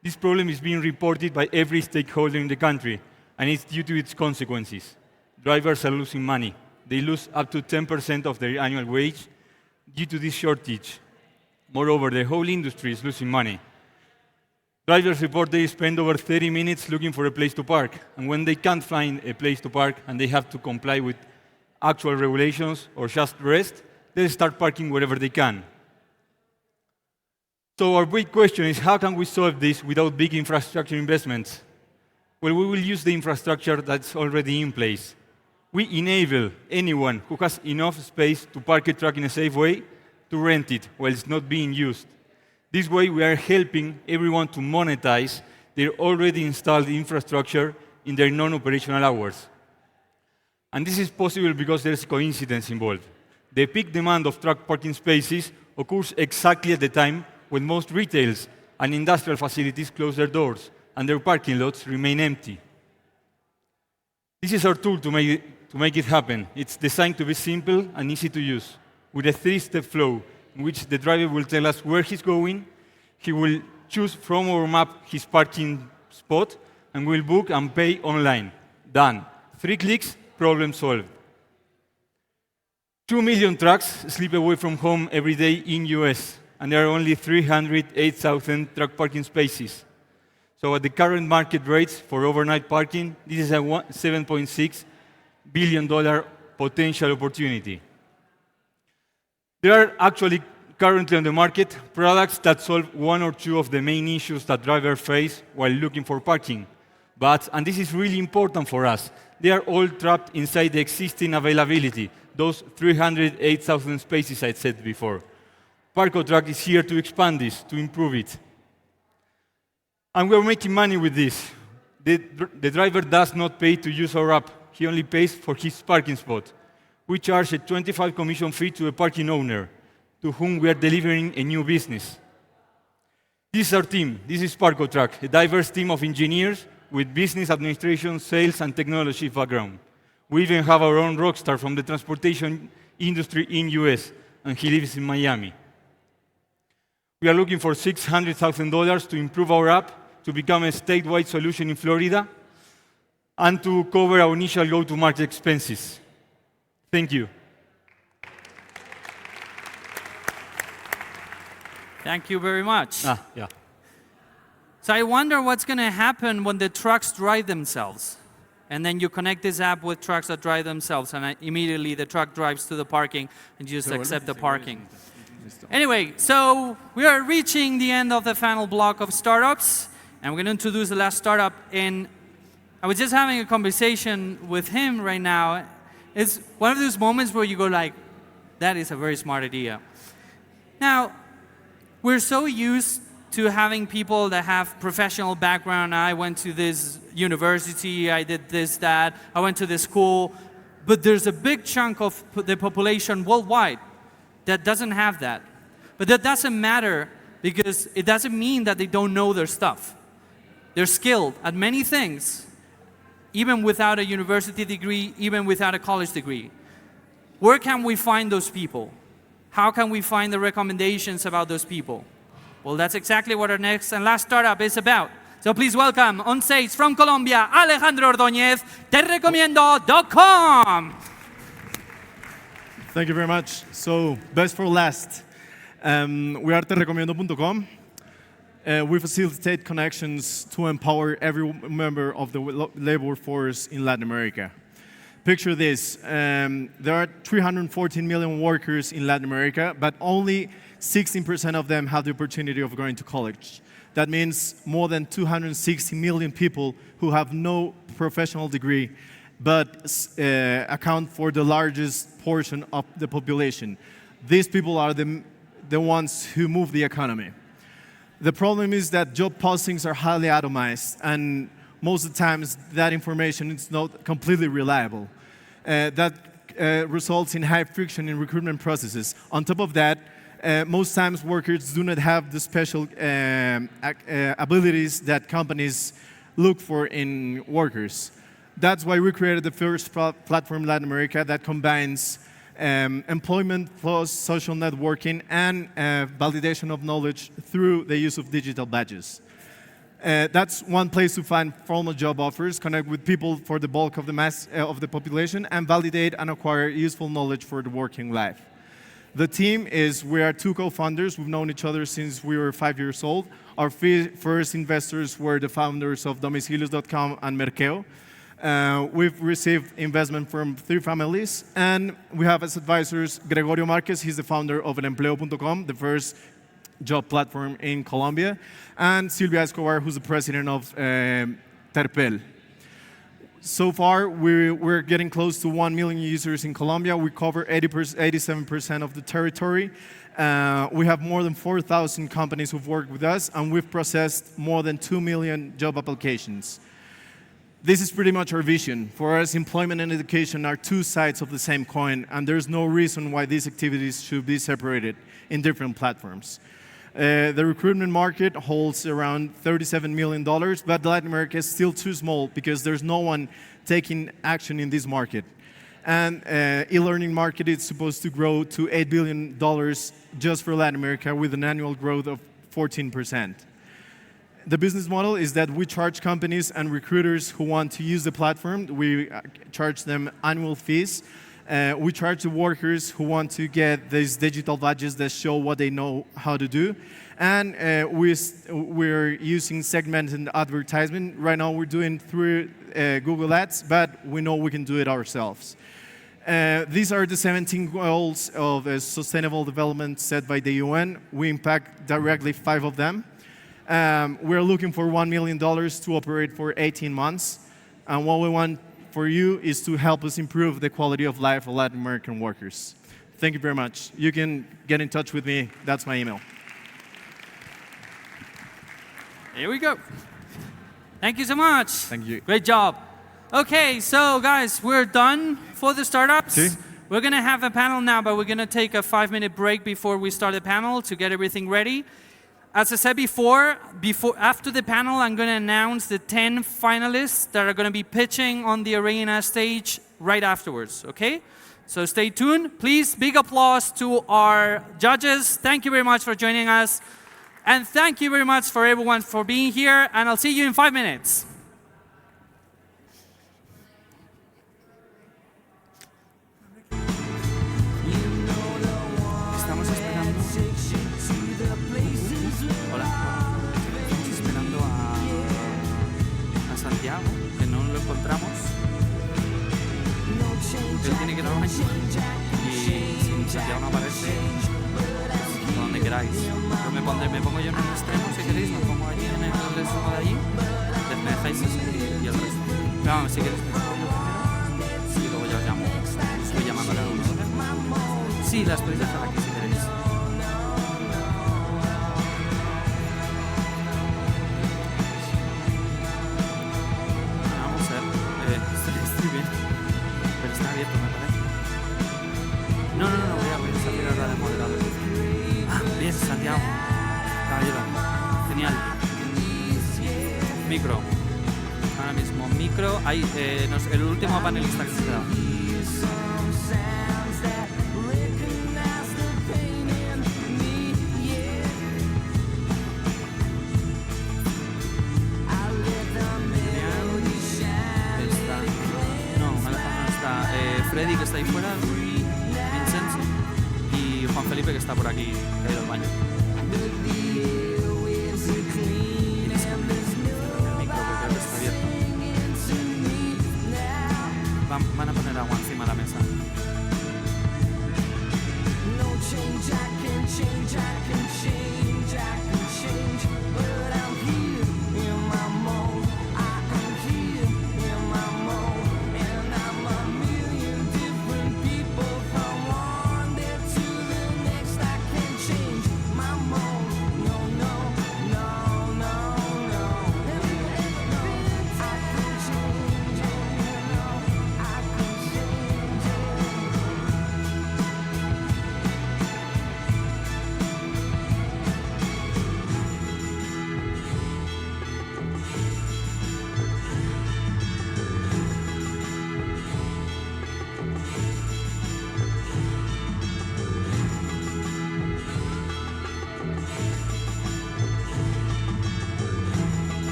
This problem is being reported by every stakeholder in the country, and it's due to its consequences. Drivers are losing money. They lose up to 10% of their annual wage due to this shortage. Moreover, the whole industry is losing money. Drivers report they spend over 30 minutes looking for a place to park, and when they can't find a place to park and they have to comply with actual regulations or just rest, they start parking wherever they can. So our big question is, how can we solve this without big infrastructure investments? Well, we will use the infrastructure that's already in place. We enable anyone who has enough space to park a truck in a safe way to rent it while it's not being used. This way, we are helping everyone to monetize their already installed infrastructure in their non-operational hours. And this is possible because there's coincidence involved. The peak demand of truck parking spaces occurs exactly at the time when most retails and industrial facilities close their doors and their parking lots remain empty. This is our tool to make it happen. It's designed to be simple and easy to use, with a 3-step flow in which the driver will tell us where he's going, he will choose from our map his parking spot, and will book and pay online. Done. 3 clicks, problem solved. 2 million trucks sleep away from home every day in US, and there are only 308,000 truck parking spaces. So at the current market rates for overnight parking, this is a $7.6 billion potential opportunity. There are actually currently on the market products that solve 1 or 2 of the main issues that drivers face while looking for parking. But, and this is really important for us, they are all trapped inside the existing availability, those 308,000 spaces I said before. Parco Truck is here to expand this, to improve it. And we're making money with this. The driver does not pay to use our app. He only pays for his parking spot. We charge a 25% commission fee to a parking owner, to whom we are delivering a new business. This is our team. This is Parco Truck, a diverse team of engineers with business administration, sales, and technology background. We even have our own rock star from the transportation industry in US, and he lives in Miami. We are looking for $600,000 to improve our app to become a statewide solution in Florida. and to cover our initial go-to-market expenses. Thank you. Thank you very much. Yeah. So I wonder what's going to happen when the trucks drive themselves. And then you connect this app with trucks that drive themselves, and immediately the truck drives to the parking, and you just accept the parking. Anyway, so we are reaching the end of the final block of startups, and we're going to introduce the last startup. And I was just having a conversation with him right now. It's one of those moments where you go like, that is a very smart idea. Now, we're so used to having people that have professional background. I went to this university, I did this, that, I went to this school, but there's a big chunk of the population worldwide that doesn't have that. But that doesn't matter, because it doesn't mean that they don't know their stuff. They're skilled at many things, even without a university degree, even without a college degree. Where can we find those people? How can we find the recommendations about those people? Well, that's exactly what our next and last startup is about. So please welcome on stage from Colombia, Alejandro Ordóñez, terrecomiendo.com. Thank you very much. So, best for last. We are terrecomiendo.com. We facilitate connections to empower every member of the labor force in Latin America. Picture this. There are 314 million workers in Latin America, but only 16% of them have the opportunity of going to college. That means more than 260 million people who have no professional degree, but account for the largest portion of the population. These people are the ones who move the economy. The problem is that job postings are highly atomized, and most of the times that information is not completely reliable. That results in high friction in recruitment processes. On top of that, most times workers do not have the special abilities that companies look for in workers. That's why we created the first platform in Latin America that combines employment plus social networking and validation of knowledge through the use of digital badges. That's one place to find formal job offers, connect with people for the bulk of the mass of the population, and validate and acquire useful knowledge for the working life. The team we are two co-founders. We've known each other since we were 5 years old. Our first investors were the founders of domicilios.com and Merkeo. We've received investment from 3 families, and we have as advisors Gregorio Marquez. He's the founder of elempleo.com, the first job platform in Colombia, and Silvia Escobar, who's the president of Terpel. So far, we're getting close to 1 million users in Colombia. We cover 87% of the territory. We have more than 4,000 companies who've worked with us, and we've processed more than 2 million job applications. This is pretty much our vision. For us, employment and education are two sides of the same coin, and there's no reason why these activities should be separated in different platforms. The recruitment market holds around $37 million, but Latin America is still too small because there's no one taking action in this market. And e-learning market is supposed to grow to $8 billion just for Latin America with an annual growth of 14%. The business model is that we charge companies and recruiters who want to use the platform. We charge them annual fees. We charge the workers who want to get these digital badges that show what they know how to do. And we're using segmented advertisement. Right now we're doing through Google Ads, but we know we can do it ourselves. These are the 17 goals of sustainable development set by the UN. We impact directly 5 of them. We're looking for $1 million to operate for 18 months. And what we want for you is to help us improve the quality of life of Latin American workers. Thank you very much. You can get in touch with me. That's my email. Here we go. Thank you so much. Thank you. Great job. Okay, so guys, we're done for the startups. See? We're going to have a panel now, but we're going to take a 5-minute break before we start the panel to get everything ready. As I said before, after the panel, I'm going to announce the 10 finalists that are going to be pitching on the arena stage right afterwards, okay? So stay tuned. Please, big applause to our judges. Thank you very much for joining us. And thank you very much for everyone for being here. And I'll see you in 5 minutes. momento. Y si Santiago no aparece, por donde queráis. Yo me pongo yo en el extremo, si queréis, me pongo allí en el extremo de allí, me dejáis eso y el resto. Pero vamos, si queréis me pongo yo primero y luego ya os llamo. Estoy llamándole a uno. Sí, las podéis dejar aquí si queréis. Vamos a ver. Estoy bien. Pero está abierto, me parece. No, voy a salir ahora de moderador. Ah, bien, Santiago. Caballero. Genial. Micro. Ahora mismo, micro. Ahí, el último panelista que se queda. Freddy, que está ahí fuera, Vincenzo, y Juan Felipe, que está por aquí, que ha ido al baño. El micro, que creo que está abierto. Van a poner agua encima de la mesa.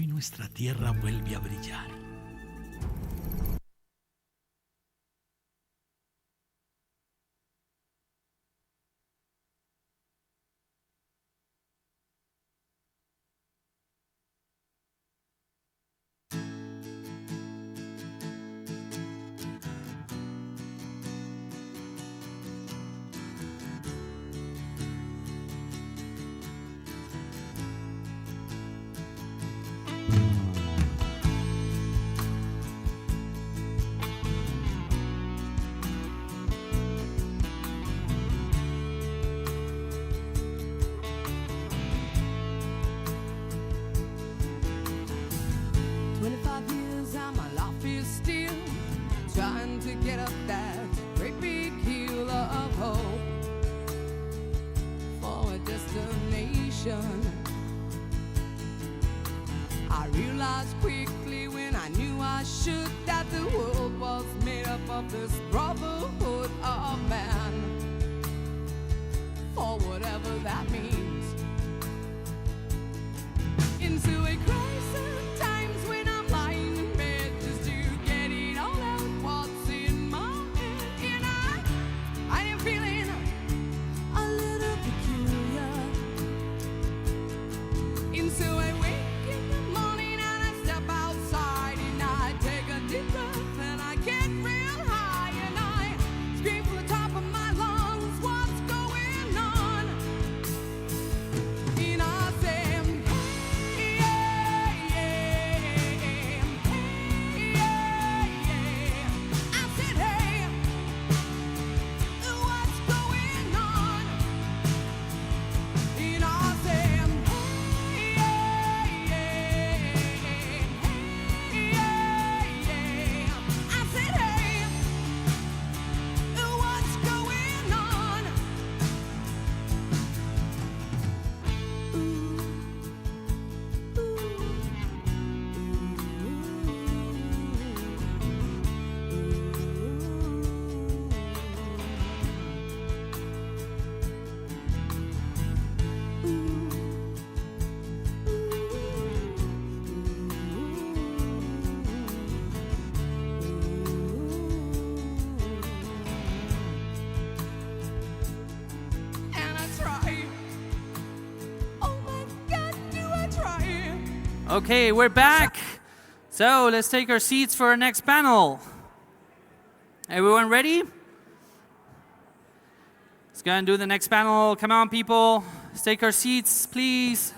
Hoy nuestra tierra vuelve a brillar. Trying to get up that great big hill of hope for a destination. I realized quickly when I knew I should that the world was made up of this brotherhood of man, for whatever that means. Into a crisis times when I'm lying in bed just to get it all out what's in my head, and I am feeling a little peculiar. And so I wake in the morning and I step outside and I take a deep breath and I get real high and I scream from the top of my lungs, what's going on? And I say, Okay, we're back. So let's take our seats for our next panel. Everyone ready? Let's go and do the next panel. Come on, people. Let's take our seats, please.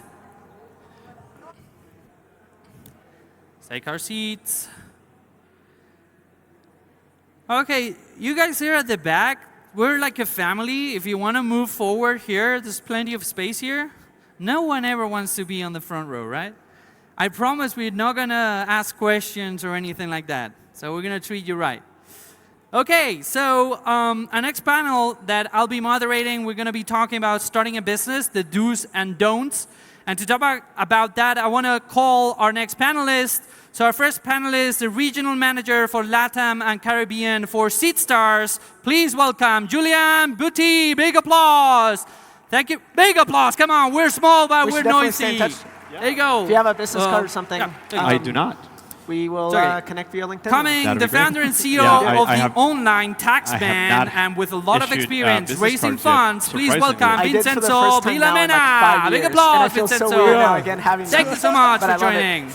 Let's take our seats. Okay, you guys here at the back, we're like a family. If you want to move forward here, there's plenty of space here. No one ever wants to be on the front row, right? I promise we're not going to ask questions or anything like that. So we're going to treat you right. Okay, so our next panel that I'll be moderating, we're going to be talking about starting a business, the do's and don'ts. And to talk about that, I want to call our next panelist. So our first panelist, the regional manager for LATAM and Caribbean for SeedStars. Please welcome Julian Buti. Big applause. Thank you. Big applause. Come on, we're small, but we're noisy. There you go. If you have a business card or something, I do not. We will connect via LinkedIn. Coming, the founder and CEO of the online tax ban, and with a lot of experience raising funds, please welcome Vincenzo Vilamena. Big applause, Vincenzo. Thank you so much for joining.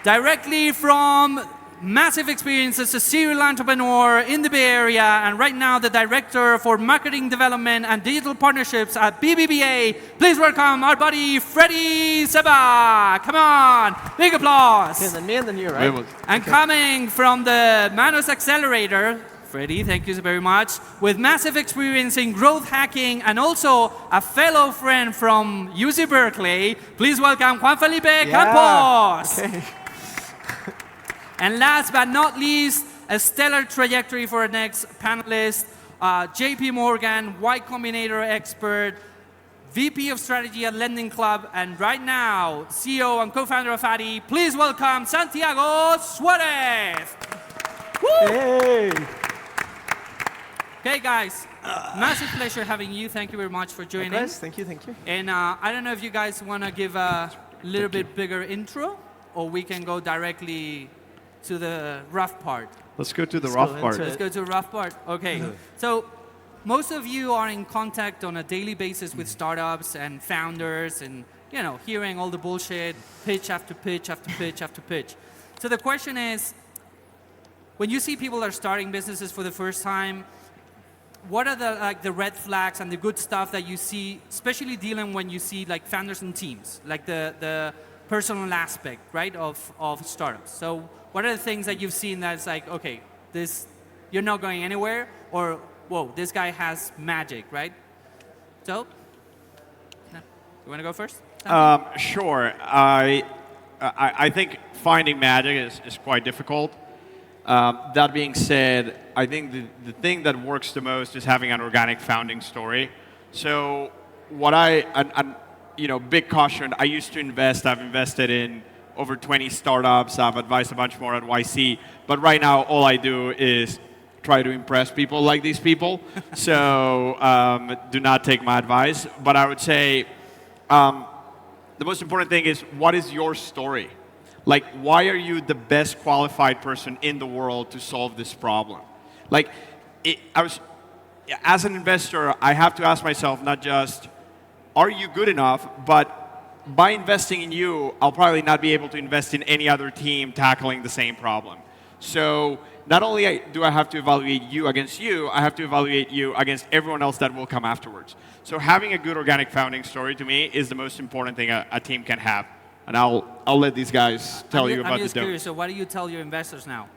Directly from massive experience as a serial entrepreneur in the Bay Area, and right now the director for marketing development and digital partnerships at BBVA. Please welcome our buddy Freddy Seba. Come on, big applause. And then me and then you, right? And coming from the Manos Accelerator, Freddy, thank you very much, with massive experience in growth hacking and also a fellow friend from UC Berkeley. Please welcome Juan Felipe Campos. Okay. And last but not least, a stellar trajectory for our next panelist, JP Morgan, Y Combinator expert, VP of Strategy at Lending Club, and right now, CEO and co-founder of Addy. Please welcome Santiago Suarez. Hey. Okay, guys, massive pleasure having you. Thank you very much for joining. Thank you. And I don't know if you guys want to give a little bit bigger intro, or we can go directly to the rough part. Let's go to the rough part. Let's go to the rough part. Okay. So most of you are in contact on a daily basis with startups and founders and, you know, hearing all the bullshit, pitch after pitch after pitch after pitch. So the question is, when you see people that are starting businesses for the first time, what are the red flags and the good stuff that you see, especially dealing when you see like founders and teams, like the personal aspect, right, of startups? So what are the things that you've seen that's like, okay, this, you're not going anywhere, or whoa, this guy has magic, right? So, you want to go first? Sure. I think finding magic is quite difficult. That being said, I think the thing that works the most is having an organic founding story. So what big caution, I used to invest, I've invested in over 20 startups, I've advised a bunch more at YC, but right now all I do is try to impress people like these people. So do not take my advice. But I would say the most important thing is, what is your story? Like, why are you the best qualified person in the world to solve this problem? Like, as an investor, I have to ask myself not just, are you good enough, but by investing in you, I'll probably not be able to invest in any other team tackling the same problem. So not only do I have to evaluate you against you, I have to evaluate you against everyone else that will come afterwards. So having a good organic founding story, to me, is the most important thing a team can have. And I'll let these guys tell you about the I'm just curious, so what do you tell your investors now?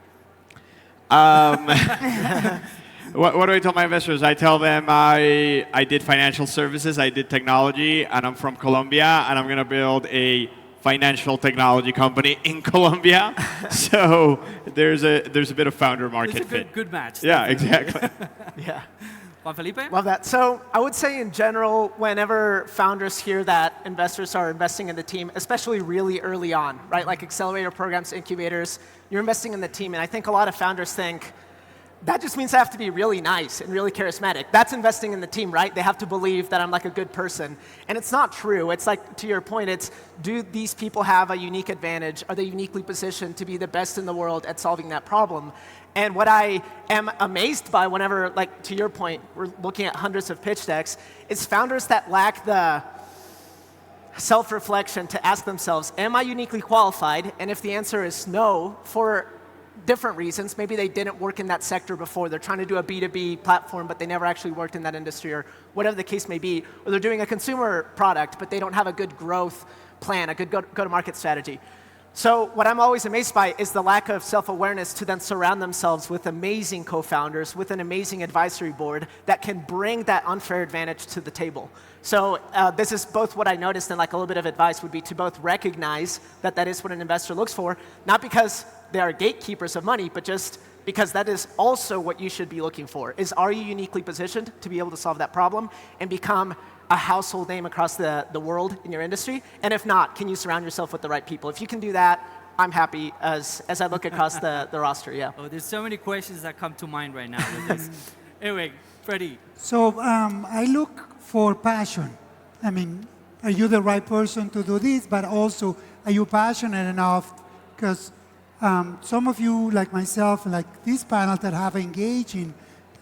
What do I tell my investors? I tell them I did financial services, I did technology, and I'm from Colombia, and I'm going to build a financial technology company in Colombia. So there's a bit of founder market fit. It's a good match. Yeah, exactly. Yeah. Juan Felipe? Love that. So I would say in general, whenever founders hear that investors are investing in the team, especially really early on, right? Like accelerator programs, incubators, you're investing in the team. And I think a lot of founders think, that just means I have to be really nice and really charismatic. That's investing in the team, right? They have to believe that I'm like a good person. And it's not true. It's like, to your point, it's, do these people have a unique advantage? Are they uniquely positioned to be the best in the world at solving that problem? And what I am amazed by whenever, like to your point, we're looking at hundreds of pitch decks, is founders that lack the self-reflection to ask themselves, am I uniquely qualified? And if the answer is no, for different reasons, maybe they didn't work in that sector before, they're trying to do a B2B platform, but they never actually worked in that industry, or whatever the case may be, or they're doing a consumer product, but they don't have a good growth plan, a good go-to-market strategy. So what I'm always amazed by is the lack of self-awareness to then surround themselves with amazing co-founders, with an amazing advisory board that can bring that unfair advantage to the table. So this is both what I noticed, and like a little bit of advice would be to both recognize that that is what an investor looks for, not because they are gatekeepers of money, but just because that is also what you should be looking for, is, are you uniquely positioned to be able to solve that problem and become a household name across the world in your industry? And if not, can you surround yourself with the right people? If you can do that, I'm happy as I look across the roster, yeah. Oh, there's so many questions that come to mind right now with this. Anyway, Freddie. So I look for passion. I mean, are you the right person to do this? But also, are you passionate enough? Because some of you, like myself, like this panel that have engaged in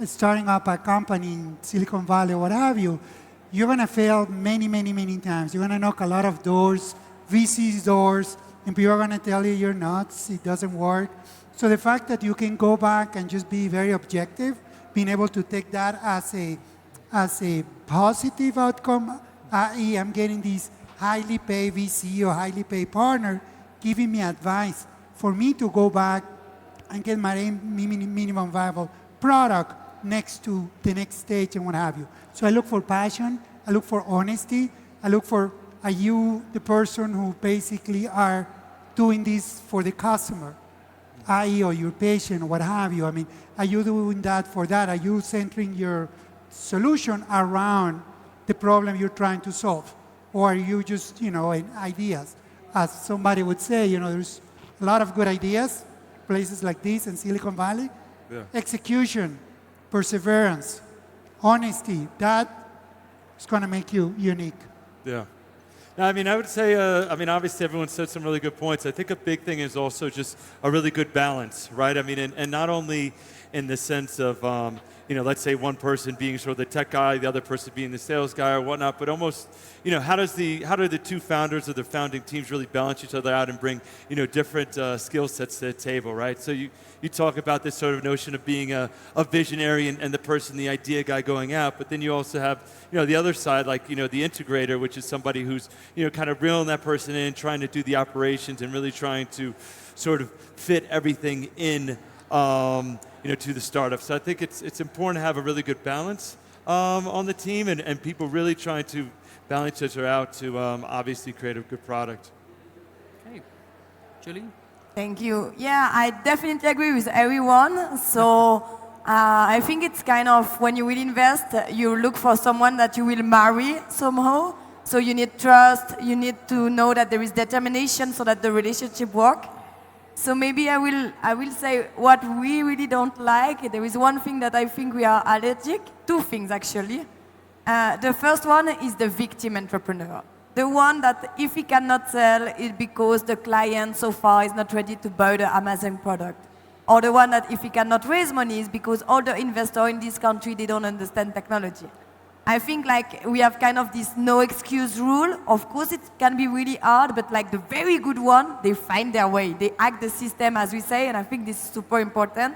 starting up a company in Silicon Valley or what have you, you're going to fail many, many, many times. You're going to knock a lot of doors, VC's doors, and people are going to tell you you're nuts, it doesn't work. So the fact that you can go back and just be very objective, being able to take that as a positive outcome, i.e. I'm getting this highly paid VC or highly paid partner giving me advice for me to go back and get my minimum viable product next to the next stage and what have you. So I look for passion, I look for honesty, I look for, are you the person who basically are doing this for the customer, i.e. or your patient or what have you? I mean, are you doing that for that? Are you centering your solution around the problem you're trying to solve? Or are you just, in ideas? As somebody would say, there's a lot of good ideas, places like this in Silicon Valley. Yeah. Execution, perseverance, honesty, that is going to make you unique. Yeah. No, I mean, I would say, I mean, obviously everyone said some really good points. I think a big thing is also just a really good balance, right? I mean, and not only in the sense of, you know, let's say one person being sort of the tech guy, the other person being the sales guy or whatnot, but almost, you know, how do the two founders or the founding teams really balance each other out and bring, you know, different skill sets to the table, right? So you talk about this sort of notion of being a visionary and the person, the idea guy going out, but then you also have, you know, the other side, like, you know, the integrator, which is somebody who's, you know, kind of reeling that person in, trying to do the operations and really trying to sort of fit everything in, you know, to the startup. So I think it's important to have a really good balance on the team and people really trying to balance each other out to obviously create a good product. Okay, Julie? Thank you. Yeah, I definitely agree with everyone. So I think it's kind of when you will invest, you look for someone that you will marry somehow. So you need trust, you need to know that there is determination so that the relationship works. So maybe I will say what we really don't like. There is one thing that I think we are allergic, two things actually. The first one is the victim entrepreneur. The one that if he cannot sell, it's because the client so far is not ready to buy the Amazon product. Or the one that if he cannot raise money is because all the investors in this country, they don't understand technology. I think like we have kind of this no excuse rule. Of course it can be really hard, but like the very good one, they find their way. They hack the system as we say, and I think this is super important.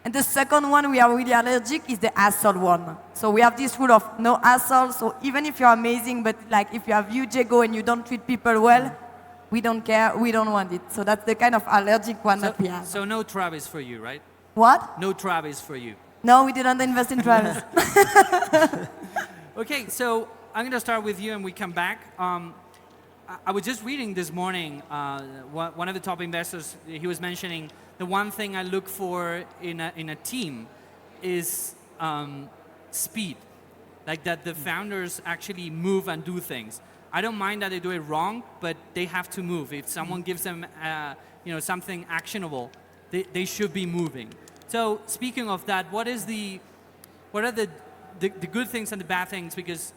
And the second one we are really allergic is the hassle one. So we have this rule of no hassle. So even if you're amazing, but like if you have huge ego and you don't treat people well, we don't care, we don't want it. So that's the kind of allergic one that we have. So no Travis for you, right? What? No Travis for you. No, we didn't invest in Travis. Okay, so I'm going to start with you and we come back. I was just reading this morning, one of the top investors, he was mentioning the one thing I look for in a team is speed. Like that the founders actually move and do things. I don't mind that they do it wrong, but they have to move. If someone gives them you know, something actionable, they should be moving. So speaking of that, what are the good things and the bad things? Because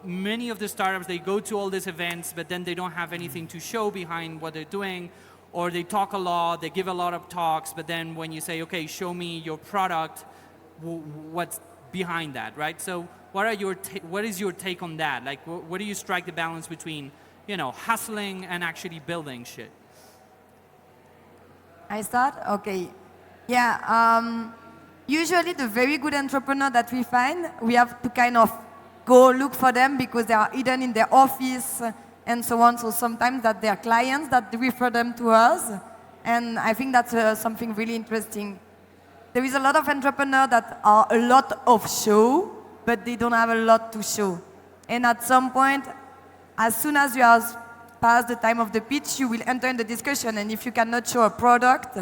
many of the startups, they go to all these events, but then they don't have anything to show behind what they're doing, or they talk a lot, they give a lot of talks, but then when you say, okay, show me your product, what's behind that, right? So what is your take on that? Like, what do you strike the balance between, you know, hustling and actually building shit? I start? Okay. Yeah, usually the very good entrepreneur that we find, we have to kind of go look for them because they are hidden in their office and so on. So sometimes that they are clients that refer them to us. And I think that's something really interesting. There is a lot of entrepreneurs that are a lot of show, but they don't have a lot to show. And at some point, as soon as you are past the time of the pitch, you will enter in the discussion. And if you cannot show a product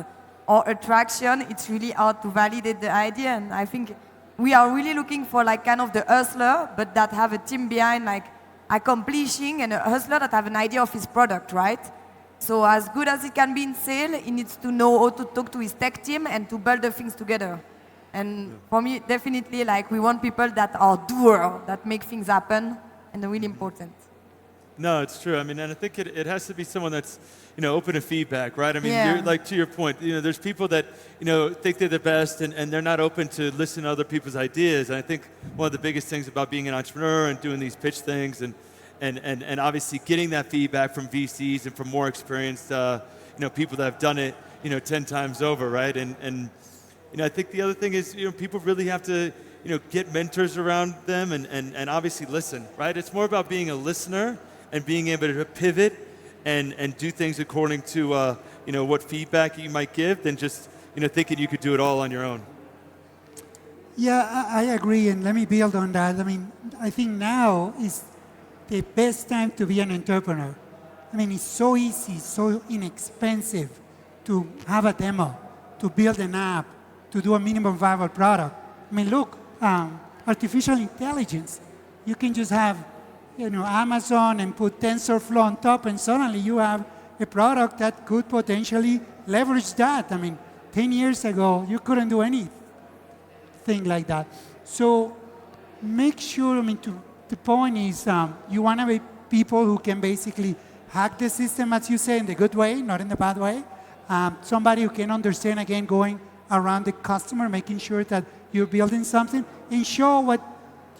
or attraction, it's really hard to validate the idea. And I think we are really looking for like kind of the hustler, but that have a team behind like accomplishing, and a hustler that have an idea of his product, right? So as good as it can be in sale, he needs to know how to talk to his tech team and to build the things together. And for me, definitely like we want people that are doer, that make things happen, and they're really important. No, it's true. I mean, and I think it has to be someone that's, you know, open to feedback, right? I mean, Yeah. you're, like to your point, you know, there's people that, you know, think they're the best and they're not open to listen to other people's ideas. And I think one of the biggest things about being an entrepreneur and doing these pitch things and obviously getting that feedback from VCs and from more experienced, you know, people that have done it, you know, 10 times over, right? And you know, I think the other thing is, you know, people really have to, you know, get mentors around them and obviously listen, right? It's more about being a listener and being able to pivot and do things according to, you know, what feedback you might give than just, you know, thinking you could do it all on your own. Yeah, I agree, and let me build on that. I mean, I think now is the best time to be an entrepreneur. I mean, it's so easy, so inexpensive to have a demo, to build an app, to do a minimum viable product. I mean, look, artificial intelligence. You can just have, you know, Amazon and put TensorFlow on top, and suddenly you have a product that could potentially leverage that. I mean, 10 years ago, you couldn't do anything like that. So make sure, I mean, the point is you want to be people who can basically hack the system, as you say, in the good way, not in the bad way. Somebody who can understand, again, going around the customer, making sure that you're building something, and show what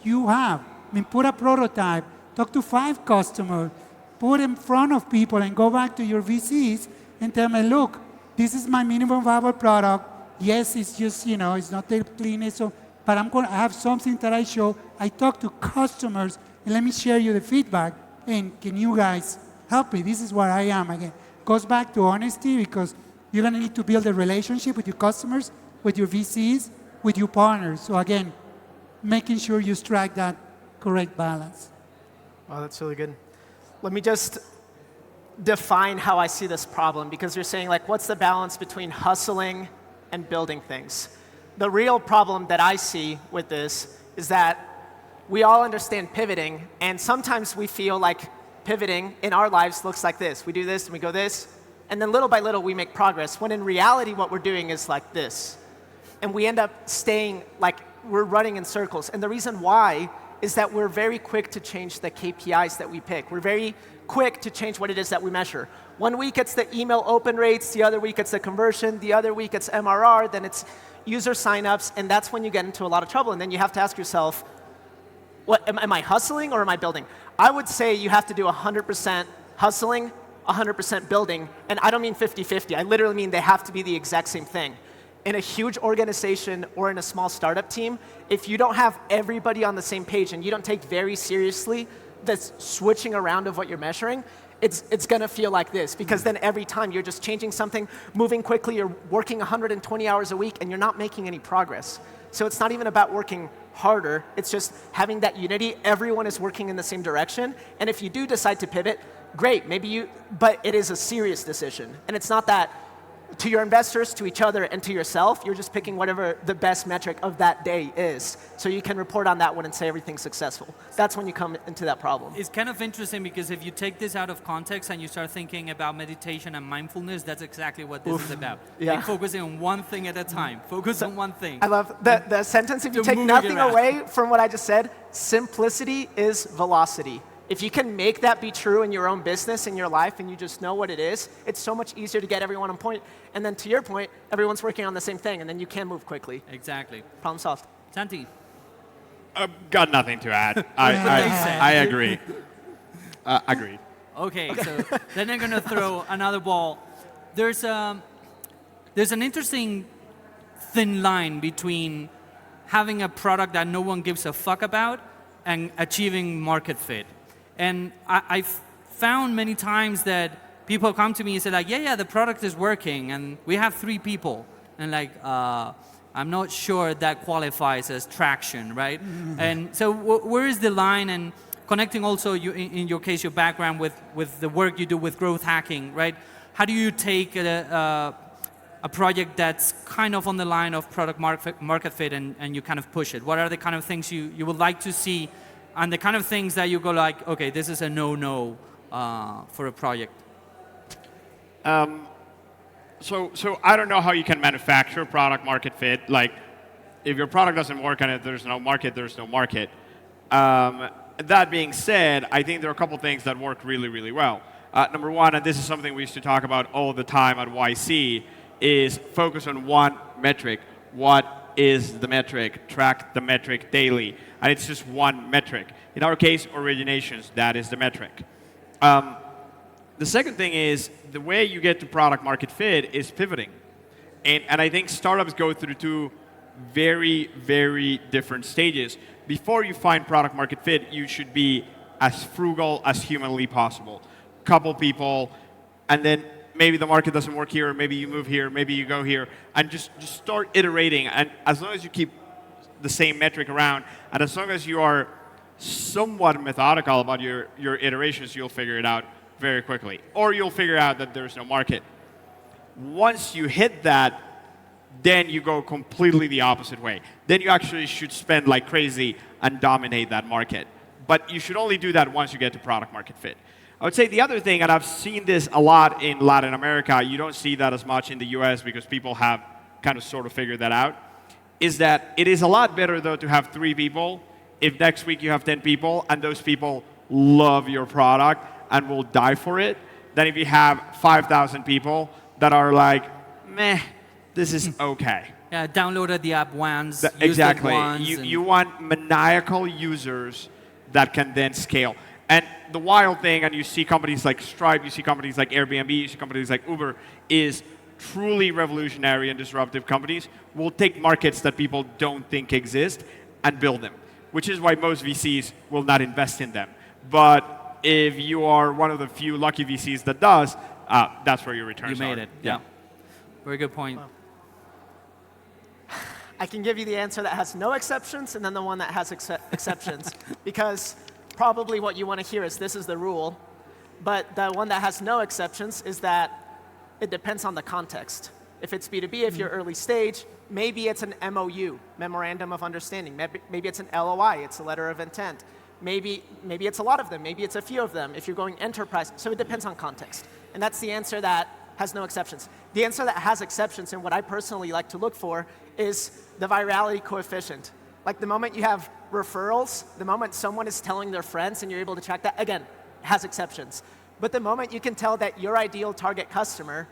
you have. I mean, put a prototype, talk to 5 customers, put in front of people, and go back to your VCs and tell them, look, this is my minimum viable product. Yes, it's just, it's not the cleanest, but I have something that I show. I talk to customers, and let me share you the feedback, and can you guys help me? This is where I am again. Goes back to honesty, because you're going to need to build a relationship with your customers, with your VCs, with your partners. So again, making sure you strike that correct balance. Oh, that's really good. Let me just define how I see this problem, because you're saying, like, what's the balance between hustling and building things? The real problem that I see with this is that we all understand pivoting, and sometimes we feel like pivoting in our lives looks like this. We do this, and we go this, and then little by little we make progress, when in reality what we're doing is like this. And we end up staying like we're running in circles. And the reason why is that we're very quick to change the KPIs that we pick. We're very quick to change what it is that we measure. One week it's the email open rates, the other week it's the conversion, the other week it's MRR, then it's user signups, and that's when you get into a lot of trouble. And then you have to ask yourself, what, am I hustling or am I building? I would say you have to do 100% hustling, 100% building, and I don't mean 50-50. I literally mean they have to be the exact same thing. In a huge organization or in a small startup team, if you don't have everybody on the same page and you don't take very seriously the switching around of what you're measuring, it's going to feel like this, because then every time you're just changing something, moving quickly, you're working 120 hours a week, and you're not making any progress. So it's not even about working harder. It's just having that unity. Everyone is working in the same direction. And if you do decide to pivot, great, but it is a serious decision. And it's not that to your investors, to each other, and to yourself, you're just picking whatever the best metric of that day is. So you can report on that one and say everything's successful. That's when you come into that problem. It's kind of interesting, because if you take this out of context and you start thinking about meditation and mindfulness, that's exactly what this is about. Yeah. Like focusing on one thing at a time. Focus on one thing. I love the sentence, if you take nothing away from what I just said, simplicity is velocity. If you can make that be true in your own business, in your life, and you just know what it is, it's so much easier to get everyone on point. And then to your point, everyone's working on the same thing, and then you can move quickly. Exactly. Problem solved. Santi. Got nothing to add. I agree. Agreed. Okay, so then I'm going to throw another ball. There's an interesting thin line between having a product that no one gives a fuck about and achieving market fit. And I've found many times that people come to me and say, like, yeah, the product is working, and we have 3 people. And like, I'm not sure that qualifies as traction, right? And so where is the line? And connecting also, in your case, your background with the work you do with growth hacking, right? How do you take a project that's kind of on the line of product market fit and you kind of push it? What are the kind of things you would like to see, and the kind of things that you go like, okay, this is a no-no for a project? So I don't know how you can manufacture product market fit. Like, if your product doesn't work and if there's no market, there's no market. That being said, I think there are a couple things that work really, really well. Number one, and this is something we used to talk about all the time at YC, is focus on one metric. What is the metric? Track the metric daily. And it's just one metric. In our case, originations, that is the metric. The second thing is, the way you get to product market fit is pivoting. And I think startups go through 2 very, very different stages. Before you find product market fit, you should be as frugal as humanly possible. Couple people, and then maybe the market doesn't work here, maybe you move here, maybe you go here, and just start iterating. And as long as you keep the same metric around, and as long as you are somewhat methodical about your iterations, you'll figure it out very quickly. Or you'll figure out that there's no market. Once you hit that, then you go completely the opposite way. Then you actually should spend like crazy and dominate that market. But you should only do that once you get to product market fit. I would say the other thing, and I've seen this a lot in Latin America, you don't see that as much in the US because people have kind of sort of figured that out, is that it is a lot better, though, to have 3 people if next week you have 10 people and those people love your product and will die for it than if you have 5,000 people that are like, meh, this is okay. Yeah, downloaded the app once, used it Exactly. once. You want maniacal users that can then scale. And the wild thing, and you see companies like Stripe, you see companies like Airbnb, you see companies like Uber, is truly revolutionary and disruptive companies will take markets that people don't think exist and build them, which is why most VCs will not invest in them. But if you are one of the few lucky VCs that does, that's where your returns are. You made it, yeah. Very good point. I can give you the answer that has no exceptions and then the one that has exceptions. Because probably what you want to hear is this is the rule. But the one that has no exceptions is that it depends on the context. If it's B2B, if you're early stage, maybe it's an MOU, Memorandum of Understanding. Maybe it's an LOI, it's a letter of intent. Maybe it's a lot of them. Maybe it's a few of them if you're going enterprise. So it depends on context. And that's the answer that has no exceptions. The answer that has exceptions, and what I personally like to look for, is the virality coefficient. Like the moment you have referrals, the moment someone is telling their friends and you're able to track that, again, has exceptions. But the moment you can tell that your ideal target customer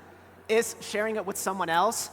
is sharing it with someone else,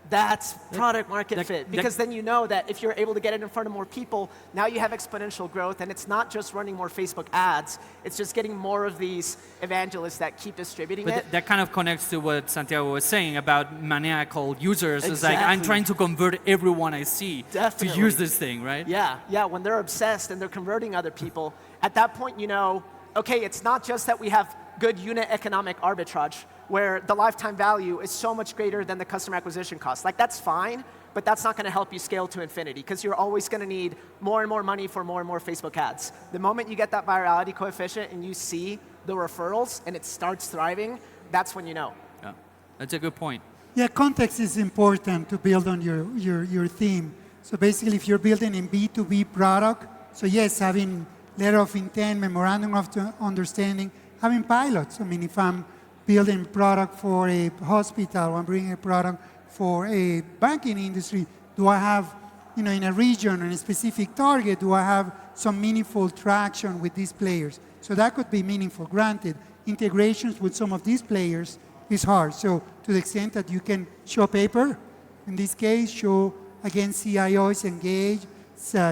that's product market fit. Because then you know that if you're able to get it in front of more people, now you have exponential growth, and it's not just running more Facebook ads, it's just getting more of these evangelists that keep distributing it. That kind of connects to what Santiago was saying about maniacal users. Exactly. It's like, I'm trying to convert everyone I see to use this thing, right? Yeah, when they're obsessed and they're converting other people, at that point you know, okay, it's not just that we have good unit economic arbitrage, where the lifetime value is so much greater than the customer acquisition cost. Like, that's fine, but that's not going to help you scale to infinity, because you're always going to need more and more money for more and more Facebook ads. The moment you get that virality coefficient and you see the referrals and it starts thriving, that's when you know. Yeah, that's a good point. Yeah, context is important to build on your theme. So basically, if you're building a B2B product, so yes, having letter of intent, memorandum of understanding, having pilots. I mean, if I'm building a product for a hospital, or I'm bringing a product for a banking industry, do I have, in a region, in a specific target, do I have some meaningful traction with these players? So that could be meaningful. Granted, integrations with some of these players is hard. So to the extent that you can show paper, in this case, show, again, CIOs engaged,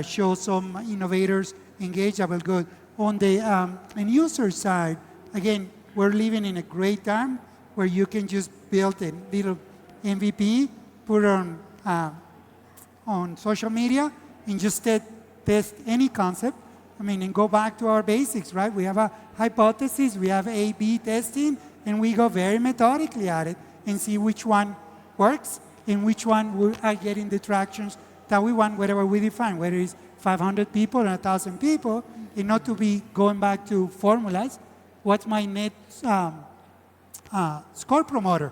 show some innovators engaged, that will good. On the end user side, again, we're living in a great time where you can just build a little MVP, put it on social media, and just test any concept. I mean, and go back to our basics, right? We have a hypothesis, we have A/B testing, and we go very methodically at it and see which one works and which one we are getting the tractions that we want, whatever we define, whether it's 500 people or 1,000 people, and not to be going back to formulas. What's my net score promoter?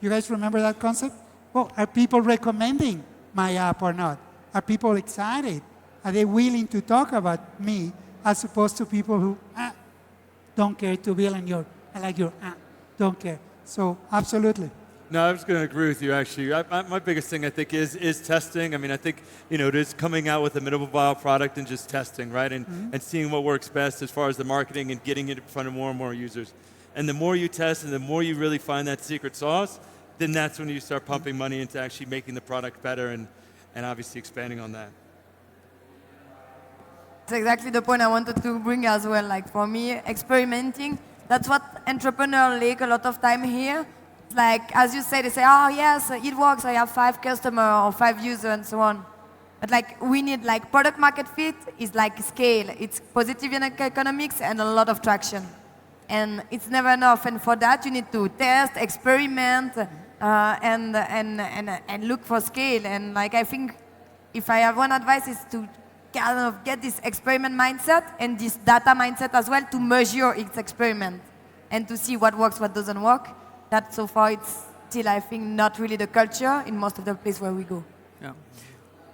You guys remember that concept? Well, are people recommending my app or not? Are people excited? Are they willing to talk about me, as opposed to people who don't care to build in I like your don't care. So absolutely. No, I was going to agree with you, actually. My biggest thing, I think, is testing. I mean, I think, it is coming out with a minimal viable product and just testing, right? And seeing what works best as far as the marketing and getting it in front of more and more users. And the more you test and the more you really find that secret sauce, then that's when you start pumping money into actually making the product better and obviously expanding on that. That's exactly the point I wanted to bring as well. Like, for me, experimenting, that's what entrepreneurs lack a lot of time here. Like, as you say, they say, oh, yes, it works. I have 5 customers or 5 users and so on. But like, we need like product market fit is like scale. It's positive unit economics and a lot of traction. And it's never enough. And for that, you need to test, experiment, and look for scale. And like, I think if I have one advice is to kind of get this experiment mindset and this data mindset as well to measure its experiment and to see what works, what doesn't work. That so far it's still, I think, not really the culture in most of the places where we go. Yeah.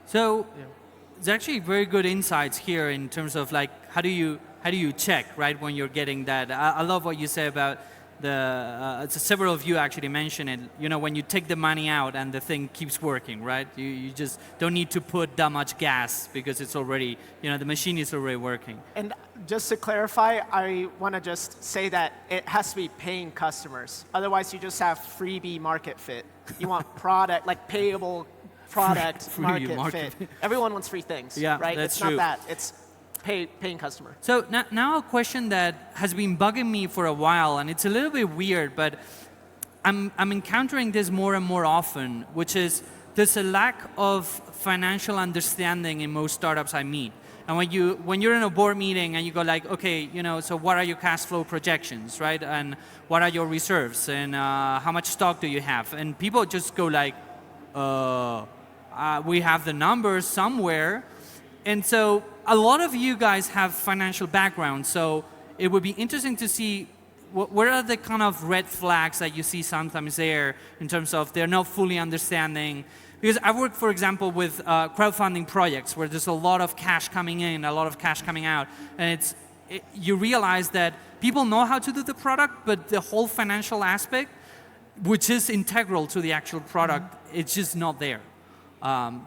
So there's actually very good insights here in terms of like how do you check, right, when you're getting that. I love what you say about several of you actually mentioned it. You know, when you take the money out and the thing keeps working, right? You just don't need to put that much gas because it's already, you know, the machine is already working. And just to clarify, I want to just say that it has to be paying customers. Otherwise, you just have freebie market fit. You want product, like payable product market fit. Everyone wants free things, Yeah, right? that's it's true. not that. It's paying customer. So now a question that has been bugging me for a while, and it's a little bit weird, but I'm encountering this more and more often, which is there's a lack of financial understanding in most startups I meet. And when you're in a board meeting and you go like, okay, you know, so what are your cash flow projections, right? And what are your reserves? And how much stock do you have? And people just go like, we have the numbers somewhere. And so a lot of you guys have financial background, so it would be interesting to see what are the kind of red flags that you see sometimes there in terms of they're not fully understanding. Because I've worked, for example, with crowdfunding projects where there's a lot of cash coming in, a lot of cash coming out, and you realize that people know how to do the product, but the whole financial aspect, which is integral to the actual product, it's just not there.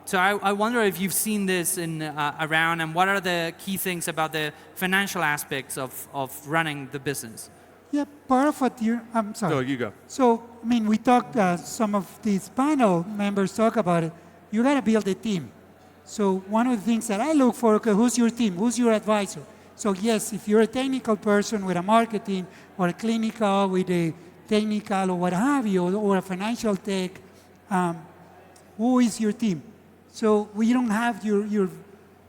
So I wonder if you've seen this around, and what are the key things about the financial aspects of running the business? Yeah, part of what I'm sorry. No, you go. So, I mean, we talked, some of these panel members talk about it. You got to build a team. So one of the things that I look for, okay, who's your team? Who's your advisor? So yes, if you're a technical person with a marketing or a clinical with a technical or what have you, or a financial tech, who is your team? So we don't have your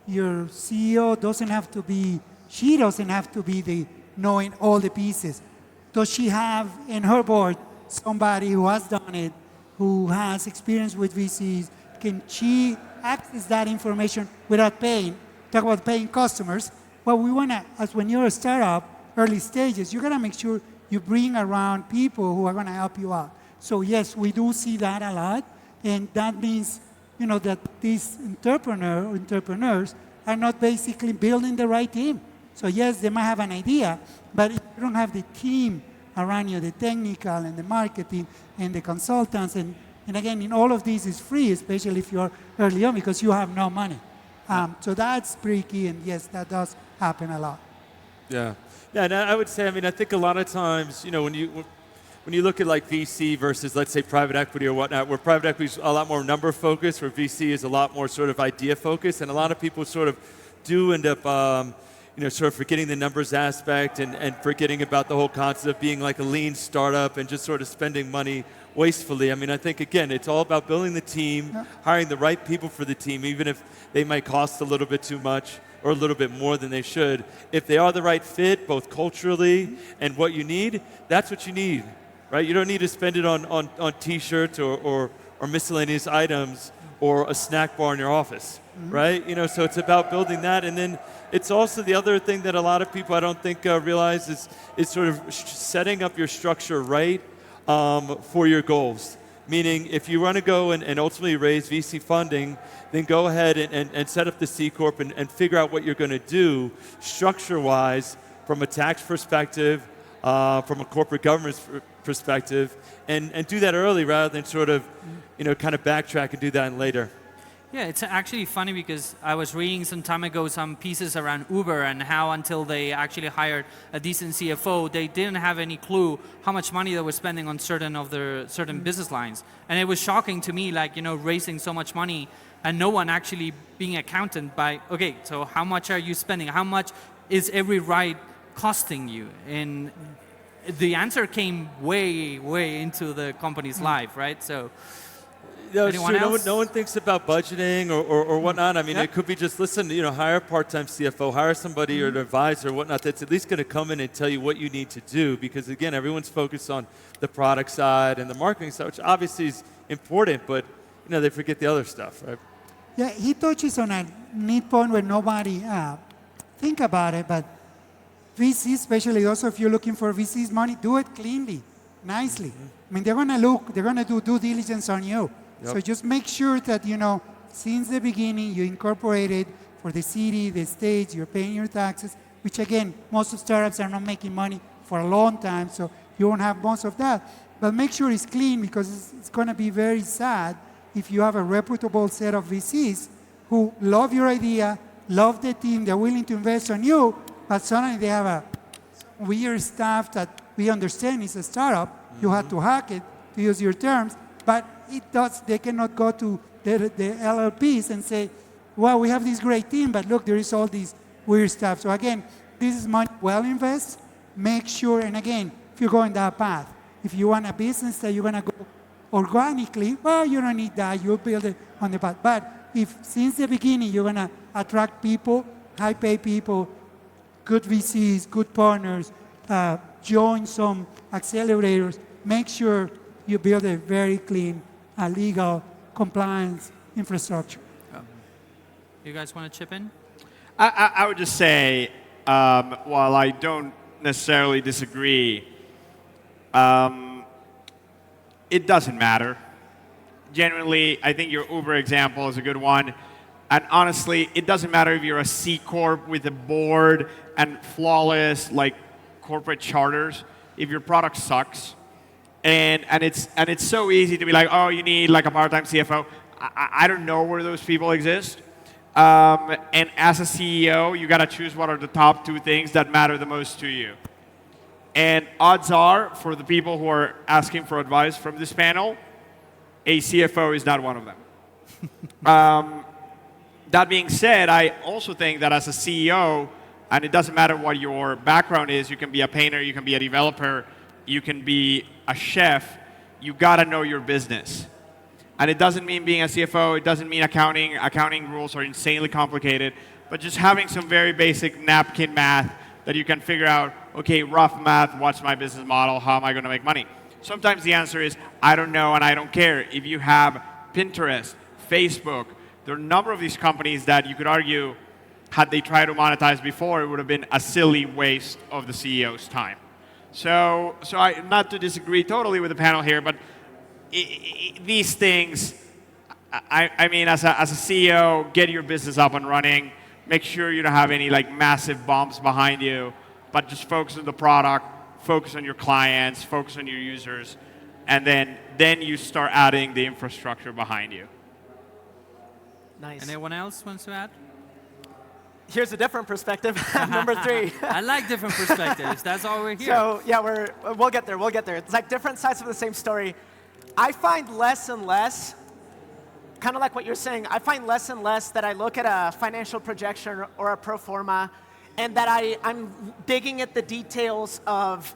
CEO doesn't have to be, she doesn't have to be the knowing all the pieces. Does she have in her board somebody who has done it, who has experience with VCs? Can she access that information without paying? Talk about paying customers. Well, we want to, as when you're a startup, early stages, you got to make sure you bring around people who are going to help you out. So yes, we do see that a lot. And that means, you know, that these entrepreneurs are not basically building the right team. So yes, they might have an idea, but if you don't have the team around you, the technical and the marketing and the consultants, and again, in all of this is free, especially if you're early on because you have no money. So that's pretty key, and yes, that does happen a lot. Yeah. Yeah, and I would say, I mean, I think a lot of times, you know, when you look at like VC versus, let's say, private equity or whatnot, where private equity is a lot more number focused, where VC is a lot more sort of idea focused, and a lot of people sort of do end up, you know, sort of forgetting the numbers aspect and forgetting about the whole concept of being like a lean startup and just sort of spending money wastefully. I mean, I think, again, it's all about building the team, hiring the right people for the team, even if they might cost a little bit too much or a little bit more than they should. If they are the right fit, both culturally and what you need, that's what you need, right? You don't need to spend it on T-shirts or miscellaneous items or a snack bar in your office, right? You know, so it's about building that. And then it's also the other thing that a lot of people I don't think realize is sort of setting up your structure right for your goals. Meaning, if you want to go and ultimately raise VC funding, then go ahead and set up the C Corp and figure out what you're going to do structure-wise from a tax perspective, from a corporate governance perspective, and do that early rather than sort of, you know, kind of backtrack and do that later. Yeah, it's actually funny because I was reading some time ago some pieces around Uber and how until they actually hired a decent CFO, they didn't have any clue how much money they were spending on certain business lines. And it was shocking to me, like, you know, raising so much money and no one actually being accounted by, okay, so how much are you spending? How much is every ride costing you? And the answer came way, way into the company's life, right? So. No, it's true. No one thinks about budgeting or whatnot. I mean, it could be just, listen, you know, hire a part-time CFO, hire somebody or an advisor or whatnot that's at least going to come in and tell you what you need to do. Because, again, everyone's focused on the product side and the marketing side, which obviously is important, but, you know, they forget the other stuff, right? Yeah, he touches on a neat point where nobody think about it, but VC, especially also if you're looking for VC's money, do it cleanly, nicely. I mean, they're going to do due diligence on you. Yep. So just make sure that, you know, since the beginning you incorporated for the city, the states, you're paying your taxes, which again, most of startups are not making money for a long time. So you won't have most of that. But make sure it's clean, because it's going to be very sad if you have a reputable set of VCs who love your idea, love the team, they're willing to invest on you, but suddenly they have a weird stuff that we understand is a startup. You had to hack it, to use your terms, but they cannot go to the LLPs and say, well, we have this great team, but look, there is all this weird stuff. So again, this is money well invested. Make sure, and again, if you're going that path, if you want a business that you're going to go organically, well, you don't need that. You'll build it on the path. But if since the beginning you're going to attract people, high-paid people, good VCs, good partners, join some accelerators, make sure you build a very clean, legal, compliance infrastructure. You guys want to chip in? I would just say, while I don't necessarily disagree, it doesn't matter. Genuinely, I think your Uber example is a good one. And honestly, it doesn't matter if you're a C Corp with a board and flawless like corporate charters. If your product sucks, and it's so easy to be like, oh, you need like a part-time CFO. I don't know where those people exist. And as a CEO, you got to choose what are the top 2 things that matter the most to you. And odds are, for the people who are asking for advice from this panel, a CFO is not one of them. That being said, I also think that as a CEO, and it doesn't matter what your background is, you can be a painter, you can be a developer, you can be a chef, you got to know your business. And it doesn't mean being a CFO, it doesn't mean accounting. Accounting rules are insanely complicated, but just having some very basic napkin math that you can figure out, okay, rough math, what's my business model, how am I going to make money? Sometimes the answer is, I don't know and I don't care. If you have Pinterest, Facebook, there are a number of these companies that you could argue, had they tried to monetize before, it would have been a silly waste of the CEO's time. So not to disagree totally with the panel here, but these things, I mean, as a CEO, get your business up and running. Make sure you don't have any like massive bumps behind you, but just focus on the product, focus on your clients, focus on your users, and then you start adding the infrastructure behind you. Nice. Anyone else wants to add? Here's a different perspective. Number 3. I like different perspectives. That's all we're here. So yeah, we'll get there. We'll get there. It's like different sides of the same story. I find less and less, kind of like what you're saying, I find less and less that I look at a financial projection or a pro forma and that I'm digging at the details of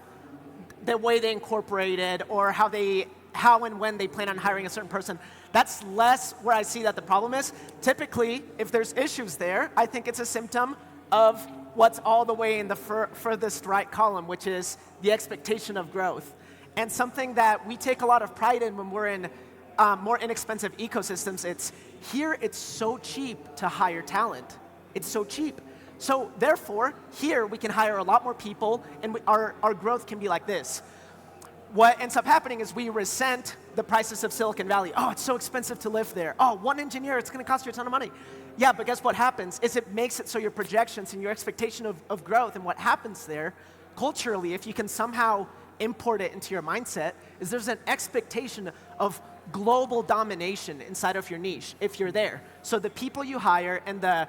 the way they incorporated or how and when they plan on hiring a certain person. That's less where I see that the problem is. Typically, if there's issues there, I think it's a symptom of what's all the way in the furthest right column, which is the expectation of growth. And something that we take a lot of pride in when we're in more inexpensive ecosystems, it's so cheap to hire talent. It's so cheap. So therefore, here we can hire a lot more people, and our growth can be like this. What ends up happening is we resent the prices of Silicon Valley. Oh, it's so expensive to live there. Oh, one engineer, it's going to cost you a ton of money. Yeah, but guess what happens is it makes it so your projections and your expectation of growth and what happens there, culturally, if you can somehow import it into your mindset, is there's an expectation of global domination inside of your niche if you're there. So the people you hire and the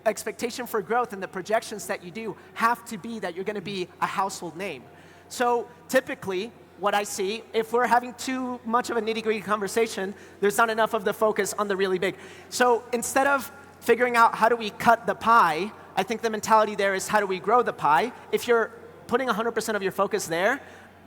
expectation for growth and the projections that you do have to be that you're going to be a household name. So typically, what I see, if we're having too much of a nitty-gritty conversation, there's not enough of the focus on the really big. So instead of figuring out how do we cut the pie, I think the mentality there is how do we grow the pie. If you're putting 100% of your focus there,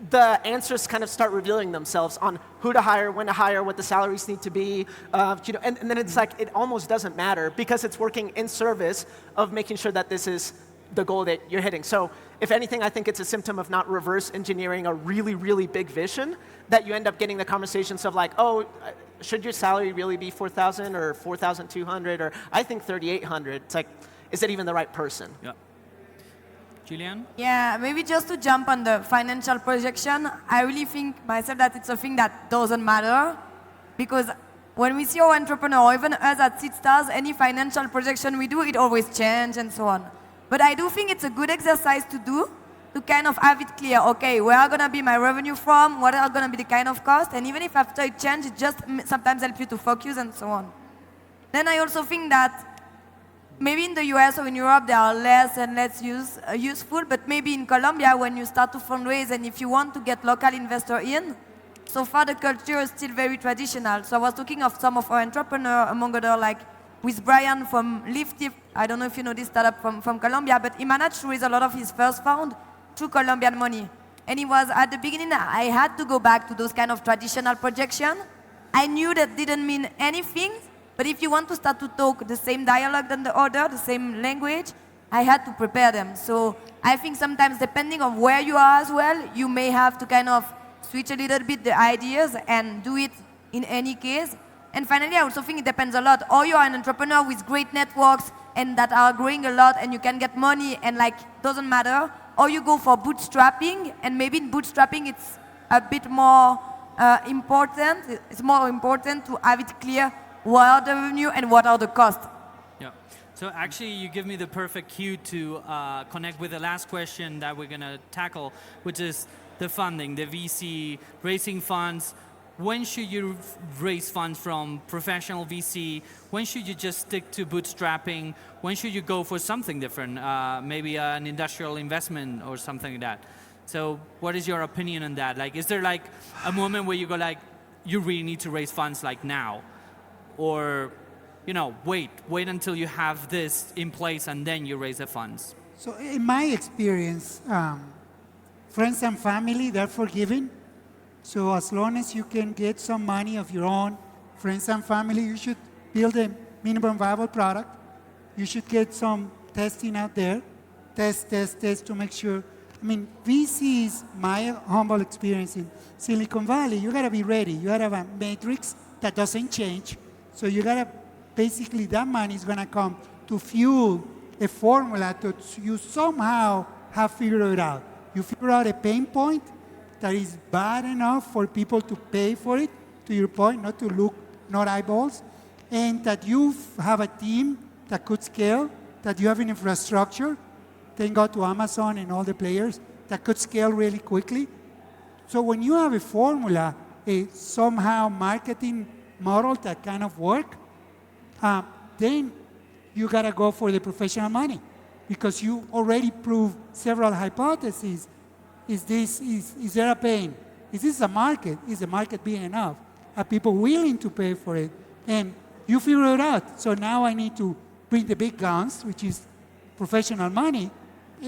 the answers kind of start revealing themselves on who to hire, when to hire, what the salaries need to be, and then it's like it almost doesn't matter because it's working in service of making sure that this is the goal that you're hitting. So if anything, I think it's a symptom of not reverse engineering a really, really big vision that you end up getting the conversations of like, oh, should your salary really be 4,000 or 4,200 or I think 3,800? It's like, is it even the right person? Yeah. Julian? Yeah, maybe just to jump on the financial projection, I really think myself that it's a thing that doesn't matter because when we see our entrepreneur, or even us at Seed Stars, any financial projection we do, it always changes and so on. But I do think it's a good exercise to do to kind of have it clear, okay, where are going to be my revenue from, what are going to be the kind of cost, and even if after it changes, it just sometimes helps you to focus and so on. Then I also think that maybe in the US or in Europe they are less and less useful, but maybe in Colombia when you start to fundraise and if you want to get local investor in, so far the culture is still very traditional. So I was talking of some of our entrepreneurs, among other like with Brian from Lifty. I don't know if you know this startup from Colombia, but he managed to raise a lot of his first fund through Colombian money. And it was at the beginning, I had to go back to those kind of traditional projection. I knew that didn't mean anything, but if you want to start to talk the same dialogue than the other, the same language, I had to prepare them. So I think sometimes depending on where you are as well, you may have to kind of switch a little bit the ideas and do it in any case. And finally, I also think it depends a lot. Or you are an entrepreneur with great networks and that are growing a lot and you can get money and like, doesn't matter. Or you go for bootstrapping, and maybe in bootstrapping it's a bit more important. It's more important to have it clear what are the revenue and what are the costs. Yeah. So actually, you give me the perfect cue to connect with the last question that we're going to tackle, which is the funding, the VC, raising funds. When should you raise funds from professional VC? When should you just stick to bootstrapping? When should you go for something different, maybe an industrial investment or something like that? So what is your opinion on that? Like, is there like a moment where you go like, you really need to raise funds like now? Or, you know, wait until you have this in place and then you raise the funds? So in my experience, friends and family, they're forgiving. So as long as you can get some money of your own, friends and family, you should build a minimum viable product. You should get some testing out there. Test to make sure. I mean, VC is my humble experience in Silicon Valley. You gotta be ready. You gotta have a matrix that doesn't change. So you gotta, basically that money is gonna come to fuel a formula that you somehow have figured it out. You figure out a pain point that is bad enough for people to pay for it, to your point, not to look, not eyeballs, and that you have a team that could scale, that you have an infrastructure, thank God to Amazon and all the players, that could scale really quickly. So when you have a formula, a somehow marketing model that kind of work, then you gotta go for the professional money because you already proved several hypotheses. Is there a pain? Is this a market? Is the market big enough? Are people willing to pay for it? And you figure it out. So now I need to bring the big guns, which is professional money,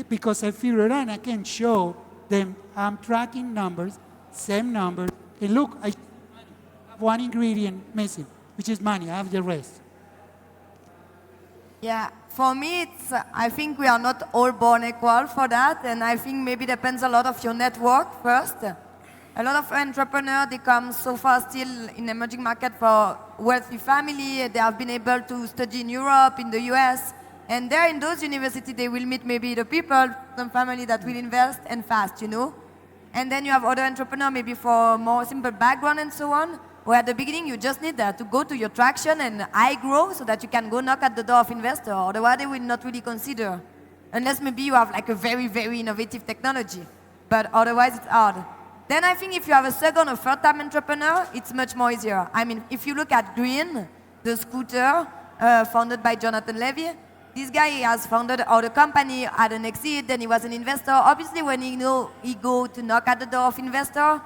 because I figured it out and I can show them I'm tracking numbers, same numbers, and look, I have one ingredient missing, which is money. I have the rest. Yeah, for me, I think we are not all born equal for that, and I think maybe depends a lot of your network first. A lot of entrepreneurs, they come so far still in emerging market for wealthy family. They have been able to study in Europe, in the US, and there in those universities, they will meet maybe the people, some family that will invest and fast, you know? And then you have other entrepreneurs, maybe for more simple background and so on, where at the beginning you just need to go to your traction and high grow so that you can go knock at the door of investor. Otherwise, they will not really consider, unless maybe you have like a very, very innovative technology. But otherwise, it's hard. Then I think if you have a second or third time entrepreneur, it's much more easier. I mean, if you look at Green, the scooter founded by Jonathan Levy, this guy has founded other company, had an exit, then he was an investor. Obviously, when he go to knock at the door of investor,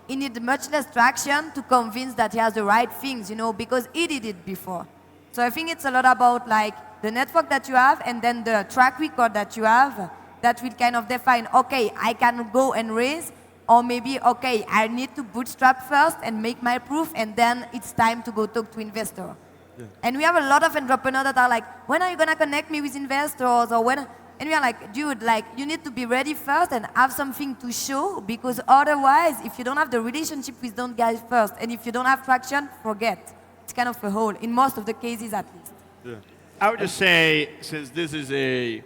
he needs much less traction to convince that he has the right things, you know, because he did it before. So I think it's a lot about like the network that you have and then the track record that you have that will kind of define, okay, I can go and raise, or maybe, okay, I need to bootstrap first and make my proof, and then it's time to go talk to investor. Yeah. And we have a lot of entrepreneurs that are like, when are you gonna connect me with investors, or when? And we are like, dude, like, you need to be ready first and have something to show, because otherwise, if you don't have the relationship with those guys first, and if you don't have traction, forget. It's kind of a hole, in most of the cases at least. Yeah. I would just say, since this is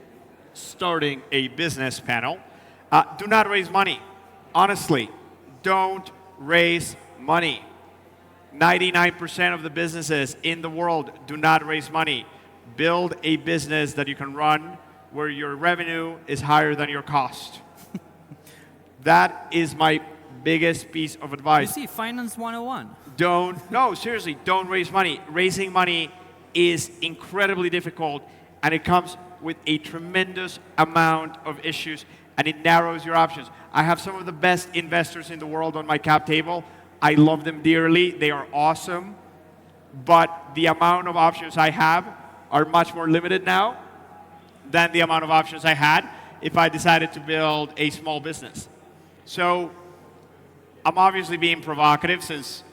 starting a business panel, do not raise money. Honestly, don't raise money. 99% of the businesses in the world do not raise money. Build a business that you can run where your revenue is higher than your cost. That is my biggest piece of You advice. see, Finance 101. No, seriously, don't raise money. Raising money is incredibly difficult, and it comes with a tremendous amount of issues, and it narrows your options. I have some of the best investors in the world on my cap table. I love them dearly. They are awesome. But the amount of options I have are much more limited now than the amount of options I had if I decided to build a small business. So I'm obviously being provocative since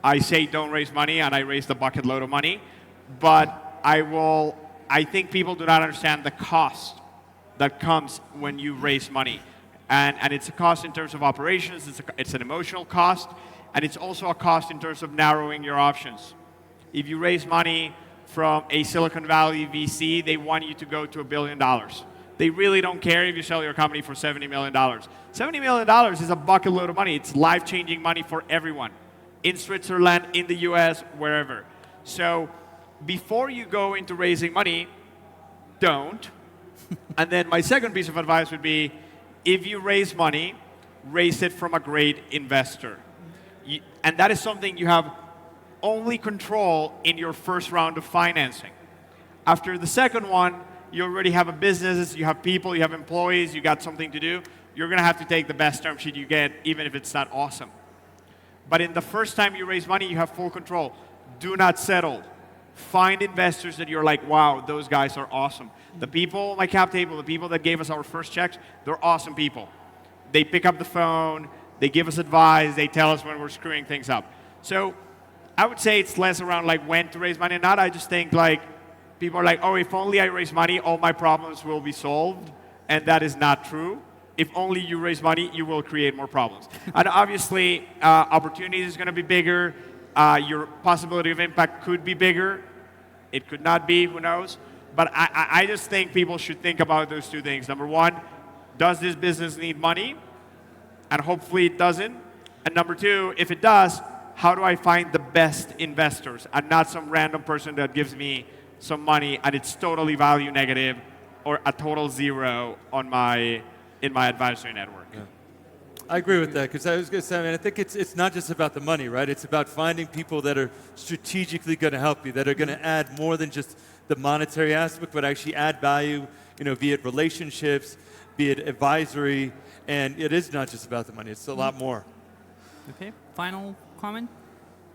I say don't raise money and I raised a bucket load of money. But I think people do not understand the cost that comes when you raise money. And it's a cost in terms of operations, it's an emotional cost, and it's also a cost in terms of narrowing your options. If you raise money from a Silicon Valley VC, they want you to go to $1 billion. They really don't care if you sell your company for $70 million. $70 million is a bucket load of money. It's life-changing money for everyone, in Switzerland, in the US, wherever. So before you go into raising money, don't. And then my second piece of advice would be, if you raise money, raise it from a great investor. And that is something you have only control in your first round of financing. After the second one, you already have a business, you have people, you have employees, you got something to do. You're going to have to take the best term sheet you get, even if it's not awesome. But in the first time you raise money, you have full control. Do not settle. Find investors that you're like, wow, those guys are awesome. The people on my cap table, the people that gave us our first checks, they're awesome people. They pick up the phone, they give us advice, they tell us when we're screwing things up. So I would say it's less around like when to raise money or not. I just think like people are like, oh, if only I raise money, all my problems will be solved. And that is not true. If only you raise money, you will create more problems. And obviously, opportunity is going to be bigger. Your possibility of impact could be bigger. It could not be, who knows? But I just think people should think about those two things. Number one, does this business need money? And hopefully it doesn't. And number two, if it does, how do I find the best investors and not some random person that gives me some money and it's totally value negative or a total zero on in my advisory network? Yeah. I agree with that, because I was going to say, I mean, I think it's not just about the money, right? It's about finding people that are strategically going to help you, that are going to add more than just the monetary aspect, but actually add value, be it relationships, be it advisory, and it is not just about the money, it's a lot more. Okay, final comment?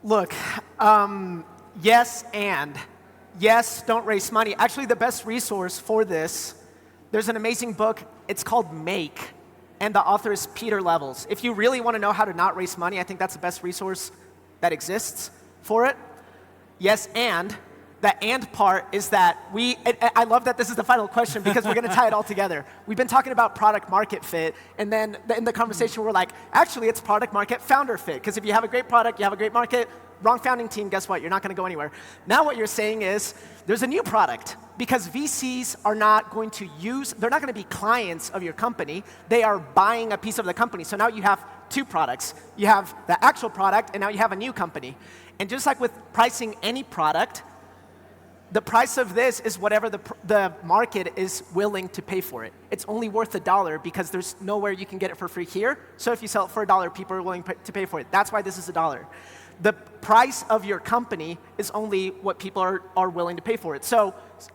Look, yes, and yes, don't raise money. Actually, the best resource for this, there's an amazing book, it's called Make, and the author is Peter Levels. If you really want to know how to not raise money, I think that's the best resource that exists for it. Yes, and the and part is that I love that this is the final question because we're going to tie it all together. We've been talking about product market fit, and then in the conversation we're like, actually it's product market founder fit, because if you have a great product, you have a great market, wrong founding team, guess what? You're not going to go anywhere. Now what you're saying is there's a new product, because VCs are not going to they're not going to be clients of your company. They are buying a piece of the company. So now you have two products. You have the actual product, and now you have a new company. And just like with pricing any product, the price of this is whatever the market is willing to pay for it. It's only worth $1 because there's nowhere you can get it for free here. So if you sell it for $1, people are willing to pay for it. That's why this is $1. The price of your company is only what people are willing to pay for it. So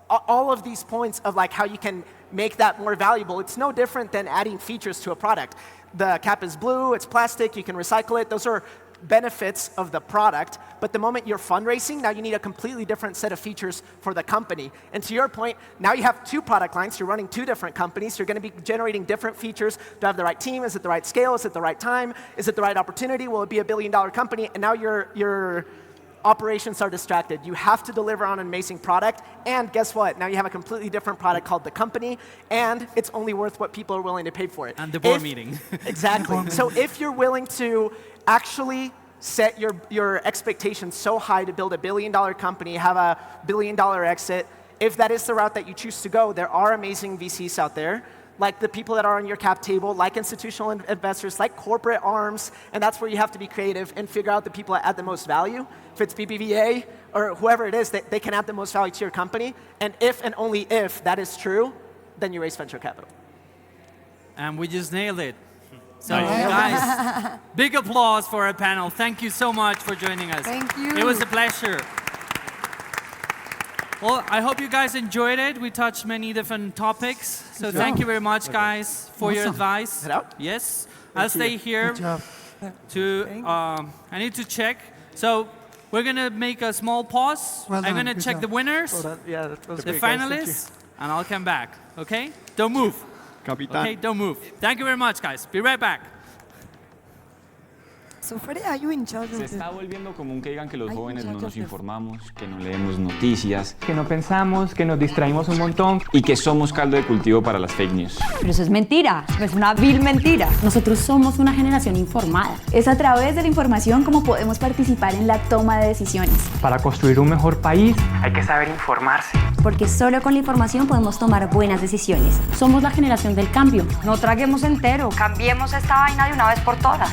all of these points of like how you can make that more valuable, it's no different than adding features to a product. The cap is blue, it's plastic, you can recycle it. Those are benefits of the product, but the moment you're fundraising, now you need a completely different set of features for the company. And to your point, now you have two product lines, you're running two different companies, you're going to be generating different features. Do I have the right team? Is it the right scale? Is it the right time? Is it the right opportunity? Will it be $1 billion company? And now your operations are distracted. You have to deliver on an amazing product, and guess what? Now you have a completely different product called the company, and it's only worth what people are willing to pay for it. And the board meeting. Exactly. So if you're willing to actually set your expectations so high to build $1 billion company, have a $1 billion exit, if that is the route that you choose to go, there are amazing VCs out there, like the people that are on your cap table, like institutional investors, like corporate arms, and that's where you have to be creative and figure out the people that add the most value. If it's BBVA or whoever it is, they can add the most value to your company, and if and only if that is true, then you raise venture capital. And we just nailed it. So guys, big applause for our panel. Thank you so much for joining us. Thank you. It was a pleasure. Well, I hope you guys enjoyed it. We touched many different topics. So thank you very much, guys, for your advice. Yes, I'll stay here to, I need to check. So we're going to make a small pause. I'm going to check the winners, the finalists, and I'll come back. Okay? Don't move. Okay, don't move. Thank you very much, guys. Be right back. So Freddy, are you in charge Se of the... está volviendo común que digan que los jóvenes no nos informamos, que no leemos noticias, Que no pensamos, que nos distraímos un montón. y que somos caldo de cultivo para las fake news. Pero eso es mentira, es una vil mentira. Nosotros somos una generación informada. Es a través de la información como podemos participar en la toma de decisiones. Para construir un mejor país hay que saber informarse. Porque solo con la información podemos tomar buenas decisiones. Somos la generación del cambio. No traguemos entero, cambiemos esta vaina de una vez por todas.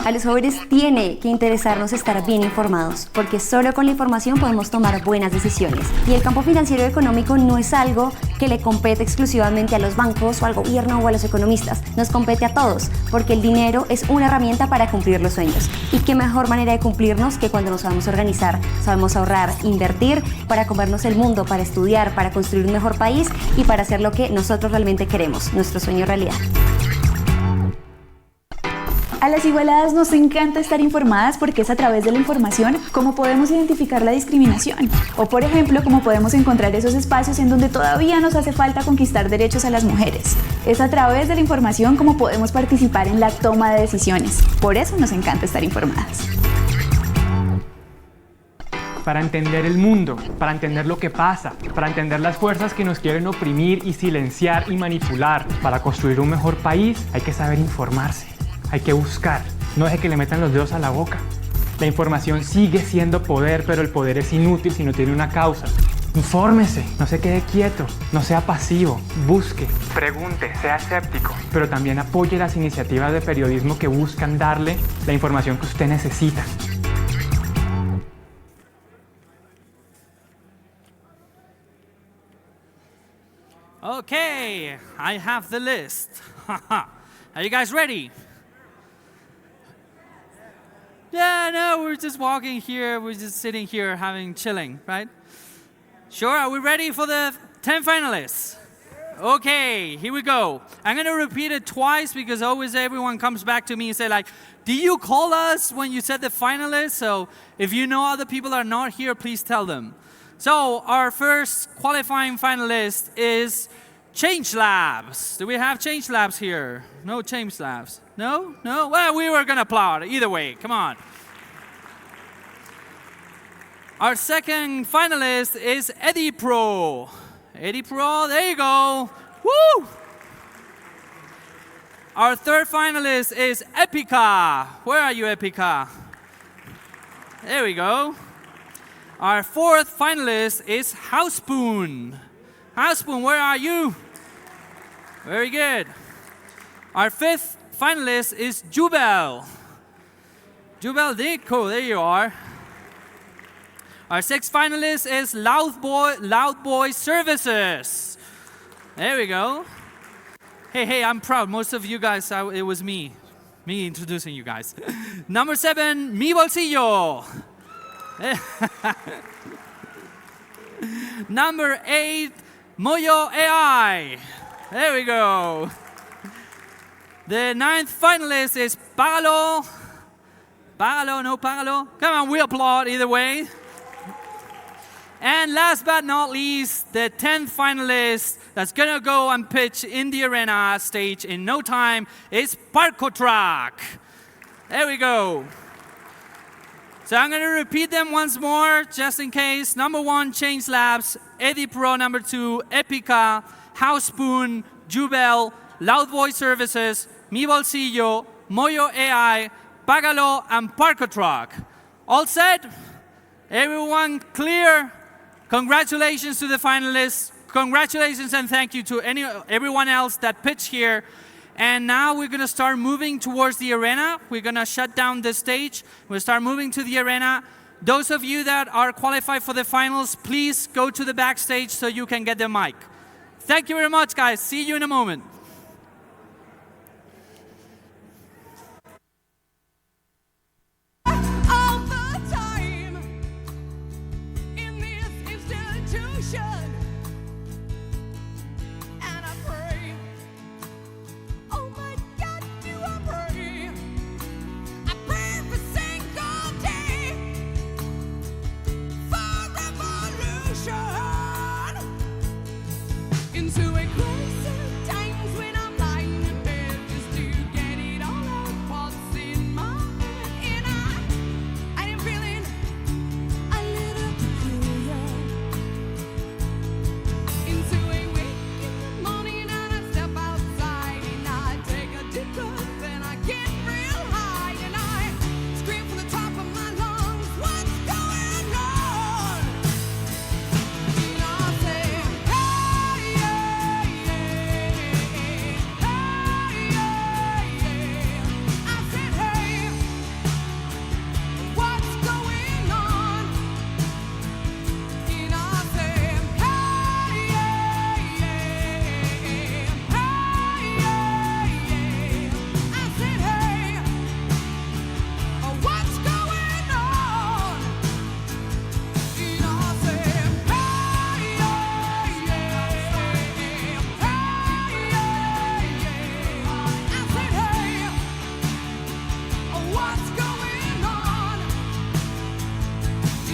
A los jóvenes tiene que interesarnos estar bien informados, porque solo con la información podemos tomar buenas decisiones. Y el campo financiero y económico no es algo que le compete exclusivamente a los bancos o al gobierno o a los economistas. Nos compete a todos, porque el dinero es una herramienta para cumplir los sueños. Y qué mejor manera de cumplirnos que cuando nos sabemos organizar, sabemos ahorrar, invertir para comernos el mundo, para estudiar, para construir un mejor país y para hacer lo que nosotros realmente queremos, nuestro sueño realidad. A las igualadas nos encanta estar informadas porque es a través de la información cómo podemos identificar la discriminación. O por ejemplo, cómo podemos encontrar esos espacios en donde todavía nos hace falta conquistar derechos a las mujeres. Es a través de la información cómo podemos participar en la toma de decisiones. Por eso nos encanta estar informadas. Para entender el mundo, para entender lo que pasa, para entender las fuerzas que nos quieren oprimir y silenciar y manipular. Para construir un mejor país hay que saber informarse. Hay que buscar, no deje que le metan los dedos a la boca. La información sigue siendo poder, pero el poder es inútil si no tiene una causa. Infórmese, no se quede quieto, no sea pasivo, busque, pregunte, sea escéptico, pero también apoye las iniciativas de periodismo que buscan darle la información que usted necesita. Okay, I have the list. Are you guys ready? Yeah, no, we're just walking here, we're just sitting here chilling, right? Sure, are we ready for the 10 finalists? Okay, here we go. I'm gonna repeat it twice because always everyone comes back to me and say like, do you call us when you said the finalists? So if you know other people are not here, please tell them. So our first qualifying finalist is Change Labs. Do we have Change Labs here? No Change Labs. No? No? Well, we were going to applaud. Either way, come on. Our second finalist is Eddie Pro. Eddie Pro, there you go. Woo! Our third finalist is Epica. Where are you, Epica? There we go. Our fourth finalist is Housespoon. Housespoon, where are you? Very good. Our fifth finalist is Jubel. Jubel Dico, there you are. Our sixth finalist is Loud Boy Services. There we go. Hey, I'm proud. Most of you guys, it was me introducing you guys. Number 7, Mi Bolsillo. Number 8, Moyo AI. There we go. The 9th finalist is Págalo. Págalo, no Págalo. Come on, we applaud either way. And last but not least, the 10th finalist that's gonna go and pitch in the arena stage in no time is Parco Truck. There we go. So I'm gonna repeat them once more, just in case. Number 1, Change Labs. Eddie Pro, number 2, Epica. Housespoon, Jubel, Loud Voice Services, Mi Bolsillo, Moyo AI, Págalo, and Parco Truck. All set? Everyone clear? Congratulations to the finalists. Congratulations and thank you to everyone else that pitched here. And now we're going to start moving towards the arena. We're going to shut down the stage. We'll start moving to the arena. Those of you that are qualified for the finals, please go to the backstage so you can get the mic. Thank you very much, guys. See you in a moment. All the time in this institution.